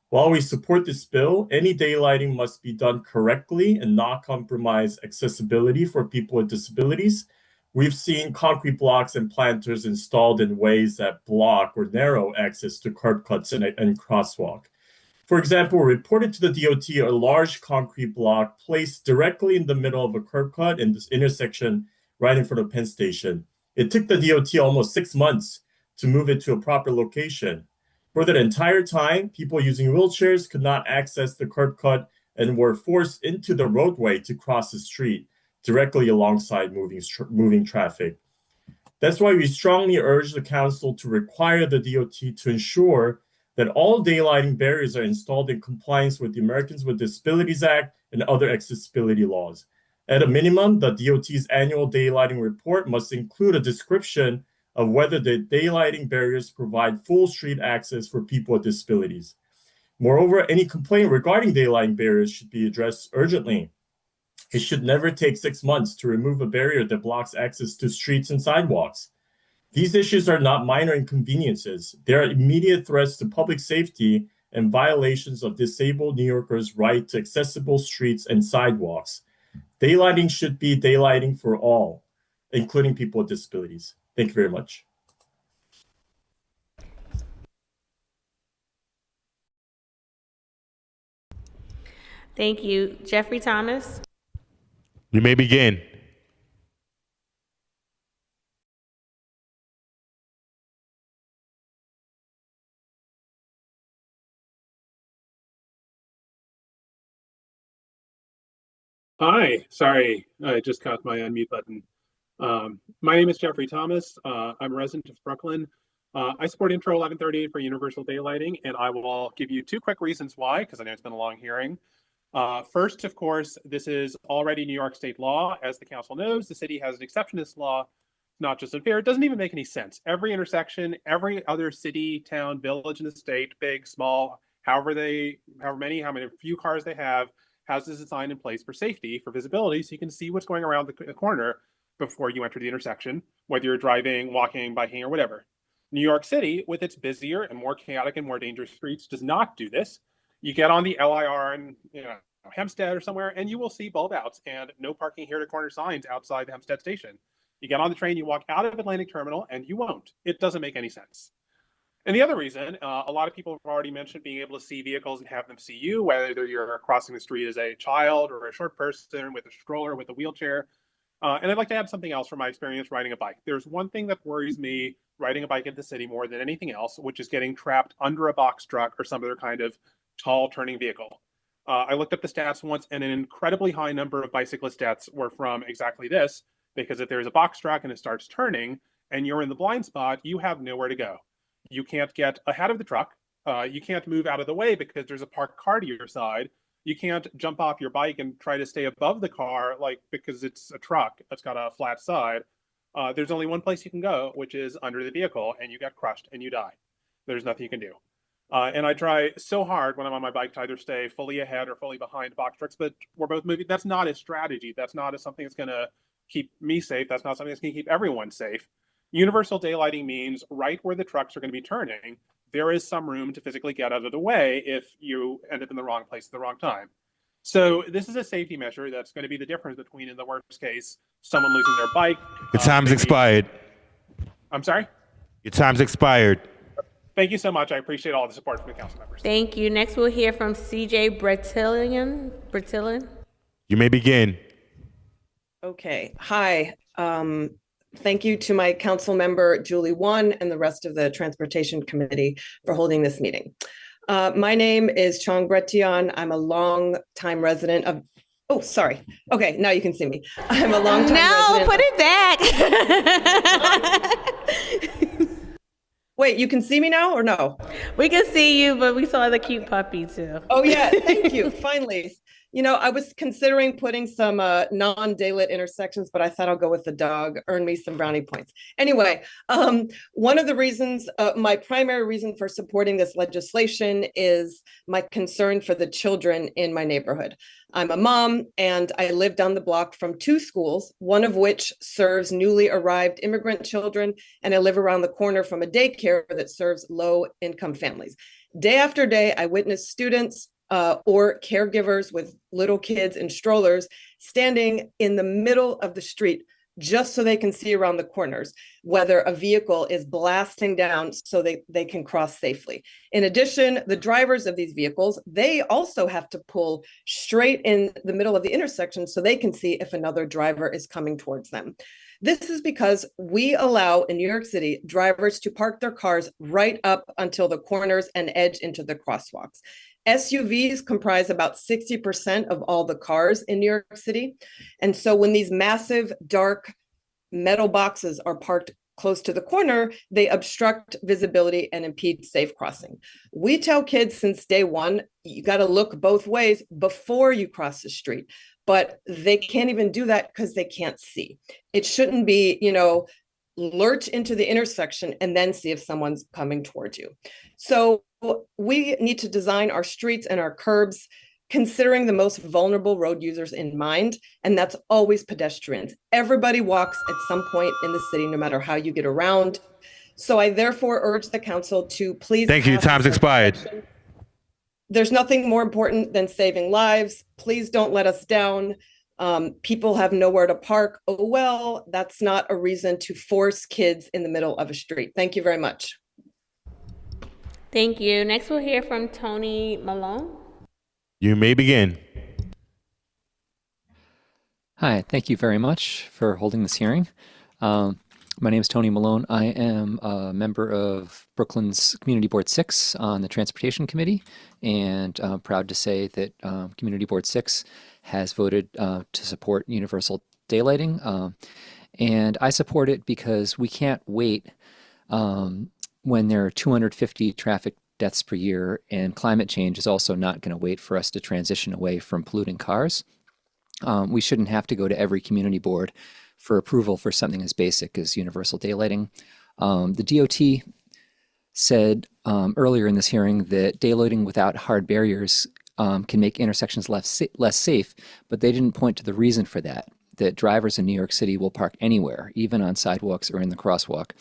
While we support this bill, any daylighting must be done correctly and not compromise accessibility for people with disabilities. We've seen concrete blocks and planters installed in ways that block or narrow access to curb cuts and crosswalk. For example, reported to the DOT a large concrete block placed directly in the middle of a curb cut in this intersection right in front of Penn Station. It took the DOT almost 6 months to move it to a proper location. For that entire time, people using wheelchairs could not access the curb cut and were forced into the roadway to cross the street directly alongside moving traffic. That's why we strongly urge the council to require the DOT to ensure that all daylighting barriers are installed in compliance with the Americans with Disabilities Act and other accessibility laws. At a minimum, the DOT's annual daylighting report must include a description of whether the daylighting barriers provide full street access for people with disabilities. Moreover, any complaint regarding daylighting barriers should be addressed urgently. It should never take 6 months to remove a barrier that blocks access to streets and sidewalks. These issues are not minor inconveniences. They are immediate threats to public safety and violations of disabled New Yorkers' right to accessible streets and sidewalks. Daylighting should be daylighting for all, including people with disabilities. Thank you very much. Thank you. Jeffrey Thomas. You may begin. Hi, sorry, I just caught my unmute button. My name is Jeffrey Thomas. I'm a resident of Brooklyn. I support Intro 1138 for universal daylighting, and I will give you two quick reasons why, because I know it's been a long hearing. First, of course, this is already New York State law. As the council knows, the city has an exception to this law. It's not just unfair, it doesn't even make any sense. Every intersection, every other city, town, village in the state, big, small, however many few cars they have, has this design in place for safety, for visibility, so you can see what's going around the corner before you enter the intersection, whether you're driving, walking, biking, or whatever. New York City, with its busier and more chaotic and more dangerous streets, does not do this. You get on the LIR in Hempstead or somewhere, and you will see bulb outs and no parking here to corner signs outside the Hempstead station. You get on the train, you walk out of Atlantic Terminal, and you won't. It doesn't make any sense. And the other reason, a lot of people have already mentioned being able to see vehicles and have them see you, whether you're crossing the street as a child or a short person with a stroller, with a wheelchair. And I'd like to add something else from my experience riding a bike. There's one thing that worries me riding a bike in the city more than anything else, which is getting trapped under a box truck or some other kind of tall turning vehicle. I looked up the stats once, and an incredibly high number of bicyclist deaths were from exactly this, because if there's a box truck and it starts turning and you're in the blind spot, you have nowhere to go. You can't get ahead of the truck. You can't move out of the way because there's a parked car to your side. You can't jump off your bike and try to stay above the car, because it's a truck that's got a flat side. There's only one place you can go, which is under the vehicle, and you get crushed and you die. There's nothing you can do. And I try so hard when I'm on my bike to either stay fully ahead or fully behind box trucks, but we're both moving. That's not a strategy. That's not something that's going to keep me safe. That's not something that's going to keep everyone safe. Universal daylighting means right where the trucks are going to be turning, there is some room to physically get out of the way if you end up in the wrong place at the wrong time. So this is a safety measure that's going to be the difference between, in the worst case, someone losing their bike. Your time's expired. I'm sorry? Your time's expired. Thank you so much. I appreciate all the support from the council members. Thank you. Next, we'll hear from CJ Bertillon. You may begin. Okay. Hi. Thank you to my council member, Julie Wan, and the rest of the Transportation Committee for holding this meeting. My name is Chong Bretion. I'm a long-time resident of, oh, sorry. Okay, now you can see me. I'm a long-time resident. No, put it back. Wait, you can see me now or no? We can see you, but we saw the cute puppy too. Oh yeah, thank you, finally. You know, I was considering putting some non-daylit intersections, but I thought I'll go with the dog, earn me some brownie points. Anyway, one of the reasons, my primary reason for supporting this legislation is my concern for the children in my neighborhood. I'm a mom and I live down the block from two schools, one of which serves newly arrived immigrant children, and I live around the corner from a daycare that serves low-income families. Day after day, I witness students or caregivers with little kids in strollers standing in the middle of the street just so they can see around the corners, whether a vehicle is blasting down so they can cross safely. In addition, the drivers of these vehicles, they also have to pull straight in the middle of the intersection so they can see if another driver is coming towards them. This is because we allow in New York City drivers to park their cars right up until the corners and edge into the crosswalks. SUVs comprise about 60% of all the cars in New York City. And so when these massive dark metal boxes are parked close to the corner, they obstruct visibility and impede safe crossing. We tell kids since day one, you got to look both ways before you cross the street, but they can't even do that because they can't see. It shouldn't be, lurch into the intersection and then see if someone's coming towards you. So we need to design our streets and our curbs considering the most vulnerable road users in mind, and that's always pedestrians. Everybody walks at some point in the city, no matter how you get around. So I therefore urge the council to please. Thank you. pass this Time's expired. legislation. There's nothing more important than saving lives. Please don't let us down. People have nowhere to park. Oh, well, that's not a reason to force kids in the middle of a street. Thank you very much. Thank you. Next, we'll hear from Tony Malone. You may begin. Hi, thank you very much for holding this hearing. My name is Tony Malone. I am a member of Brooklyn's Community Board 6 on the Transportation Committee, and I'm proud to say that Community Board 6 has voted to support universal daylighting. And I support it because we can't wait when there are 250 traffic deaths per year, and climate change is also not going to wait for us to transition away from polluting cars. We shouldn't have to go to every community board for approval for something as basic as universal daylighting. The DOT said earlier in this hearing that daylighting without hard barriers can make intersections less safe, but they didn't point to the reason for that, that drivers in New York City will park anywhere, even on sidewalks or in the crosswalk,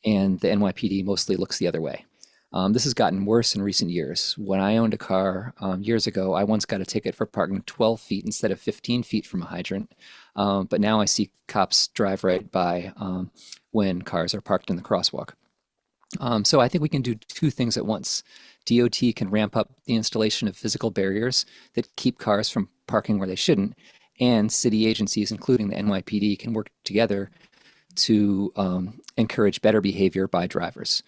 and the NYPD mostly looks the other way. This has gotten worse in recent years. When I owned a car years ago, I once got a ticket for parking 12 feet instead of 15 feet from a hydrant. But now I see cops drive right by when cars are parked in the crosswalk. So I think we can do two things at once. DOT can ramp up the installation of physical barriers that keep cars from parking where they shouldn't, and city agencies, including the NYPD, can work together to encourage better behavior by drivers.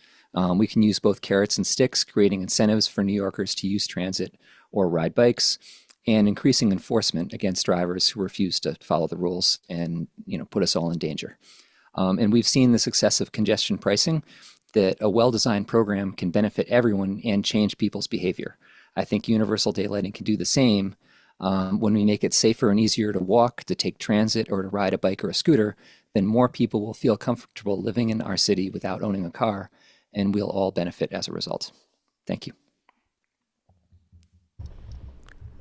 We can use both carrots and sticks, creating incentives for New Yorkers to use transit or ride bikes, and increasing enforcement against drivers who refuse to follow the rules and put us all in danger. And we've seen the success of congestion pricing, that a well-designed program can benefit everyone and change people's behavior. I think universal daylighting can do the same. When we make it safer and easier to walk, to take transit, or to ride a bike or a scooter, then more people will feel comfortable living in our city without owning a car, and we'll all benefit as a result. Thank you.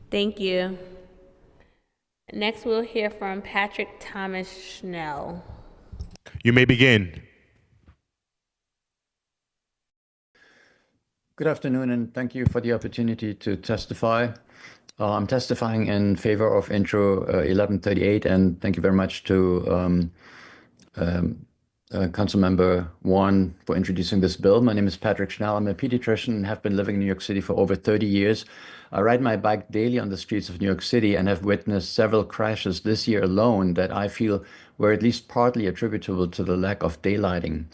Thank you. Next, we'll hear from Patrick Thomas Schnell. You may begin. Good afternoon, and thank you for the opportunity to testify. I'm testifying in favor of Intro 1138, and thank you very much to Councilmember Wan for introducing this bill. My name is Patrick Schnell. I'm a pediatrician and have been living in New York City for over 30 years. I ride my bike daily on the streets of New York City and have witnessed several crashes this year alone that I feel were at least partly attributable to the lack of daylighting.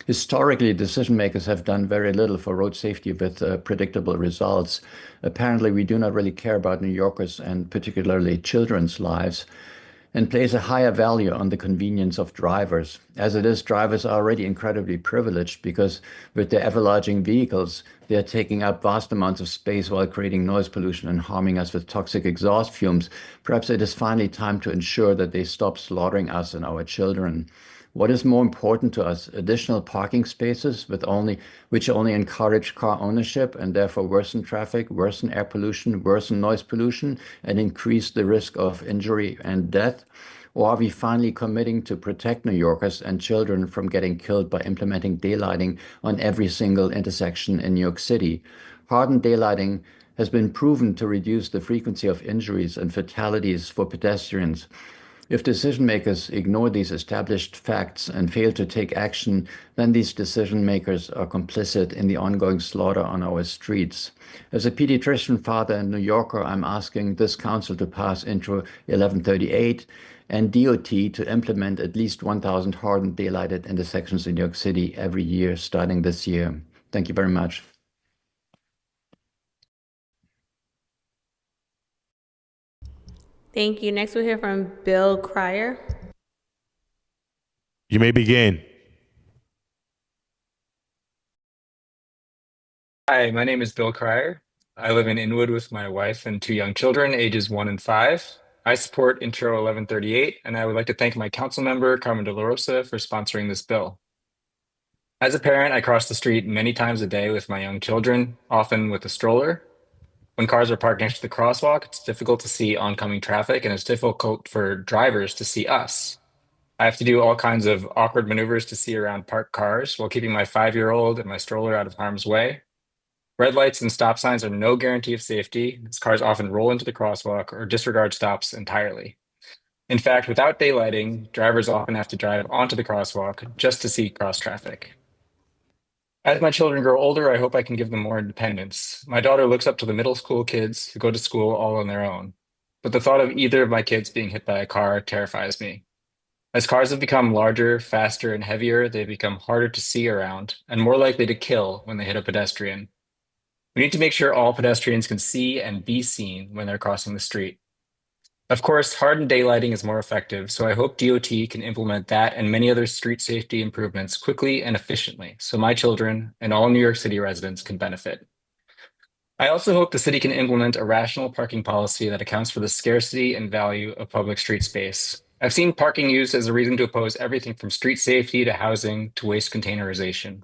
Historically, decision makers have done very little for road safety with predictable results. Apparently, we do not really care about New Yorkers and particularly children's lives, and place a higher value on the convenience of drivers. As it is, drivers are already incredibly privileged because with their ever-larging vehicles, they are taking up vast amounts of space while creating noise pollution and harming us with toxic exhaust fumes. Perhaps it is finally time to ensure that they stop slaughtering us and our children. What is more important to us? Additional parking spaces which only encourage car ownership and therefore worsen traffic, worsen air pollution, worsen noise pollution, and increase the risk of injury and death? Or are we finally committing to protect New Yorkers and children from getting killed by implementing daylighting on every single intersection in New York City? Hardened daylighting has been proven to reduce the frequency of injuries and fatalities for pedestrians. If decision makers ignore these established facts and fail to take action, then these decision makers are complicit in the ongoing slaughter on our streets. As a pediatrician, father, and New Yorker, I'm asking this council to pass Intro 1138 and DOT to implement at least 1,000 hardened daylighted intersections in New York City every year starting this year. Thank you very much. Thank you. Next, we'll hear from Bill Cryer. You may begin. Hi, my name is Bill Cryer. I live in Inwood with my wife and two young children, ages 1 and 5. I support Intro 1138, and I would like to thank my council member, Carmen De La Rosa, for sponsoring this bill. As a parent, I cross the street many times a day with my young children, often with a stroller. When cars are parked next to the crosswalk, it's difficult to see oncoming traffic and it's difficult for drivers to see us. I have to do all kinds of awkward maneuvers to see around parked cars while keeping my 5-year-old and my stroller out of harm's way. Red lights and stop signs are no guarantee of safety, as cars often roll into the crosswalk or disregard stops entirely. In fact, without daylighting, drivers often have to drive onto the crosswalk just to see cross traffic. As my children grow older, I hope I can give them more independence. My daughter looks up to the middle school kids who go to school all on their own. But the thought of either of my kids being hit by a car terrifies me. As cars have become larger, faster, and heavier, they've become harder to see around and more likely to kill when they hit a pedestrian. We need to make sure all pedestrians can see and be seen when they're crossing the street. Of course, hardened daylighting is more effective, so I hope DOT can implement that and many other street safety improvements quickly and efficiently so my children and all New York City residents can benefit. I also hope the city can implement a rational parking policy that accounts for the scarcity and value of public street space. I've seen parking used as a reason to oppose everything from street safety to housing to waste containerization.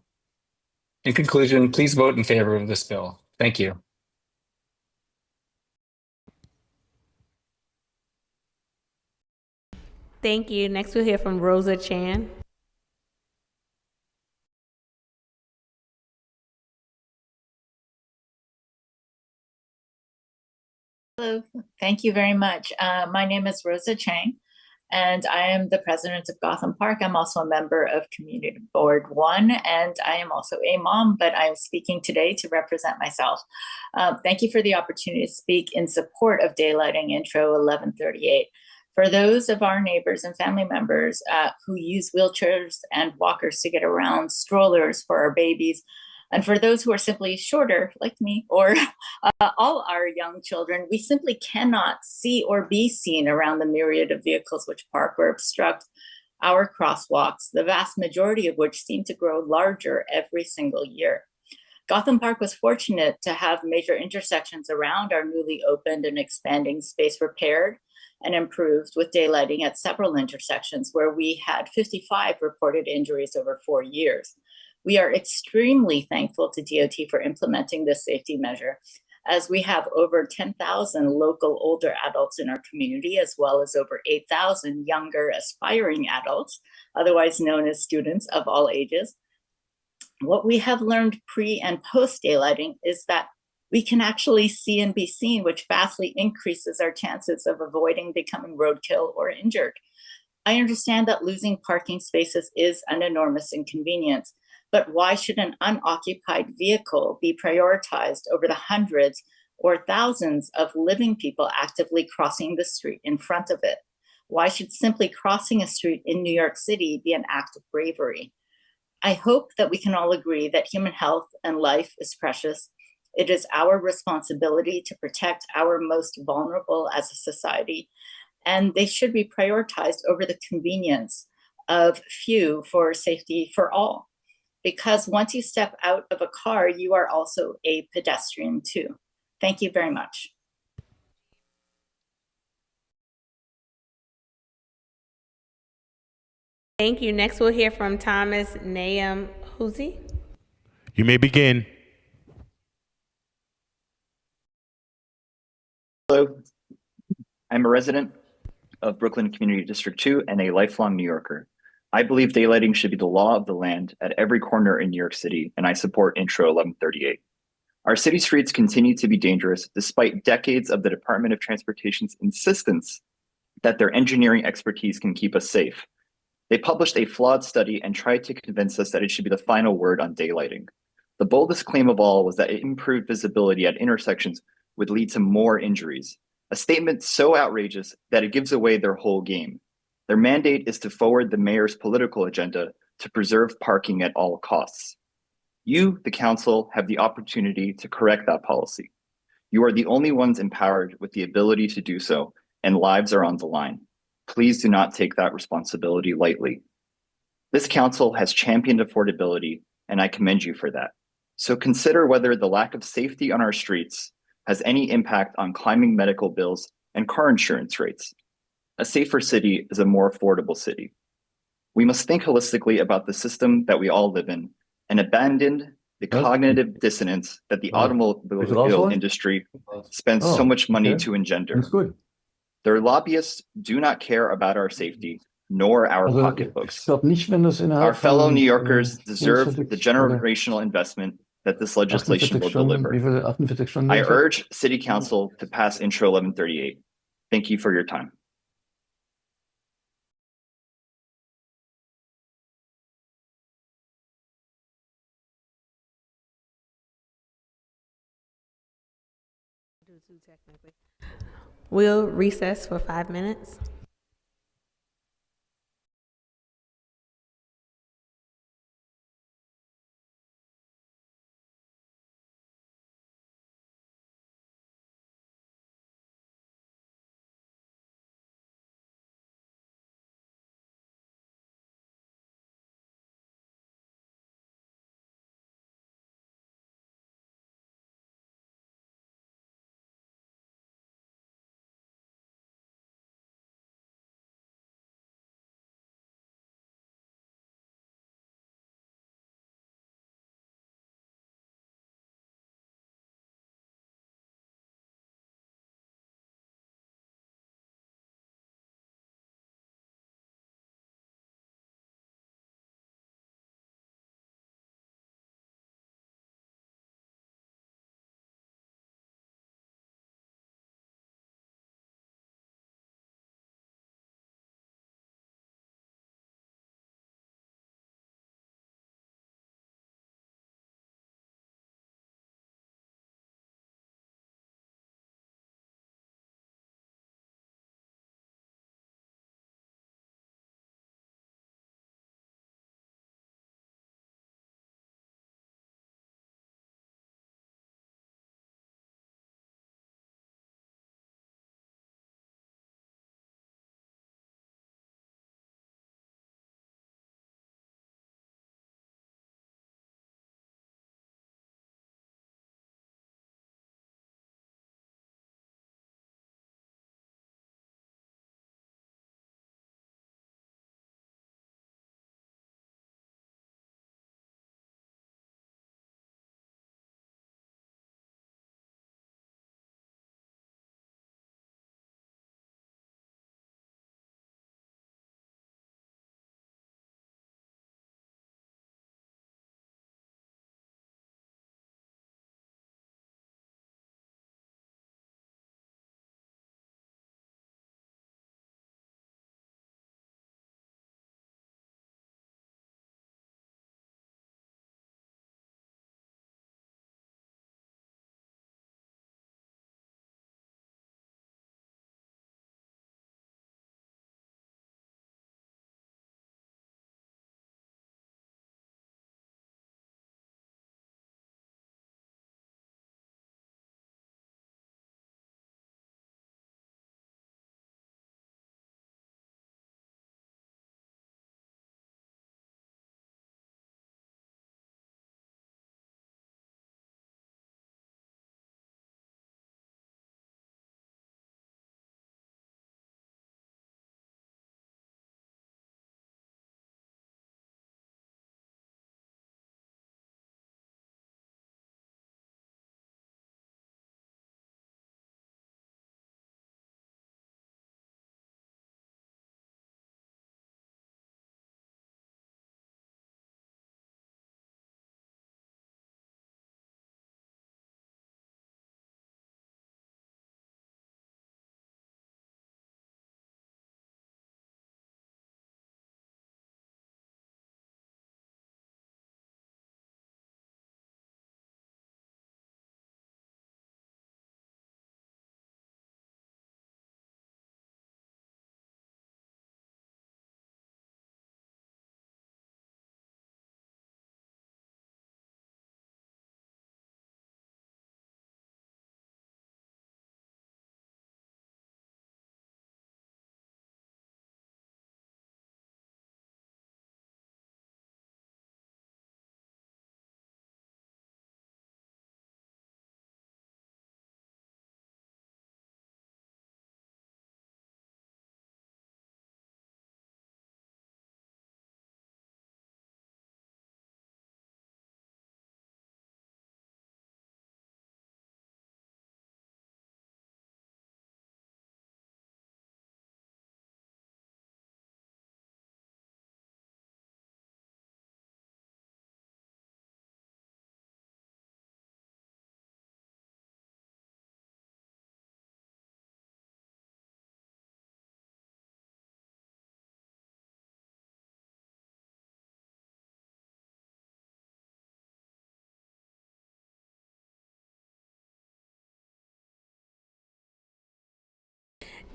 In conclusion, please vote in favor of this bill. Thank you. Thank you. Next, we'll hear from Rosa Chan. Hello, thank you very much. My name is Rosa Chang, and I am the president of Gotham Park. I'm also a member of Community Board 1, and I am also a mom, but I'm speaking today to represent myself. Thank you for the opportunity to speak in support of daylighting Intro 1138. For those of our neighbors and family members who use wheelchairs and walkers to get around, strollers for our babies, and for those who are simply shorter, like me, or all our young children, we simply cannot see or be seen around the myriad of vehicles which park or obstruct our crosswalks, the vast majority of which seem to grow larger every single year. Gotham Park was fortunate to have major intersections around our newly opened and expanding space repaired and improved with daylighting at several intersections where we had 55 reported injuries over 4 years. We are extremely thankful to DOT for implementing this safety measure, as we have over 10,000 local older adults in our community, as well as over 8,000 younger aspiring adults, otherwise known as students of all ages. What we have learned pre and post daylighting is that we can actually see and be seen, which vastly increases our chances of avoiding becoming roadkill or injured. I understand that losing parking spaces is an enormous inconvenience, but why should an unoccupied vehicle be prioritized over the hundreds or thousands of living people actively crossing the street in front of it? Why should simply crossing a street in New York City be an act of bravery? I hope that we can all agree that human health and life is precious. It is our responsibility to protect our most vulnerable as a society, and they should be prioritized over the convenience of few for safety for all. Because once you step out of a car, you are also a pedestrian too. Thank you very much. Thank you. Next, we'll hear from Thomas Nahum Huzi. You may begin. Hello, I'm a resident of Brooklyn Community District 2 and a lifelong New Yorker. I believe daylighting should be the law of the land at every corner in New York City, and I support Intro 1138. Our city streets continue to be dangerous despite decades of the Department of Transportation's insistence that their engineering expertise can keep us safe. They published a flawed study and tried to convince us that it should be the final word on daylighting. The boldest claim of all was that improved visibility at intersections would lead to more injuries, a statement so outrageous that it gives away their whole game. Their mandate is to forward the mayor's political agenda to preserve parking at all costs. You, the council, have the opportunity to correct that policy. You are the only ones empowered with the ability to do so, and lives are on the line. Please do not take that responsibility lightly. This council has championed affordability, and I commend you for that. So consider whether the lack of safety on our streets has any impact on climbing medical bills and car insurance rates. A safer city is a more affordable city. We must think holistically about the system that we all live in and abandon the cognitive dissonance that the Is it also automobile on? industry spends so Oh, much money okay. to engender. That's good. Their lobbyists do not care about our safety, nor our Also, ich pocketbooks. glaube nicht, wenn das Our innerhalb fellow von New Yorkers deserve 24 the oder generational investment that this legislation 48 will Stunden, wie deliver. viel, 48 Stunden I dauert das? urge City Council to pass Intro 1138. Thank you for your time. We'll recess for 5 minutes.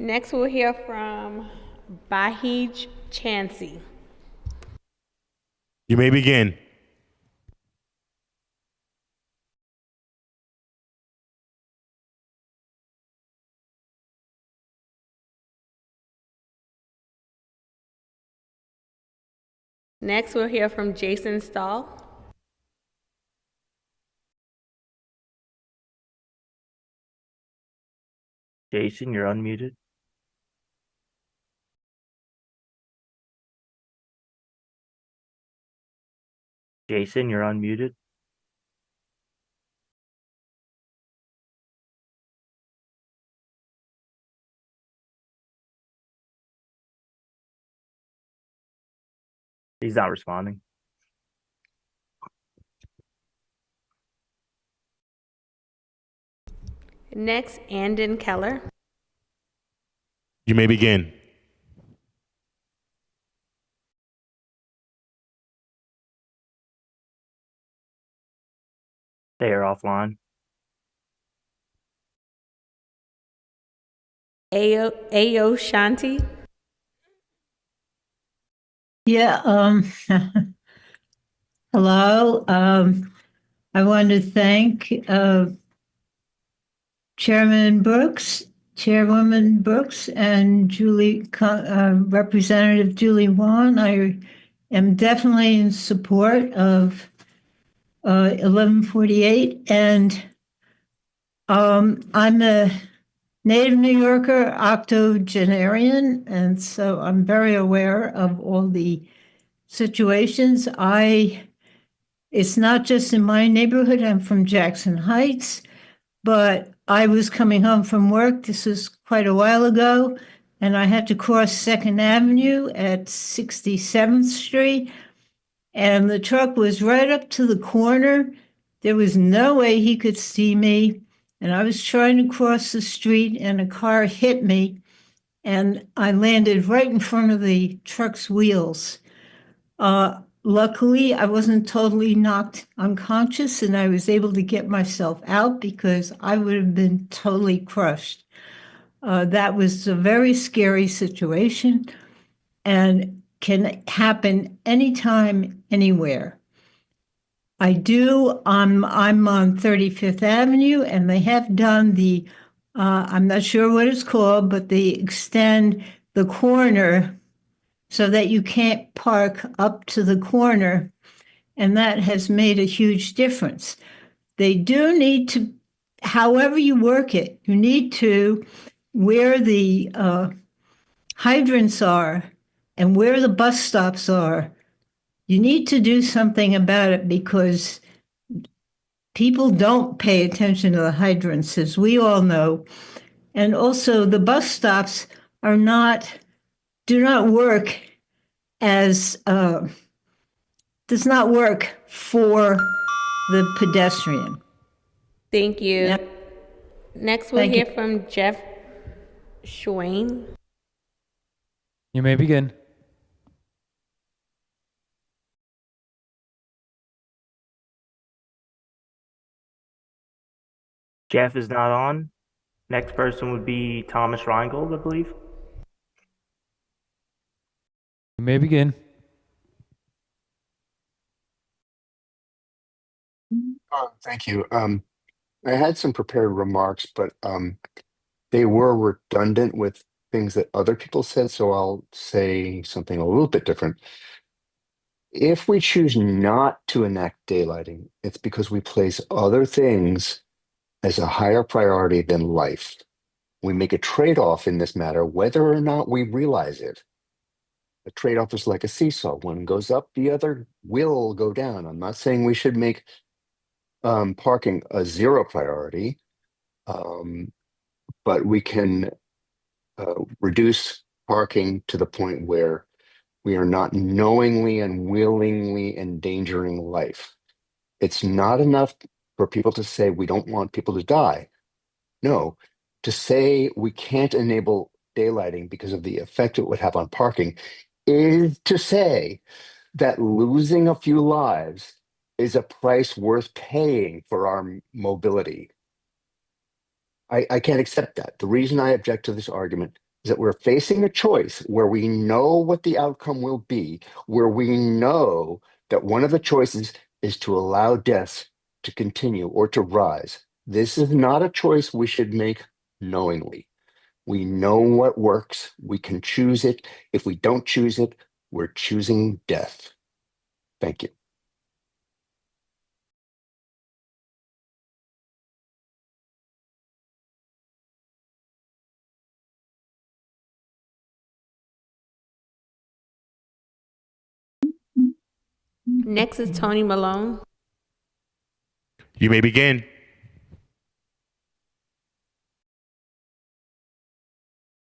Next, we'll hear from Bahij Chansey. You may begin. Next, we'll hear from Jason Stahl. Jason, you're unmuted. Jason, you're unmuted. He's not responding. Next, Andon Keller. You may begin. They are offline. Ayo Shanti. Yeah, hello. I want to thank Chairman Brooks, Chairwoman Brooks, and Representative Julie Wan. I am definitely in support of 1148, and I'm a native New Yorker, octogenarian, and so I'm very aware of all the situations. It's not just in my neighborhood. I'm from Jackson Heights, but I was coming home from work. This was quite a while ago, and I had to cross 2nd Avenue at 67th Street, and the truck was right up to the corner. There was no way he could see me, and I was trying to cross the street, and a car hit me, and I landed right in front of the truck's wheels. Luckily, I wasn't totally knocked unconscious, and I was able to get myself out because I would have been totally crushed. That was a very scary situation and can happen anytime, anywhere. I'm on 35th Avenue, and they have done I'm not sure what it's called, but they extend the corner so that you can't park up to the corner, and that has made a huge difference. They do need to, however you work it, you need to, where the hydrants are and where the bus stops are, you need to do something about it because people don't pay attention to the hydrants, as we all know. And also the bus stops do not work does not work for the pedestrian. Thank you. Yep. Next, we'll hear from Jeff Schwein. You may begin. Jeff is not on. Next person would be Thomas Reingold, I believe. You may begin. Thank you. I had some prepared remarks, but they were redundant with things that other people said, so I'll say something a little bit different. If we choose not to enact daylighting, it's because we place other things as a higher priority than life. We make a trade-off in this matter, whether or not we realize it. The trade-off is like a seesaw. One goes up, the other will go down. I'm not saying we should make parking a zero priority, but we can reduce parking to the point where we are not knowingly and willingly endangering life. It's not enough for people to say we don't want people to die. No, to say we can't enable daylighting because of the effect it would have on parking is to say that losing a few lives is a price worth paying for our mobility. I can't accept that. The reason I object to this argument is that we're facing a choice where we know what the outcome will be, where we know that one of the choices is to allow deaths to continue or to rise. This is not a choice we should make knowingly. We know what works. We can choose it. If we don't choose it, we're choosing death. Thank you. Next is Tony Malone. You may begin.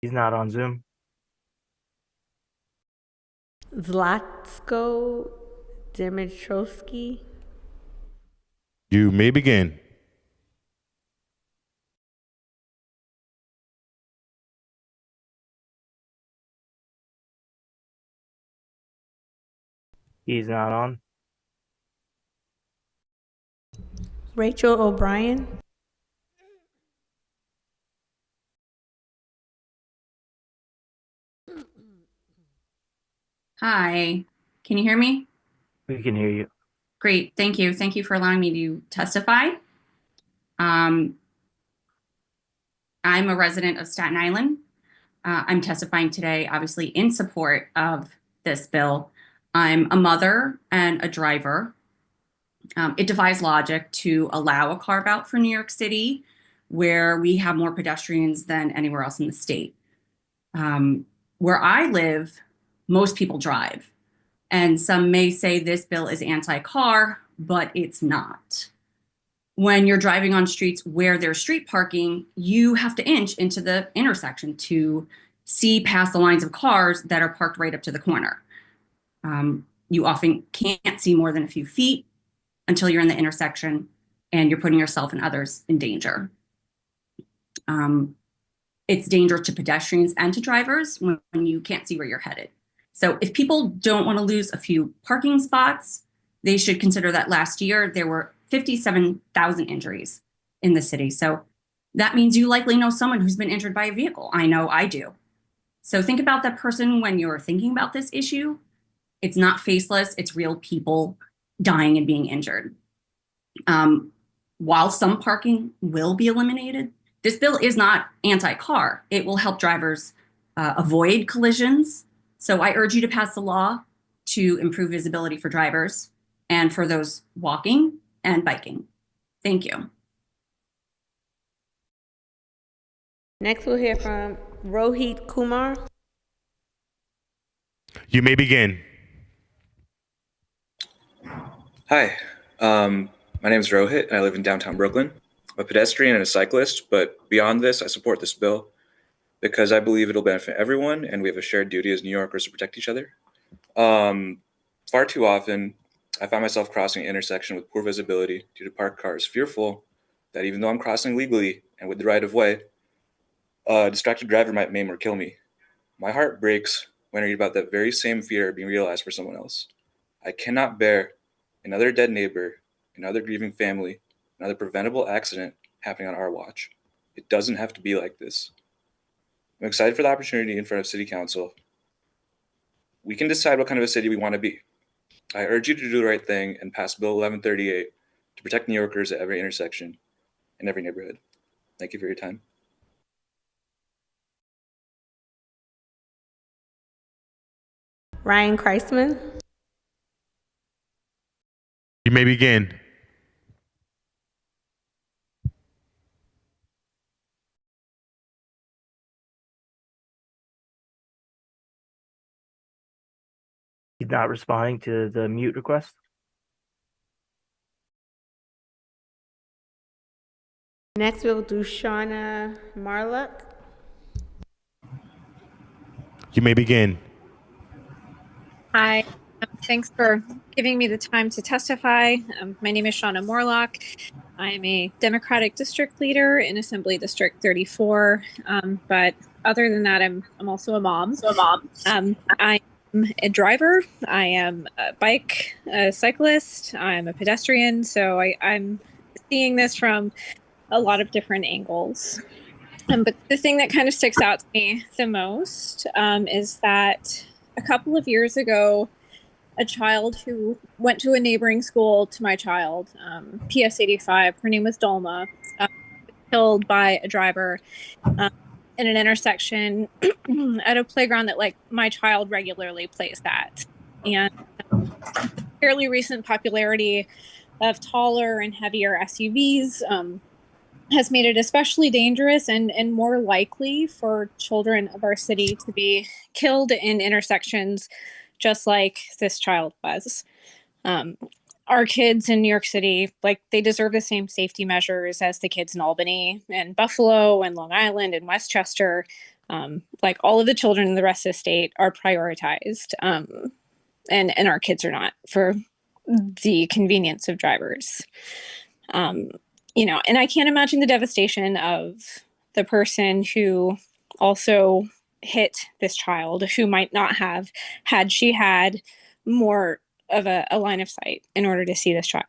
He's not on Zoom. Zlatko Dimitrovsky. You may begin. He's not on. Rachel O'Brien. Hi, can you hear me? We can hear you. Great, thank you. Thank you for allowing me to testify. I'm a resident of Staten Island. I'm testifying today, obviously, in support of this bill. I'm a mother and a driver. It defies logic to allow a carve out for New York City, where we have more pedestrians than anywhere else in the state. Where I live, most people drive. And some may say this bill is anti-car, but it's not. When you're driving on streets where there's street parking, you have to inch into the intersection to see past the lines of cars that are parked right up to the corner. You often can't see more than a few feet until you're in the intersection and you're putting yourself and others in danger. It's dangerous to pedestrians and to drivers when you can't see where you're headed. So if people don't want to lose a few parking spots, they should consider that last year there were 57,000 injuries in the city. So that means you likely know someone who's been injured by a vehicle. I know I do. So think about that person when you're thinking about this issue. It's not faceless, it's real people dying and being injured. While some parking will be eliminated, this bill is not anti-car. It will help drivers avoid collisions. So I urge you to pass the law to improve visibility for drivers and for those walking and biking. Thank you. Next, we'll hear from Rohit Kumar. You may begin. Hi, my name is Rohit, and I live in downtown Brooklyn. I'm a pedestrian and a cyclist, but beyond this, I support this bill because I believe it'll benefit everyone, and we have a shared duty as New Yorkers to protect each other. Far too often, I find myself crossing an intersection with poor visibility due to parked cars, fearful that even though I'm crossing legally and with the right of way, a distracted driver might maim or kill me. My heart breaks when I read about that very same fear being realized for someone else. I cannot bear another dead neighbor, another grieving family, another preventable accident happening on our watch. It doesn't have to be like this. I'm excited for the opportunity in front of City Council. We can decide what kind of a city we want to be. I urge you to do the right thing and pass Bill 1138 to protect New Yorkers at every intersection in every neighborhood. Thank you for your time. Ryan Kreisman. You may begin. He's not responding to the mute request. Next, we'll do Shauna Marluck. You may begin. Hi, thanks for giving me the time to testify. My name is Shauna Morlock. I am a Democratic district leader in Assembly District 34. But other than that, I'm also a mom. I'm a driver. I am a cyclist. I'm a pedestrian. So I'm seeing this from a lot of different angles. But the thing that kind of sticks out to me the most is that a couple of years ago, a child who went to a neighboring school to my child, PS 85, her name was Dolma, killed by a driver in an intersection at a playground that like my child regularly plays at. And fairly recent popularity of taller and heavier SUVs has made it especially dangerous and more likely for children of our city to be killed in intersections just like this child was. Our kids in New York City, like, they deserve the same safety measures as the kids in Albany and Buffalo and Long Island and Westchester. Like, all of the children in the rest of the state are prioritized, and our kids are not, for the convenience of drivers. You know, and I can't imagine the devastation of the person who also hit this child, who might not have, had she had more of a line of sight in order to see this child.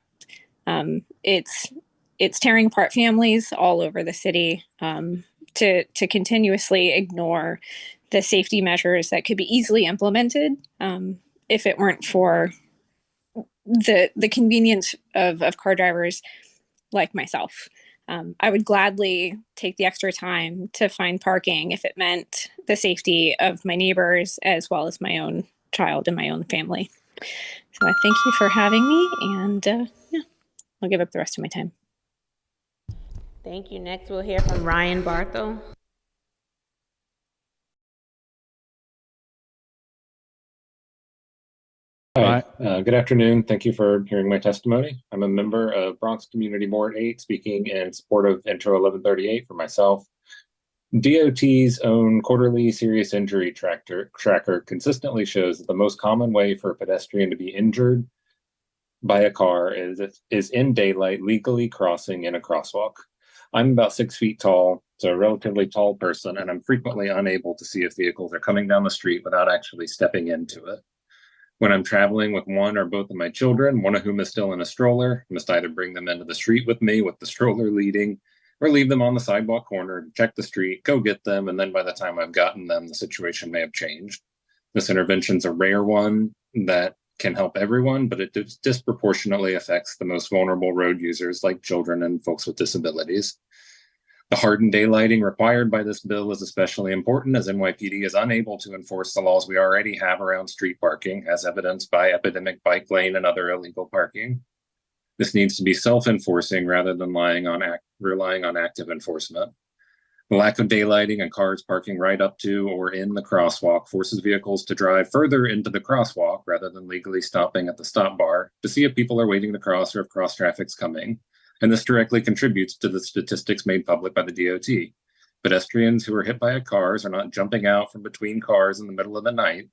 It's tearing apart families all over the city, to continuously ignore the safety measures that could be easily implemented if it weren't for the convenience of car drivers like myself. I would gladly take the extra time to find parking if it meant the safety of my neighbors as well as my own child and my own family. So I thank you for having me, and yeah, I'll give up the rest of my time. Thank you. Next, we'll hear from Ryan Barthel. Hi, good afternoon. Thank you for hearing my testimony. I'm a member of Bronx Community Board 8, speaking in support of Intro 1138 for myself. DOT's own quarterly serious injury tracker consistently shows that the most common way for a pedestrian to be injured by a car is in daylight, legally crossing in a crosswalk. I'm about 6 feet tall, so a relatively tall person, and I'm frequently unable to see if vehicles are coming down the street without actually stepping into it. When I'm traveling with one or both of my children, one of whom is still in a stroller, I must either bring them into the street with me with the stroller leading, or leave them on the sidewalk corner, check the street, go get them, and then by the time I've gotten them, the situation may have changed. This intervention's a rare one that can help everyone, but it disproportionately affects the most vulnerable road users like children and folks with disabilities. The hardened daylighting required by this bill is especially important, as NYPD is unable to enforce the laws we already have around street parking, as evidenced by epidemic bike lane and other illegal parking. This needs to be self-enforcing rather than relying on active enforcement. The lack of daylighting and cars parking right up to or in the crosswalk forces vehicles to drive further into the crosswalk rather than legally stopping at the stop bar to see if people are waiting to cross or if cross traffic's coming. And this directly contributes to the statistics made public by the DOT. Pedestrians who are hit by cars are not jumping out from between cars in the middle of the night.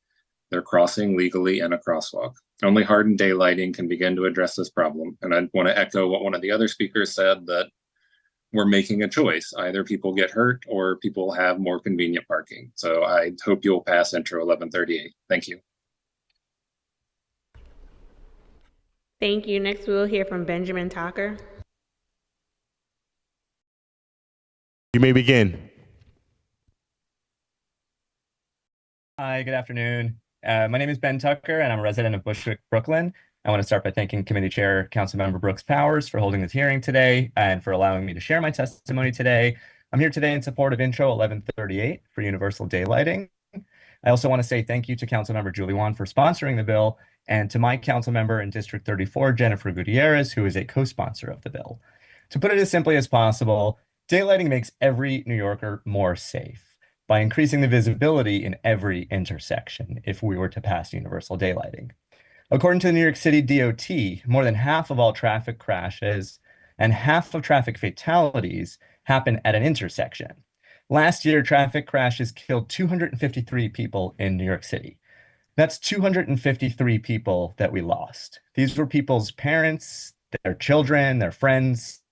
They're crossing legally in a crosswalk. Only hardened daylighting can begin to address this problem. And I want to echo what one of the other speakers said, that we're making a choice. Either people get hurt or people have more convenient parking. So I hope you'll pass Intro 1138. Thank you. Thank you. Next, we'll hear from Benjamin Tucker. You may begin. Hi, good afternoon. My name is Ben Tucker, and I'm a resident of Bushwick, Brooklyn. I want to start by thanking Committee Chair Councilmember Brooks Powers for holding this hearing today and for allowing me to share my testimony today. I'm here today in support of Intro 1138 for universal daylighting. I also want to say thank you to Councilmember Julie Wan for sponsoring the bill, and to my council member in District 34, Jennifer Gutierrez, who is a co-sponsor of the bill. To put it as simply as possible, daylighting makes every New Yorker more safe by increasing the visibility in every intersection if we were to pass universal daylighting. According to the New York City DOT, more than half of all traffic crashes and half of traffic fatalities happen at an intersection. Last year, traffic crashes killed 253 people in New York City. That's 253 people that we lost. These were people's parents, their children, their friends,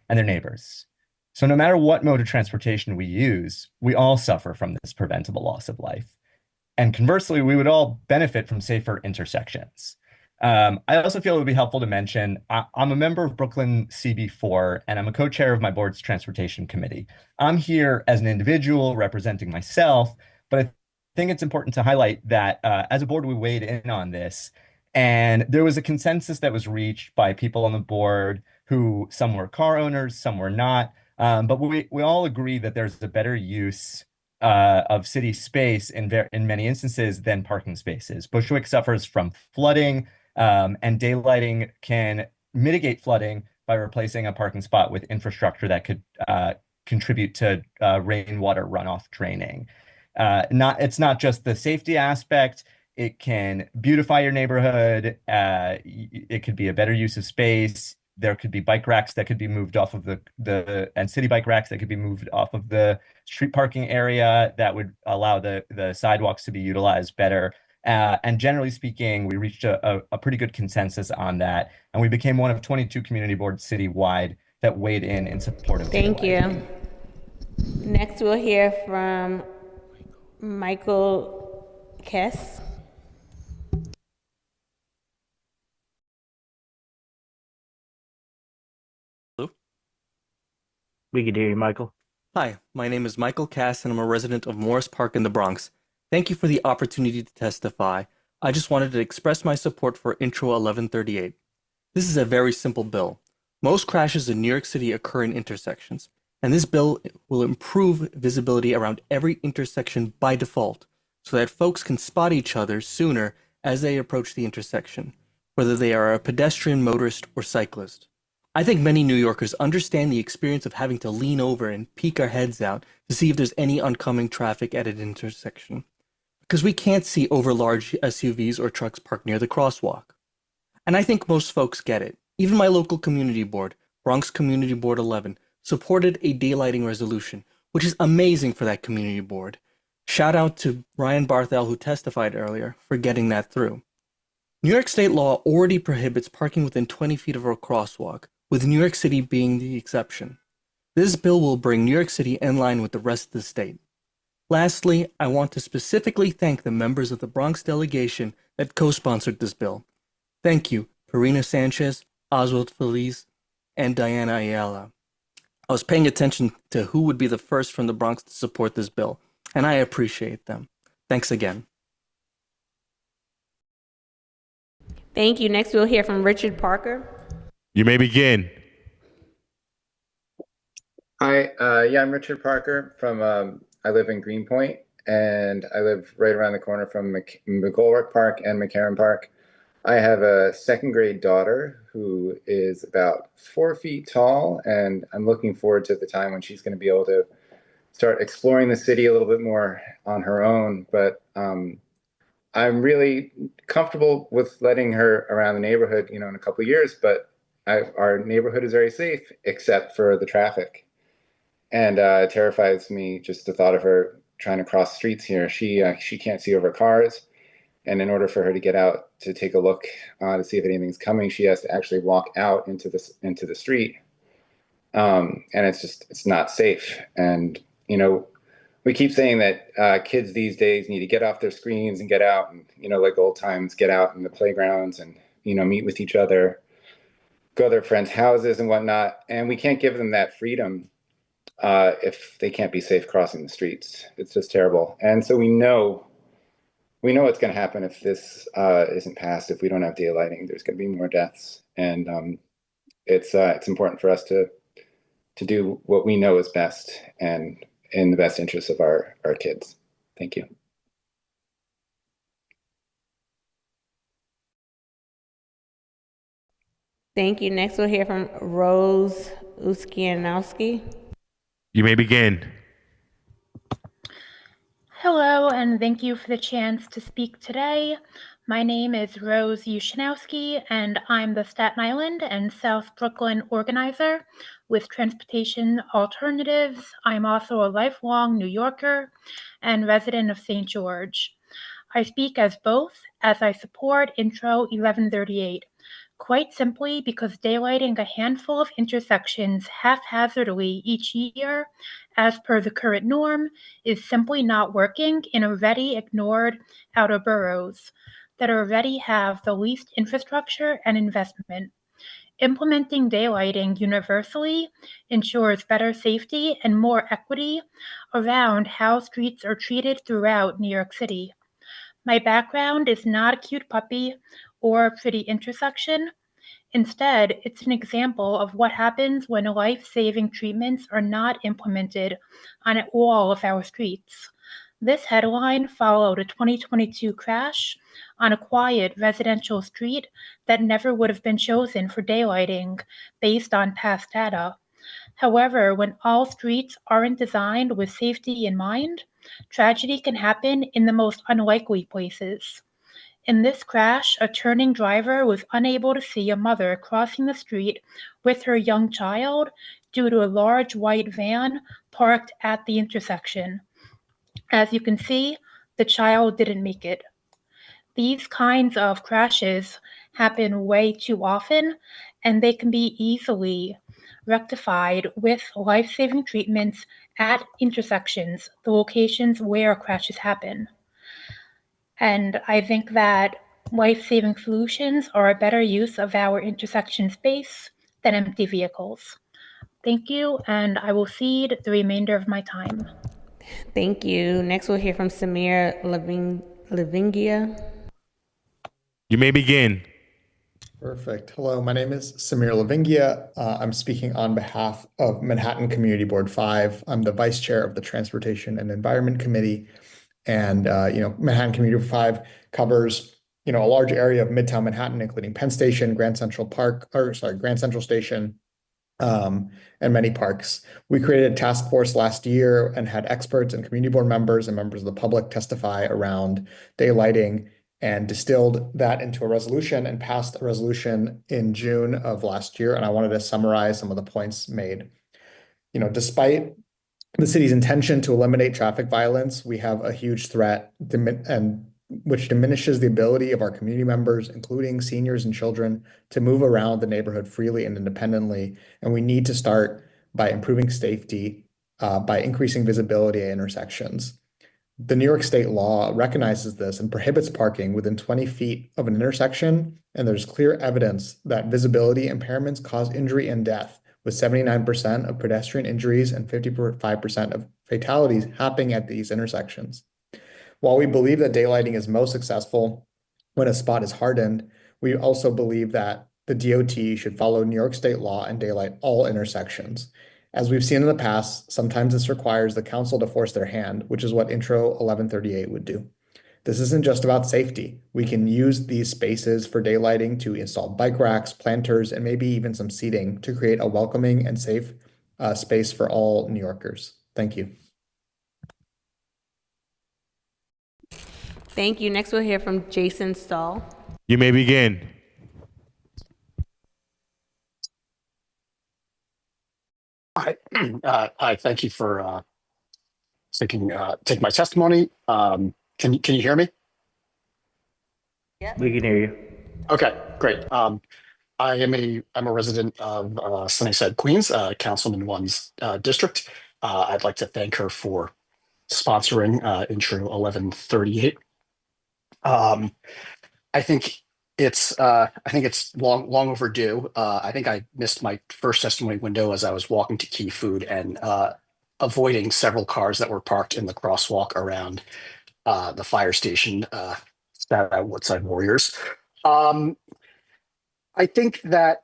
and their neighbors. So no matter what mode of transportation we use, we all suffer from this preventable loss of life. And conversely, we would all benefit from safer intersections. I also feel it would be helpful to mention I'm a member of Brooklyn CB4 and I'm a co-chair of my board's transportation committee. I'm here as an individual representing myself, but I think it's important to highlight that as a board, we weighed in on this. And there was a consensus that was reached by people on the board who some were car owners, some were not. But we all agree that there's a better use of city space in many instances than parking spaces. Bushwick suffers from flooding, and daylighting can mitigate flooding by replacing a parking spot with infrastructure that could contribute to rainwater runoff draining. It's not just the safety aspect. It can beautify your neighborhood. It could be a better use of space. There could be bike racks that could be moved off of and city bike racks that could be moved off of the street parking area that would allow the sidewalks to be utilized better. And generally speaking, we reached a pretty good consensus on that. And we became one of 22 community boards citywide that weighed in support of Thank you. Next, we'll hear from Michael Kess. We can hear you, Michael. Hi, my name is Michael Cass, and I'm a resident of Morris Park in the Bronx. Thank you for the opportunity to testify. I just wanted to express my support for Intro 1138. This is a very simple bill. Most crashes in New York City occur in intersections, and this bill will improve visibility around every intersection by default, so that folks can spot each other sooner as they approach the intersection, whether they are a pedestrian, motorist, or cyclist. I think many New Yorkers understand the experience of having to lean over and peek our heads out to see if there's any oncoming traffic at an intersection, because we can't see over large SUVs or trucks parked near the crosswalk. And I think most folks get it. Even my local community board, Bronx Community Board 11, supported a daylighting resolution, which is amazing for that community board. Shout out to Ryan Barthel, who testified earlier, for getting that through. New York state law already prohibits parking within 20 feet of a crosswalk, with New York City being the exception. This bill will bring New York City in line with the rest of the state. Lastly, I want to specifically thank the members of the Bronx delegation that co-sponsored this bill. Thank you, Karina Sanchez, Oswald Feliz, and Diana Ayala. I was paying attention to who would be the first from the Bronx to support this bill, and I appreciate them. Thanks again. Thank you. Next, we'll hear from Richard Parker. You may begin. Hi, I'm Richard Parker from, I live in Greenpoint, and I live right around the corner from McGolrick Park and McCarran Park. I have a second grade daughter who is about 4 feet tall, and I'm looking forward to the time when she's going to be able to start exploring the city a little bit more on her own. But I'm really comfortable with letting her around the neighborhood, in a couple of years, but our neighborhood is very safe except for the traffic. And it terrifies me just the thought of her trying to cross streets here. She can't see over cars. And in order for her to get out to take a look to see if anything's coming, she has to actually walk out into the street. And it's not safe. And, we keep saying that kids these days need to get off their screens and get out and, like old times, get out in the playgrounds and, meet with each other, go to their friends' houses and whatnot. And we can't give them that freedom if they can't be safe crossing the streets. It's just terrible. And so we know what's going to happen if this isn't passed. If we don't have daylighting, there's going to be more deaths. And it's important for us to do what we know is best and in the best interest of our kids. Thank you. Thank you. Next, we'll hear from Rose Uskianowski. You may begin. Hello, and thank you for the chance to speak today. My name is Rose Ushanowski, and I'm the Staten Island and South Brooklyn organizer with Transportation Alternatives. I'm also a lifelong New Yorker and resident of St. George. I speak as both, as I support Intro 1138, quite simply because daylighting a handful of intersections haphazardly each year, as per the current norm, is simply not working in already ignored outer boroughs. that already have the least infrastructure and investment. Implementing daylighting universally ensures better safety and more equity around how streets are treated throughout New York City. My background is not a cute puppy or a pretty intersection. Instead, it's an example of what happens when life-saving treatments are not implemented on all of our streets. This headline followed a 2022 crash on a quiet residential street that never would have been chosen for daylighting based on past data. However, when all streets aren't designed with safety in mind, tragedy can happen in the most unlikely places. In this crash, a turning driver was unable to see a mother crossing the street with her young child due to a large white van parked at the intersection. As you can see, the child didn't make it. These kinds of crashes happen way too often, and they can be easily rectified with life-saving treatments at intersections, the locations where crashes happen. And I think that life-saving solutions are a better use of our intersection space than empty vehicles. Thank you, and I will cede the remainder of my time. Thank you. Next, we'll hear from Samir Lavingia. You may begin. Perfect. Hello, my name is Samir Lavingia. I'm speaking on behalf of Manhattan Community Board 5. I'm the vice chair of the Transportation and Environment Committee. And, Manhattan Community Board 5 covers, a large area of Midtown Manhattan, including Penn Station, Grand Central Station, and many parks. We created a task force last year and had experts and community board members and members of the public testify around daylighting, and distilled that into a resolution and passed a resolution in June of last year. And I wanted to summarize some of the points made. Despite the city's intention to eliminate traffic violence, we have a huge threat which diminishes the ability of our community members, including seniors and children, to move around the neighborhood freely and independently. And we need to start by improving safety, by increasing visibility at intersections. The New York State law recognizes this and prohibits parking within 20 feet of an intersection, and there's clear evidence that visibility impairments cause injury and death, with 79% of pedestrian injuries and 55% of fatalities happening at these intersections. While we believe that daylighting is most successful when a spot is hardened, we also believe that the DOT should follow New York State law and daylight all intersections. As we've seen in the past, sometimes this requires the council to force their hand, which is what Intro 1138 would do. This isn't just about safety. We can use these spaces for daylighting to install bike racks, planters, and maybe even some seating to create a welcoming and safe space for all New Yorkers. Thank you. Thank you. Next, we'll hear from Jason Stahl. You may begin. Hi, thank you for taking my testimony. Can you hear me? Yeah. We can hear you. Okay, great. I'm a resident of Sunnyside, Queens, Councilman One's district. I'd like to thank her for sponsoring Intro 1138. I think it's long overdue. I think I missed my first testimony window as I was walking to Key Food and avoiding several cars that were parked in the crosswalk around the fire station, Woodside Warriors. I think that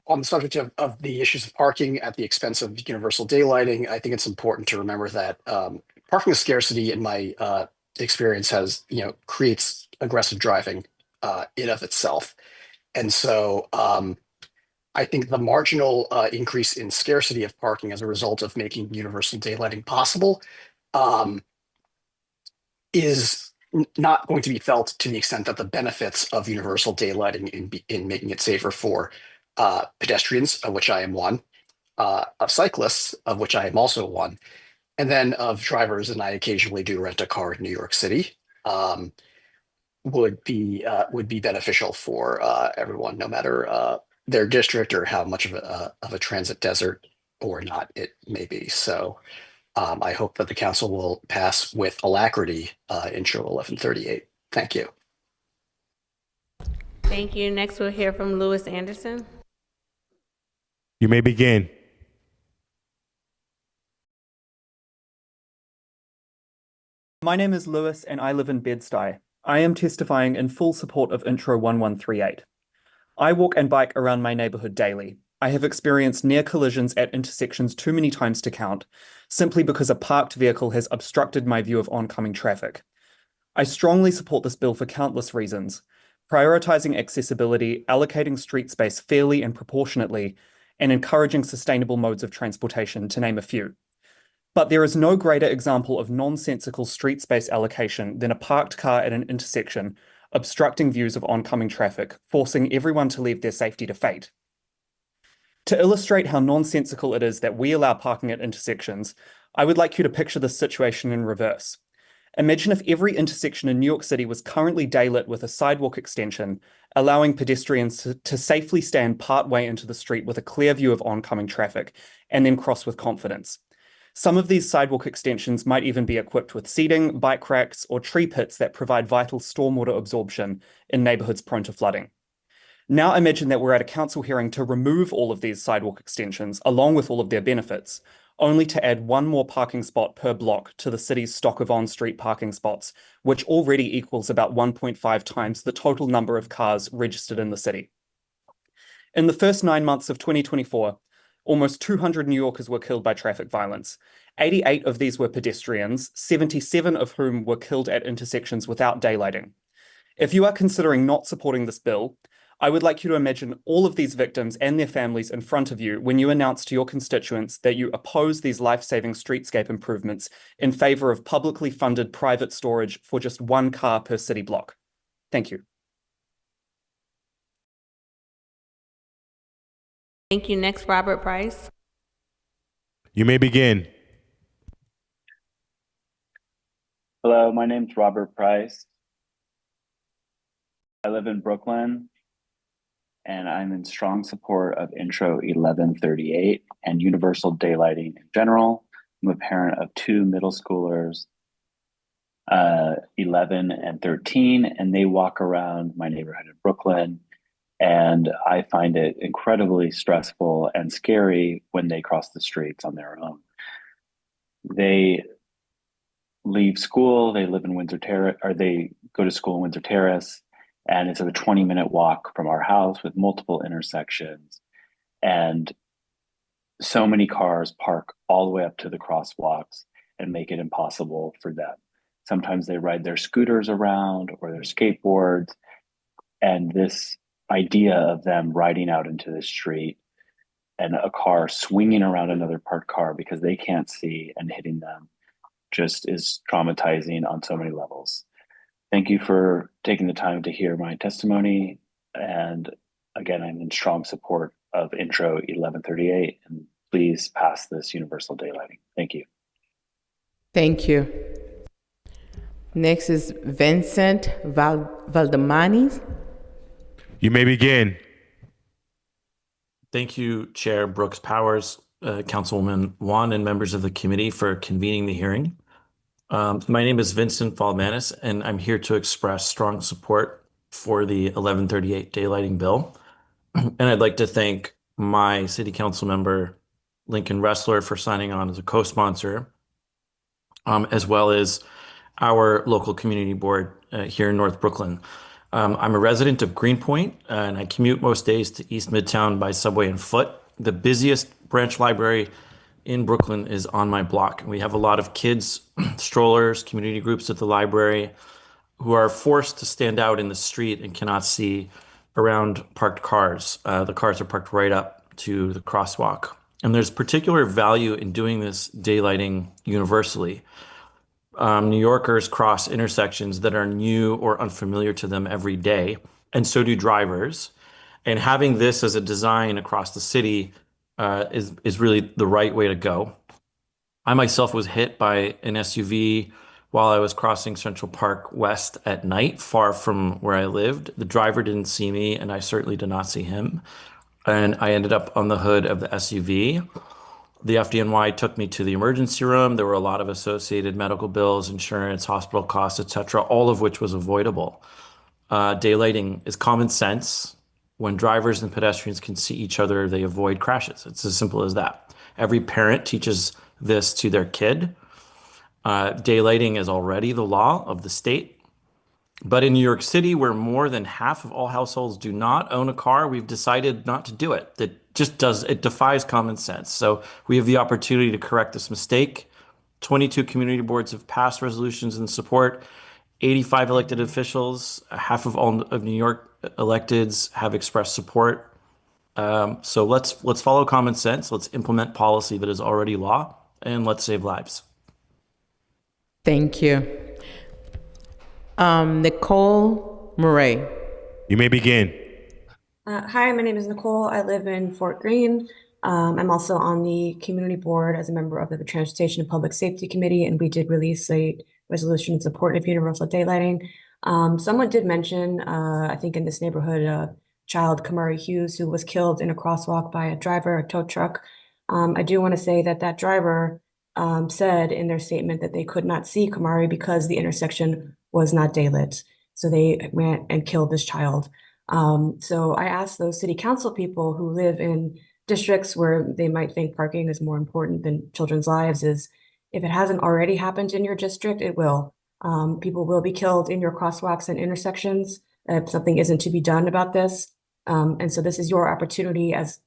on the subject of the issues of parking at the expense of universal daylighting, I think it's important to remember that parking scarcity, in my experience, creates aggressive driving in of itself. And so I think the marginal increase in scarcity of parking as a result of making universal daylighting possible is not going to be felt to the extent that the benefits of universal daylighting in making it safer for pedestrians, of which I am one, of cyclists, of which I am also one, and then of drivers, and I occasionally do rent a car in New York City, would be beneficial for everyone, no matter their district or how much of a transit desert or not it may be. So I hope that the council will pass with alacrity Intro 1138. Thank you. Thank you. Next, we'll hear from Lewis Anderson. You may begin. My name is Lewis and I live in Bed-Stuy. I am testifying in full support of Intro 1138. I walk and bike around my neighborhood daily. I have experienced near collisions at intersections too many times to count, simply because a parked vehicle has obstructed my view of oncoming traffic. I strongly support this bill for countless reasons: prioritizing accessibility, allocating street space fairly and proportionately, and encouraging sustainable modes of transportation, to name a few. But there is no greater example of nonsensical street space allocation than a parked car at an intersection, obstructing views of oncoming traffic, forcing everyone to leave their safety to fate. To illustrate how nonsensical it is that we allow parking at intersections, I would like you to picture this situation in reverse. Imagine if every intersection in New York City was currently daylit with a sidewalk extension, allowing pedestrians to safely stand partway into the street with a clear view of oncoming traffic, and then cross with confidence. Some of these sidewalk extensions might even be equipped with seating, bike racks, or tree pits that provide vital stormwater absorption in neighborhoods prone to flooding. Now imagine that we're at a council hearing to remove all of these sidewalk extensions, along with all of their benefits, only to add one more parking spot per block to the city's stock of on-street parking spots, which already equals about 1.5 times the total number of cars registered in the city. In the first 9 months of 2024, almost 200 New Yorkers were killed by traffic violence. 88 of these were pedestrians, 77 of whom were killed at intersections without daylighting. If you are considering not supporting this bill, I would like you to imagine all of these victims and their families in front of you when you announce to your constituents that you oppose these life-saving streetscape improvements in favor of publicly funded private storage for just one car per city block. Thank you. Thank you. Next, Robert Price. You may begin. Hello, my name's Robert Price. I live in Brooklyn, and I'm in strong support of Intro 1138 and universal daylighting in general. I'm a parent of 2 middle schoolers, 11 and 13, and they walk around my neighborhood in Brooklyn. And I find it incredibly stressful and scary when they cross the streets on their own. They leave school, they live in Windsor Terrace, or they go to school in Windsor Terrace, and it's a 20-minute walk from our house with multiple intersections. And so many cars park all the way up to the crosswalks and make it impossible for them. Sometimes they ride their scooters around or their skateboards, and this idea of them riding out into the street and a car swinging around another parked car because they can't see and hitting them just is traumatizing on so many levels. Thank you for taking the time to hear my testimony. And again, I'm in strong support of Intro 1138, and please pass this universal daylighting. Thank you. Thank you. Next is Vincent Valdemani. You may begin. Thank you, Chair Brooks Powers, Councilwoman Wan, and members of the committee for convening the hearing. My name is Vincent Valdemanis, and I'm here to express strong support for the 1138 daylighting bill. And I'd like to thank my city council member, Lincoln Ressler, for signing on as a co-sponsor, as well as our local community board here in North Brooklyn. I'm a resident of Greenpoint, and I commute most days to East Midtown by subway and foot. The busiest branch library in Brooklyn is on my block. We have a lot of kids, strollers, community groups at the library who are forced to stand out in the street and cannot see around parked cars. The cars are parked right up to the crosswalk. And there's particular value in doing this daylighting universally. New Yorkers cross intersections that are new or unfamiliar to them every day, and so do drivers. And having this as a design across the city is really the right way to go. I myself was hit by an SUV while I was crossing Central Park West at night, far from where I lived. The driver didn't see me, and I certainly did not see him. And I ended up on the hood of the SUV. The FDNY took me to the emergency room. There were a lot of associated medical bills, insurance, hospital costs, etc., all of which was avoidable. daylighting is common sense. When drivers and pedestrians can see each other, they avoid crashes. It's as simple as that. Every parent teaches this to their kid. Daylighting is already the law of the state. But in New York City, where more than half of all households do not own a car, we've decided not to do it. It defies common sense. So we have the opportunity to correct this mistake. 22 community boards have passed resolutions in support. 85 elected officials, half of all of New York electeds have expressed support. So let's follow common sense. Let's implement policy that is already law, and let's save lives. Thank you. Nicole Murray. You may begin. Hi, my name is Nicole. I live in Fort Greene. I'm also on the community board as a member of the Transportation and Public Safety Committee, and we did release a resolution in support of universal daylighting. Someone did mention, I think in this neighborhood, a child, Kamari Hughes, who was killed in a crosswalk by a driver, a tow truck. I do want to say that that driver said in their statement that they could not see Kamari because the intersection was not daylit. So they went and killed this child. So I asked those city council people who live in districts where they might think parking is more important than children's lives is, if it hasn't already happened in your district, it will. People will be killed in your crosswalks and intersections if something isn't to be done about this. And so this is your opportunity as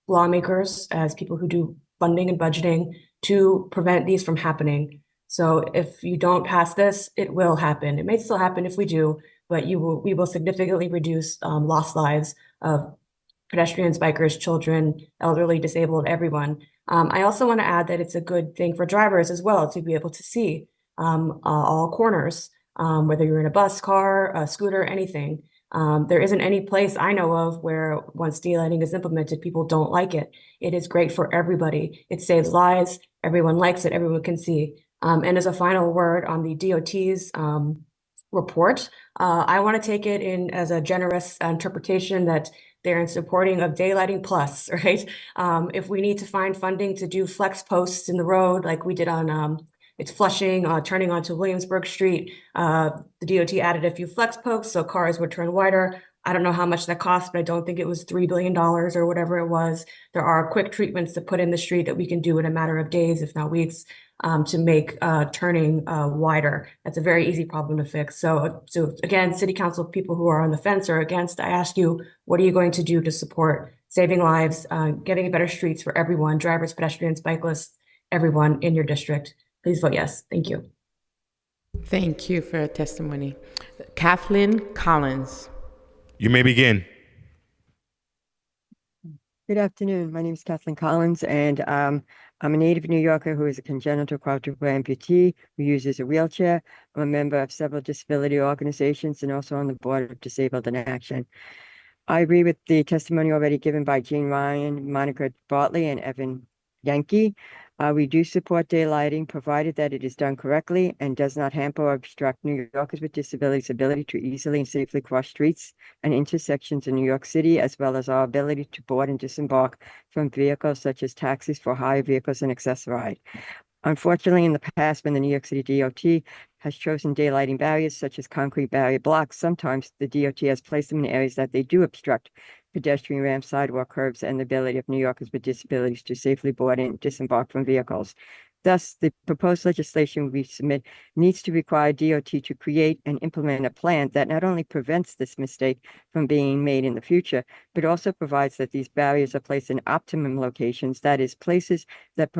lawmakers, as people who do funding and budgeting, to prevent these from happening. So if you don't pass this, it will happen. It may still happen if we do, but we will significantly reduce lost lives of pedestrians, bikers, children, elderly, disabled, everyone. I also want to add that it's a good thing for drivers as well to be able to see all corners, whether you're in a bus, car, a scooter, anything. There isn't any place I know of where once daylighting is implemented, people don't like it. It is great for everybody. It saves lives. Everyone likes it. Everyone can see. And as a final word on the DOT's report, I want to take it in as a generous interpretation that they're in supporting of daylighting plus, right? If we need to find funding to do flex posts in the road, like we did on it's Flushing, turning onto Williamsburg Street, the DOT added a few flex posts so cars would turn wider. I don't know how much that cost, but I don't think it was $3 billion or whatever it was. There are quick treatments to put in the street that we can do in a matter of days, if not weeks, to make turning wider. That's a very easy problem to fix. So again, city council people who are on the fence or against, I ask you, what are you going to do to support saving lives, getting better streets for everyone, drivers, pedestrians, cyclists, everyone in your district? Please vote yes. Thank you. Thank you for your testimony. Kathleen Collins. You may begin. Good afternoon. My name is Kathleen Collins, and I'm a native New Yorker who is a congenital quadruple amputee who uses a wheelchair. I'm a member of several disability organizations and also on the board of Disabled in Action. I agree with the testimony already given by Jean Ryan, Monica Bartley, and Evan Yankee. We do support daylighting, provided that it is done correctly and does not hamper or obstruct New Yorkers with disabilities' ability to easily and safely cross streets and intersections in New York City, as well as our ability to board and disembark from vehicles such as taxis for hire vehicles and Access-a-Ride. Unfortunately, in the past, when the New York City DOT has chosen daylighting barriers such as concrete barrier blocks, sometimes the DOT has placed them in areas that they do obstruct pedestrian ramps, sidewalk curbs, and the ability of New Yorkers with disabilities to safely board and disembark from vehicles. Thus, the proposed legislation we submit needs to require DOT to create and implement a plan that not only prevents this mistake from being made in the future, but also provides that these barriers are placed in optimum locations, that is, places that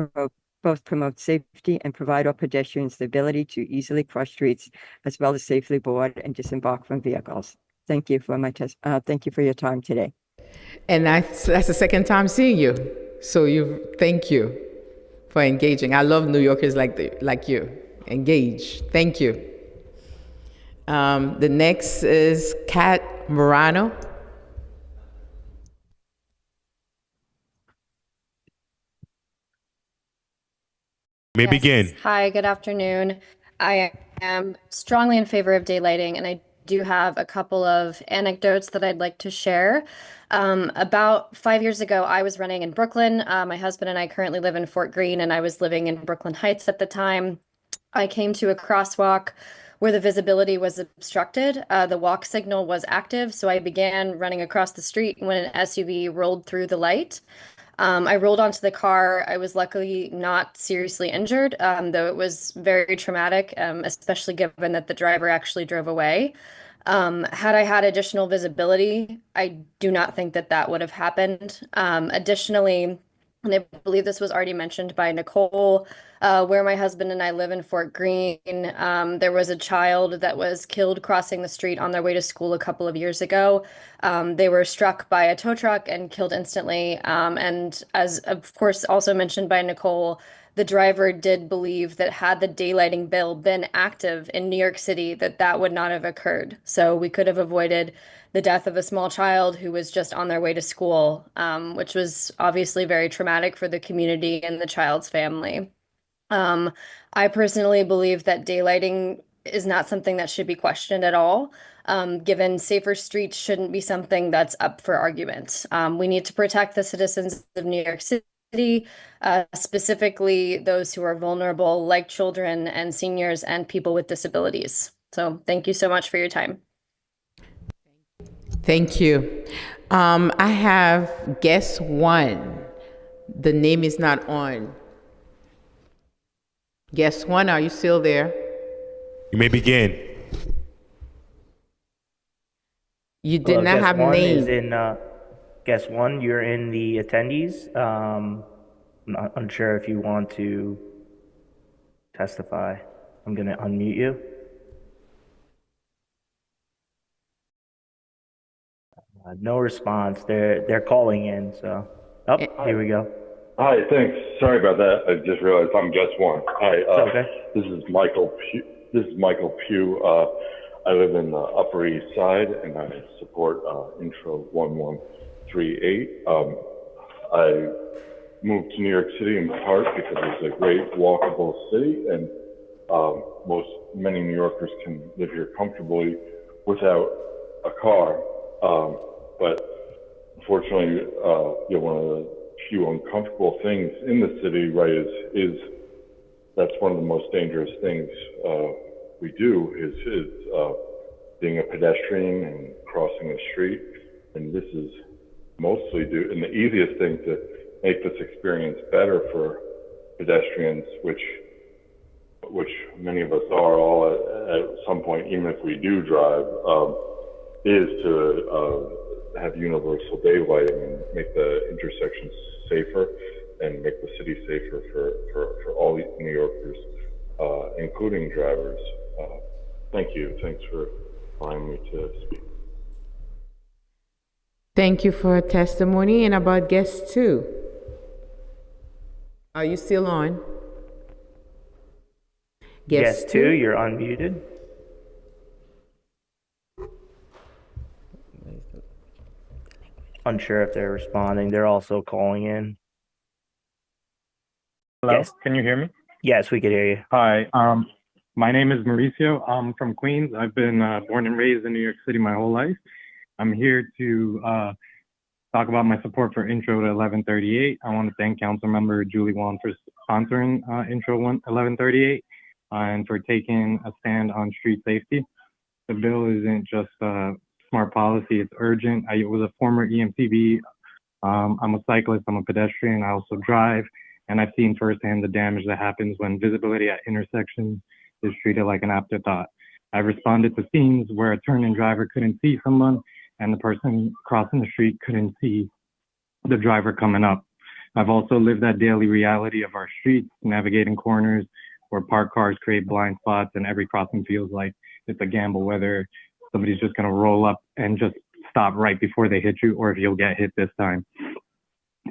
both promote safety and provide all pedestrians the ability to easily cross streets, as well as safely board and disembark from vehicles. Thank you for thank you for your time today. And that's the second time seeing you. So thank you for engaging. I love New Yorkers like you. Engage. Thank you. The next is Kat Morano. May begin. Hi, good afternoon. I am strongly in favor of daylighting, and I do have a couple of anecdotes that I'd like to share. About 5 years ago, I was running in Brooklyn. My husband and I currently live in Fort Greene, and I was living in Brooklyn Heights at the time. I came to a crosswalk where the visibility was obstructed. The walk signal was active, so I began running across the street when an SUV rolled through the light. I rolled onto the car. I was luckily not seriously injured, though it was very traumatic, especially given that the driver actually drove away. Had I had additional visibility, I do not think that that would have happened. Additionally, and I believe this was already mentioned by Nicole, where my husband and I live in Fort Greene, there was a child that was killed crossing the street on their way to school a couple of years ago. They were struck by a tow truck and killed instantly. And as of course also mentioned by Nicole, the driver did believe that had the daylighting bill been active in New York City, that that would not have occurred. So we could have avoided the death of a small child who was just on their way to school, which was obviously very traumatic for the community and the child's family. I personally believe that daylighting is not something that should be questioned at all, given safer streets shouldn't be something that's up for argument. We need to protect the citizens of New York City, specifically those who are vulnerable, like children and seniors and people with disabilities. So thank you so much for your time. Thank you. I have guest one. The name is not on. Guest one, are you still there? You may begin. You did not have name. Guest one, you're in the attendees. I'm not unsure if you want to testify. I'm going to unmute you. No response. They're calling in. So, here we go. Hi, thanks. Sorry about that. I just realized I'm guest one. Hi, okay. This is Michael Pugh. I live in the Upper East Side, and I support Intro 1138. I moved to New York City in part because it's a great walkable city, and many New Yorkers can live here comfortably without a car. But unfortunately, one of the few uncomfortable things in the city, right, is that's one of the most dangerous things we do is being a pedestrian and crossing the street. And this is mostly and the easiest thing to make this experience better for pedestrians, which many of us are all at some point, even if we do drive, is to have universal daylighting and make the intersections safer and make the city safer for all New Yorkers, including drivers. Thank you. Thanks for allowing me to speak. Thank you for testimony. And about guest two, are you still on? Guest two, you're unmuted. Unsure if they're responding. They're also calling in. Hello, yes. Can you hear me? Yes, we can hear you. Hi, my name is Mauricio. I'm from Queens. I've been born and raised in New York City my whole life. I'm here to talk about my support for Intro to 1138. I want to thank Councilmember Julie Wong for sponsoring Intro 1138 and for taking a stand on street safety. The bill isn't just smart policy, it's urgent. I was a former EMTB. I'm a cyclist, I'm a pedestrian, I also drive, and I've seen firsthand the damage that happens when visibility at intersections is treated like an afterthought. I've responded to scenes where a turn-in driver couldn't see someone and the person crossing the street couldn't see the driver coming up. I've also lived that daily reality of our streets, navigating corners where parked cars create blind spots and every crossing feels like it's a gamble whether somebody's just gonna roll up and just stop right before they hit you or if you'll get hit this time.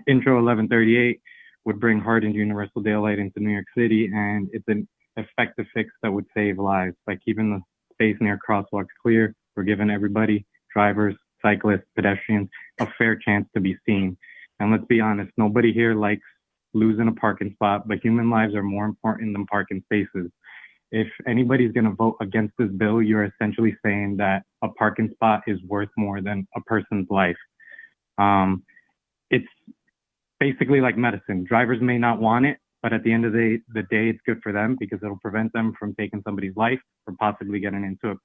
Intro 1138 would bring hardened universal daylight into New York City, and it's an effective fix that would save lives. By keeping the space near crosswalks clear, we're giving everybody, drivers, cyclists, pedestrians, a fair chance to be seen. And let's be honest, nobody here likes losing a parking spot, but human lives are more important than parking spaces. If anybody's going to vote against this bill, you're essentially saying that a parking spot is worth more than a person's life. It's basically like medicine. Drivers may not want it, But at the end of the day, it's good for them because it'll prevent them from taking somebody's life or possibly getting into a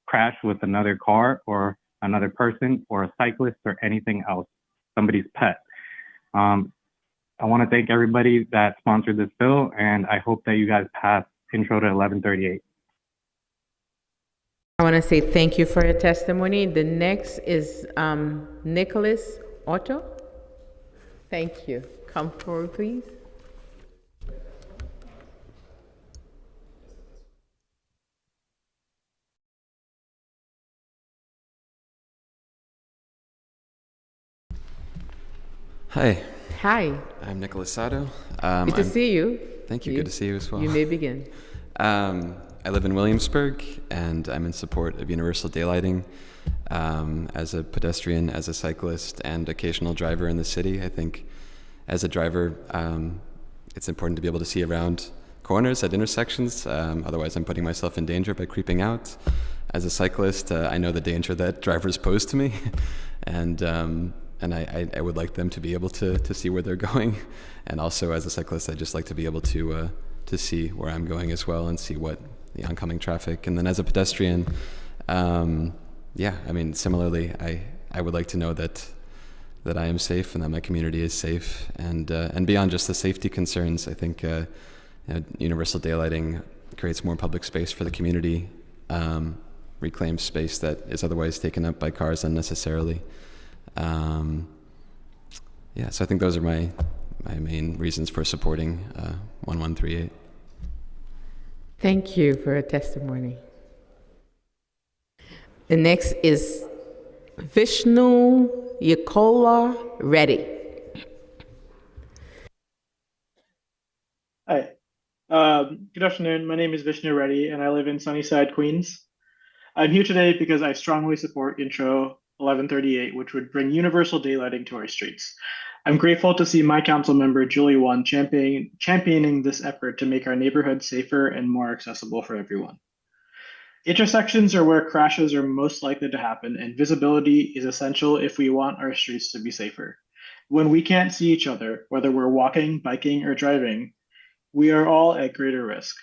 crash with another car or another person or a cyclist or anything else, somebody's pet. I want to thank everybody that sponsored this bill, and I hope that you guys pass Intro to 1138. I want to say thank you for your testimony. The next is Nicholas Otto. Thank you. Come forward, please. Hi. Hi. I'm Nicholas Sato. Good to see you. Thank you. Good to see you as well. You may begin. I live in Williamsburg, and I'm in support of universal daylighting. As a pedestrian, as a cyclist, and occasional driver in the city, I think as a driver, it's important to be able to see around corners at intersections. Otherwise, I'm putting myself in danger by creeping out. As a cyclist, I know the danger that drivers pose to me, and I would like them to be able to see where they're going. And also, as a cyclist, I just like to be able to see where I'm going as well and see what the oncoming traffic. And then as a pedestrian, similarly, I would like to know that I am safe and that my community is safe. And beyond just the safety concerns, I think universal daylighting creates more public space for the community, reclaims space that is otherwise taken up by cars unnecessarily. So I think those are my main reasons for supporting 1138. Thank you for your testimony. The next is Vishnu Yakola Reddy. Hi. Good afternoon. My name is Vishnu Reddy, and I live in Sunnyside, Queens. I'm here today because I strongly support Intro 1138, which would bring universal daylighting to our streets. I'm grateful to see my council member, Julie Won, championing this effort to make our neighborhoods safer and more accessible for everyone. Intersections are where crashes are most likely to happen, and visibility is essential if we want our streets to be safer. When we can't see each other, whether we're walking, biking, or driving, we are all at greater risk.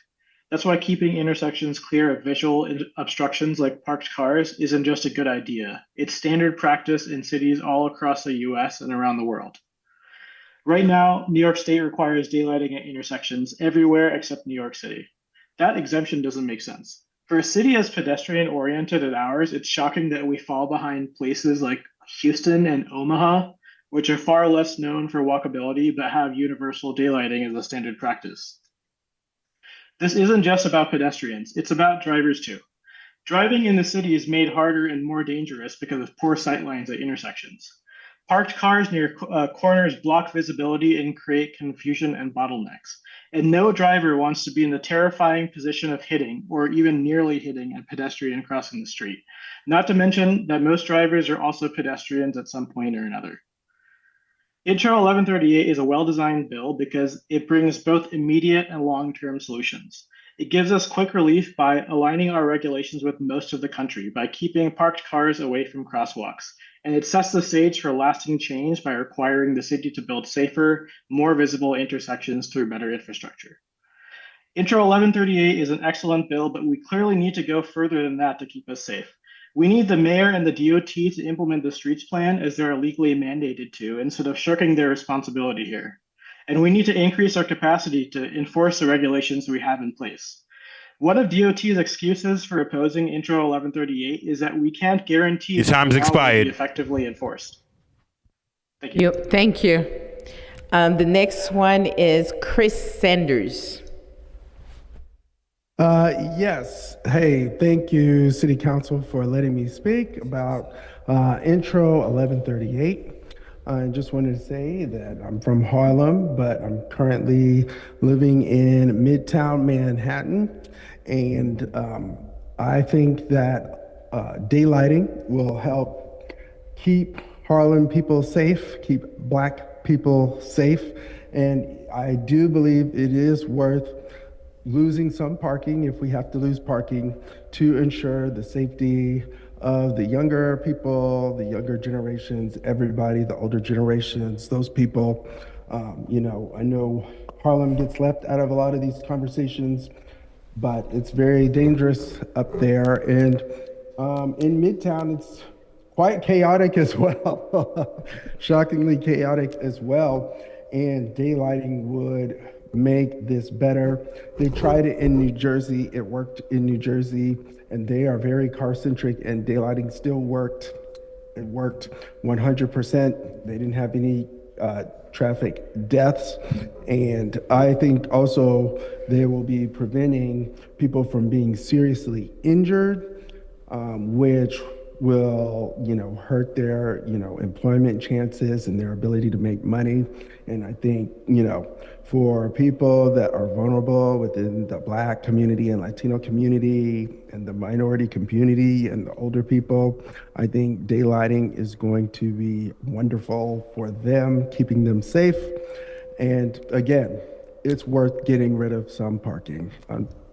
That's why keeping intersections clear of visual obstructions like parked cars isn't just a good idea. It's standard practice in cities all across the US and around the world. Right now, New York State requires daylighting at intersections everywhere except New York City. That exemption doesn't make sense. For a city as pedestrian-oriented as ours, it's shocking that we fall behind places like Houston and Omaha, which are far less known for walkability but have universal daylighting as a standard practice. This isn't just about pedestrians, it's about drivers too. Driving in the city is made harder and more dangerous because of poor sightlines at intersections. Parked cars near corners block visibility and create confusion and bottlenecks. And no driver wants to be in the terrifying position of hitting or even nearly hitting a pedestrian crossing the street. Not to mention that most drivers are also pedestrians at some point or another. Intro 1138 is a well-designed bill because it brings both immediate and long-term solutions. It gives us quick relief by aligning our regulations with most of the country by keeping parked cars away from crosswalks. And it sets the stage for lasting change by requiring the city to build safer, more visible intersections through better infrastructure. Intro 1138 is an excellent bill, but we clearly need to go further than that to keep us safe. We need the mayor and the DOT to implement the streets plan as they're legally mandated to, instead of shirking their responsibility here. And we need to increase our capacity to enforce the regulations we have in place. One of DOT's excuses for opposing Intro 1138 is that we can't guarantee your time's expired. Be effectively enforced. Thank you. Thank you. The next one is Chris Sanders. Yes. Hey, thank you, City Council, for letting me speak about Intro 1138. I just wanted to say that I'm from Harlem, but I'm currently living in Midtown Manhattan. And I think that daylighting will help keep Harlem people safe, keep Black people safe. And I do believe it is worth losing some parking, if we have to lose parking, to ensure the safety of the younger people, the younger generations, everybody, the older generations, those people You know, I know Harlem gets left out of a lot of these conversations, but it's very dangerous up there. And in Midtown, it's quite chaotic as well, shockingly chaotic as well. And daylighting would make this better. They tried it in New Jersey. It worked in New Jersey, and they are very car-centric, and daylighting still worked. It worked 100%. They didn't have any traffic deaths. And I think also they will be preventing people from being seriously injured, which will, you know, hurt their, you know, employment chances and their ability to make money. And I think, you know, for people that are vulnerable within the Black community and Latino community and the minority community and the older people, I think daylighting is going to be wonderful for them, keeping them safe. And again, it's worth getting rid of some parking.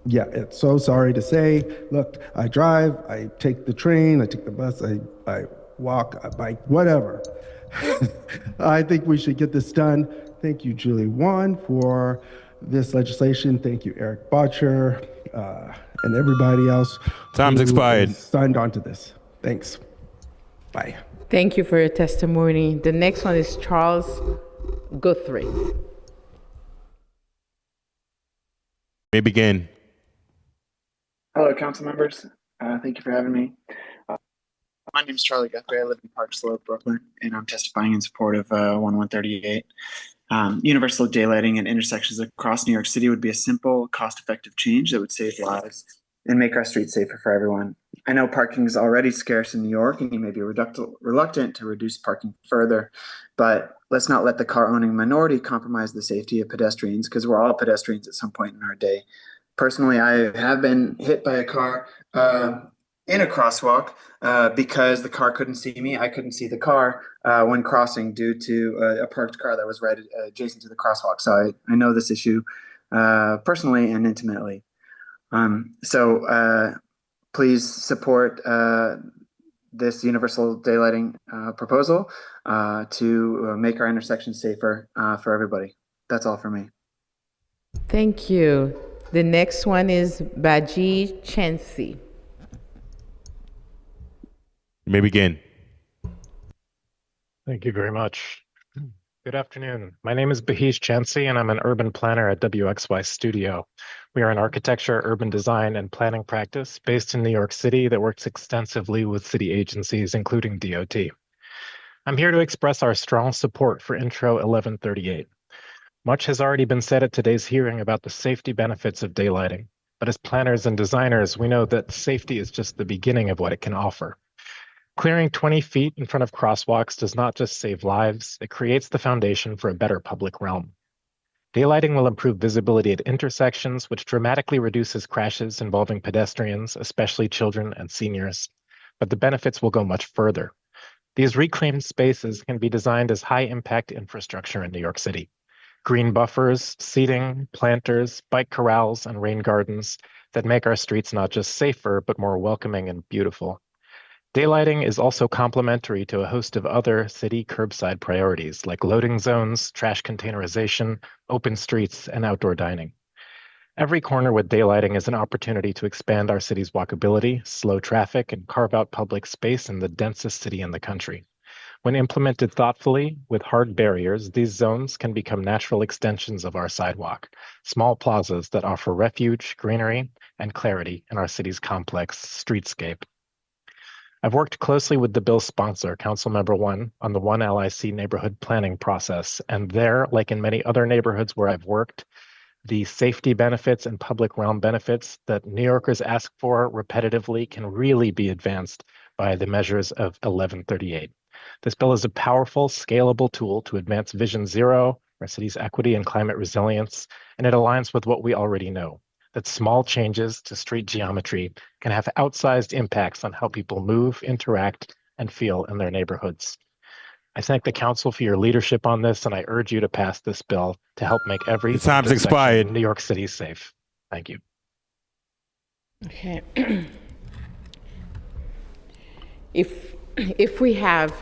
Yeah, it's so sorry to say. Look, I drive, I take the train, I take the bus, I walk, I bike, whatever. I think we should get this done. Thank you, Julie Wan, for this legislation. Thank you, Eric Botcher, and everybody else. Time's expired. Signed on to this. Thanks. Bye. Thank you for your testimony. The next one is Charles Guthrie. You may begin. Hello, council members. Thank you for having me. My name is Charlie Guthrie. I live in Park Slope, Brooklyn, and I'm testifying in support of 1138. Universal daylighting at intersections across New York City would be a simple, cost-effective change that would save lives and make our streets safer for everyone. I know parking is already scarce in New York, and you may be reluctant to reduce parking further, but let's not let the car-owning minority compromise the safety of pedestrians, because we're all pedestrians at some point in our day. Personally, I have been hit by a car in a crosswalk because the car couldn't see me. I couldn't see the car when crossing due to a parked car that was right adjacent to the crosswalk. So I know this issue personally and intimately. So please support this universal daylighting proposal to make our intersections safer for everybody. That's all for me. Thank you. The next one is Baji Chansi. You may begin. Thank you very much. Good afternoon. My name is Bahish Chansi, and I'm an urban planner at WXY Studio. We are an architecture, urban design, and planning practice based in New York City that works extensively with city agencies, including DOT. I'm here to express our strong support for Intro 1138. Much has already been said at today's hearing about the safety benefits of daylighting, but as planners and designers, we know that safety is just the beginning of what it can offer. Clearing 20 feet in front of crosswalks does not just save lives, it creates the foundation for a better public realm. Daylighting will improve visibility at intersections, which dramatically reduces crashes involving pedestrians, especially children and seniors. But the benefits will go much further. These reclaimed spaces can be designed as high-impact infrastructure in New York City. Green buffers, seating, planters, bike corrals, and rain gardens that make our streets not just safer, but more welcoming and beautiful. Daylighting is also complementary to a host of other city curbside priorities like loading zones, trash containerization, open streets, and outdoor dining. Every corner with daylighting is an opportunity to expand our city's walkability, slow traffic, and carve out public space in the densest city in the country. When implemented thoughtfully, with hard barriers, these zones can become natural extensions of our sidewalk, small plazas that offer refuge, greenery, and clarity in our city's complex streetscape. I've worked closely with the bill's sponsor, Councilmember One, on the One LIC neighborhood planning process, and there, like in many other neighborhoods where I've worked, the safety benefits and public realm benefits that New Yorkers ask for repetitively can really be advanced by the measures of 1138. This bill is a powerful, scalable tool to advance Vision Zero, our city's equity and climate resilience, and it aligns with what we already know, that small changes to street geometry can have outsized impacts on how people move, interact, and feel in their neighborhoods. I thank the council for your leadership on this, and I urge you to pass this bill to help make every time's expired in New York City safe. Thank you. Okay. If we have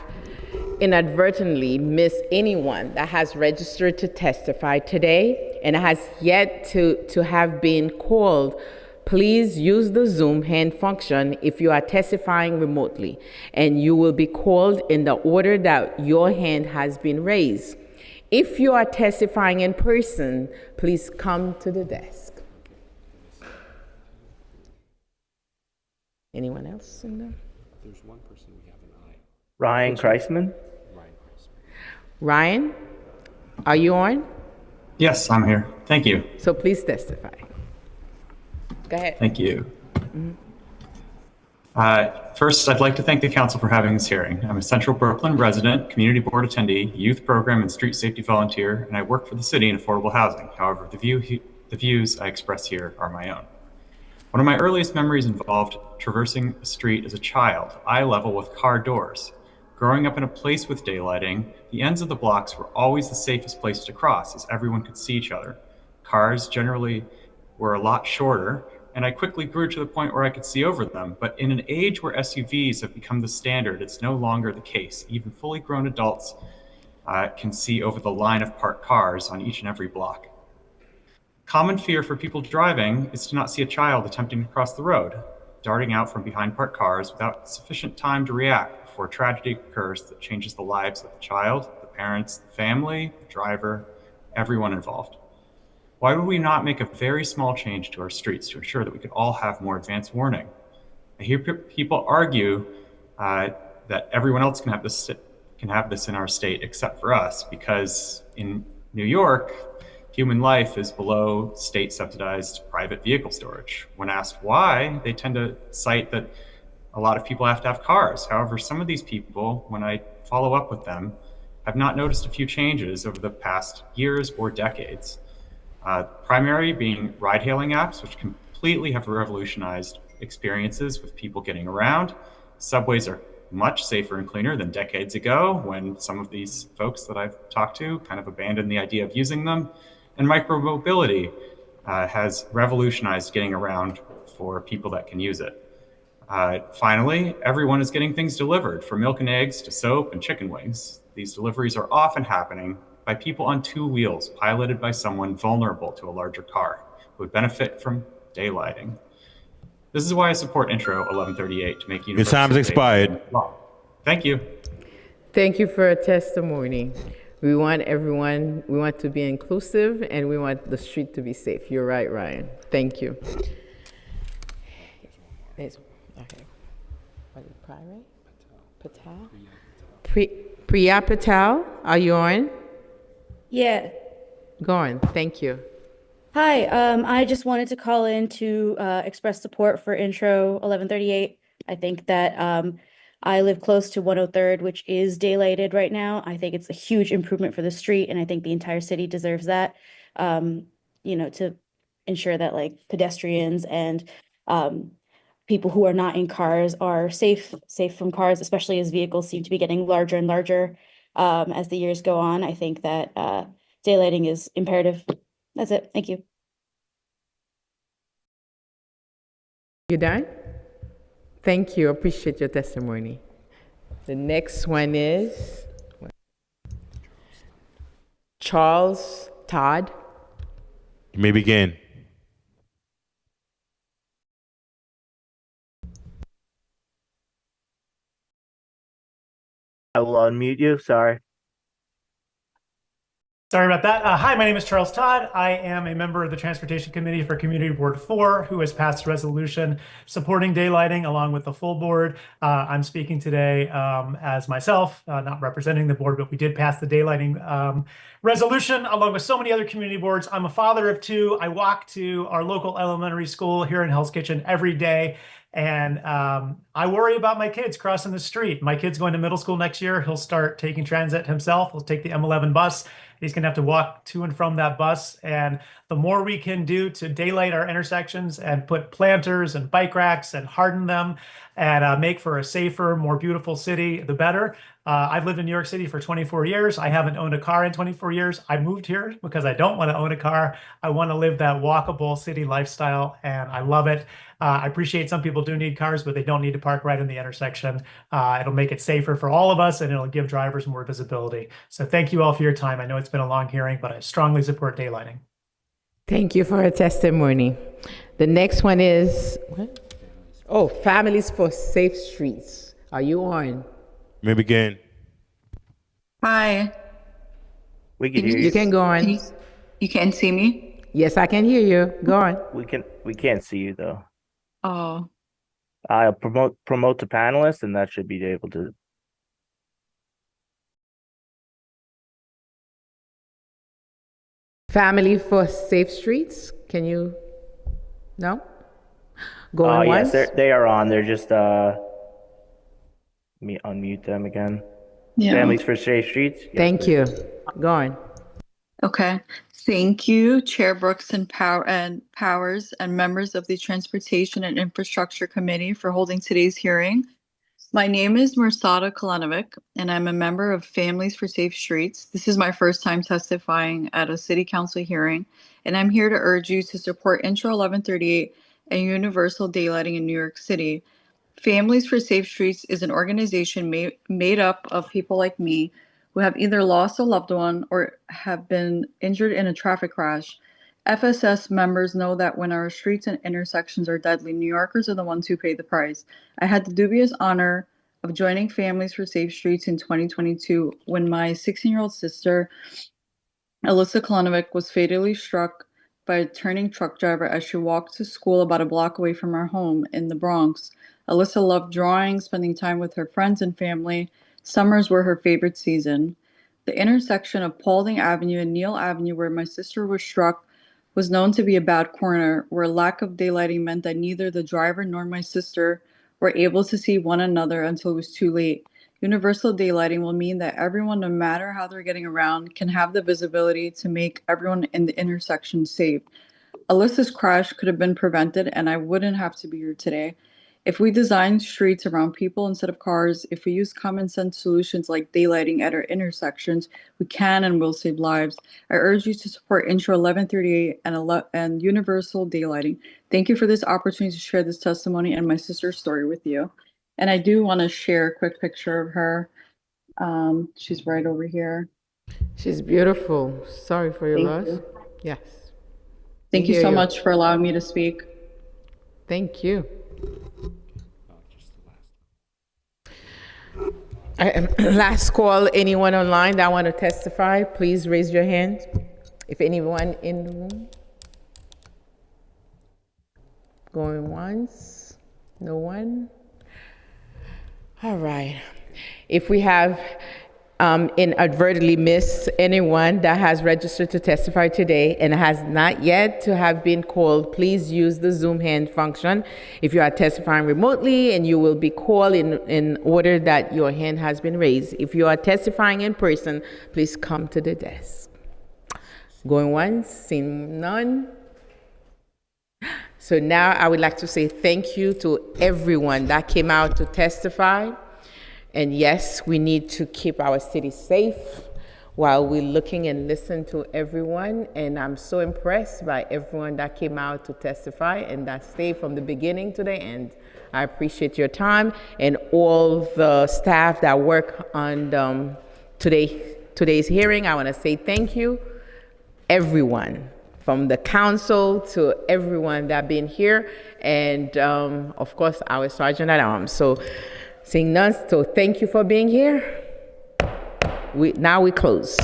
inadvertently miss anyone that has registered to testify today and has yet to have been called, please use the Zoom hand function if you are testifying remotely, and you will be called in the order that your hand has been raised. If you are testifying in person, please come to the desk. Anyone else in there? There's one person we have an eye. Ryan Kreisman. Ryan, are you on? Yes, I'm here. Thank you. So please testify. Go ahead. Thank you. First, I'd like to thank the council for having this hearing. I'm a Central Brooklyn resident, community board attendee, youth program and street safety volunteer, and I work for the city in affordable housing. However, the views I express here are my own. One of my earliest memories involved traversing a street as a child, eye level with car doors. Growing up in a place with daylighting, the ends of the blocks were always the safest place to cross as everyone could see each other. Cars generally were a lot shorter, and I quickly grew to the point where I could see over them. But in an age where SUVs have become the standard, it's no longer the case. Even fully grown adults can see over the line of parked cars on each and every block. Common fear for people driving is to not see a child attempting to cross the road, darting out from behind parked cars without sufficient time to react before a tragedy occurs that changes the lives of the child, the parents, the family, the driver, everyone involved. Why would we not make a very small change to our streets to ensure that we could all have more advance warning? I hear people argue that everyone else can have this in our state except for us, because in New York, human life is below state-subsidized private vehicle storage. When asked why, they tend to cite that a lot of people have to have cars. However, some of these people, when I follow up with them, have not noticed a few changes over the past years or decades. Primary being ride-hailing apps, which completely have revolutionized experiences with people getting around. Subways are much safer and cleaner than decades ago, when some of these folks that I've talked to kind of abandoned the idea of using them. And micromobility has revolutionized getting around for people that can use it. Finally, everyone is getting things delivered, from milk and eggs to soap and chicken wings. These deliveries are often happening by people on two wheels, piloted by someone vulnerable to a larger car who would benefit from daylighting. This is why I support Intro 1138 to make Your time's expired. Thank you. Thank you for a testimony. We want everyone, we want to be inclusive, and we want the street to be safe. You're right, Ryan. Thank you. Okay. What is Prire? Patel? Priya Patel, are you on? Yeah. Go on. Thank you. Hi. I just wanted to call in to express support for Intro 1138. I think that I live close to 103rd, which is daylighted right now. I think it's a huge improvement for the street, and I think the entire city deserves that. You know, to ensure that like pedestrians and people who are not in cars are safe from cars, especially as vehicles seem to be getting larger and larger as the years go on. I think that daylighting is imperative. That's it. Thank you. You done? Thank you. Appreciate your testimony. The next one is Charles Todd. You may begin. I will unmute you. Sorry. Sorry about that. Hi, my name is Charles Todd. I am a member of the Transportation Committee for Community Board 4, who has passed a resolution supporting daylighting along with the full board. I'm speaking today as myself, not representing the board, but we did pass the daylighting resolution along with so many other community boards. I'm a father of two. I walk to our local elementary school here in Hell's Kitchen every day. And I worry about my kids crossing the street. My kid's going to middle school next year. He'll start taking transit himself. He'll take the M11 bus. He's going to have to walk to and from that bus. And the more we can do to daylight our intersections and put planters and bike racks and harden them and make for a safer, more beautiful city, the better. I've lived in New York City for 24 years. I haven't owned a car in 24 years. I moved here because I don't want to own a car. I want to live that walkable city lifestyle, and I love it. I appreciate some people do need cars, but they don't need to park right in the intersection. It'll make it safer for all of us, and it'll give drivers more visibility. So thank you all for your time. I know it's been a long hearing, but I strongly support daylighting. Thank you for your testimony. The next one is, what? Oh, Families for Safe Streets. Are you on? You may begin. Hi. We can hear You can go on. You can't see me? Yes, I can hear you. Go on. We can't see you though. Oh. I'll promote the panelists, and that should be able to. Family for Safe Streets. Can you? No? Going Yes, once? they are on. They're just let me unmute them again. Yeah. Families for Safe Streets. Yes, Thank please. you. Go on. Okay. Thank you, Chair Brooks and Powers and members of the Transportation and Infrastructure Committee for holding today's hearing. My name is Mirsada Kalanovic, and I'm a member of Families for Safe Streets. This is my first time testifying at a city council hearing, and I'm here to urge you to support Intro 1138 and universal daylighting in New York City. Families for Safe Streets is an organization made up of people like me who have either lost a loved one or have been injured in a traffic crash. FSS members know that when our streets and intersections are deadly, New Yorkers are the ones who pay the price. I had the dubious honor of joining Families for Safe Streets in 2022 when my 16-year-old sister, Alyssa Kalanovic, was fatally struck by a turning truck driver as she walked to school about a block away from our home in the Bronx. Alyssa loved drawing, spending time with her friends and family. Summers were her favorite season. The intersection of Paulding Avenue and Neal Avenue, where my sister was struck, was known to be a bad corner, where lack of daylighting meant that neither the driver nor my sister were able to see one another until it was too late. Universal daylighting will mean that everyone, no matter how they're getting around, can have the visibility to make everyone in the intersection safe. Alyssa's crash could have been prevented, and I wouldn't have to be here today. If we design streets around people instead of cars, if we use common sense solutions like daylighting at our intersections, we can and will save lives. I urge you to support Intro 1138 and universal daylighting. Thank you for this opportunity to share this testimony and my sister's story with you. And I do want to share a quick picture of her. She's right over here. She's beautiful. Sorry for your loss. You. Yes. Thank you so much for allowing me to speak. Thank you. Last call, anyone online that want to testify, please raise your hand. If anyone in the room. Going once, no one. All right. If we have inadvertently missed anyone that has registered to testify today and has not yet to have been called, please use the Zoom hand function. If you are testifying remotely, and you will be called in order that your hand has been raised. If you are testifying in person, please come to the desk. Going once, seeing none. So now I would like to say thank you to everyone that came out to testify. And yes, we need to keep our city safe while we're looking and listen to everyone. And I'm so impressed by everyone that came out to testify and that stayed from the beginning to the end. I appreciate your time and all the staff that work on today's hearing. I want to say thank you, everyone, from the council to everyone that been here, and of course our Sergeant at Arms. So seeing none, so thank you for being here. Now we close.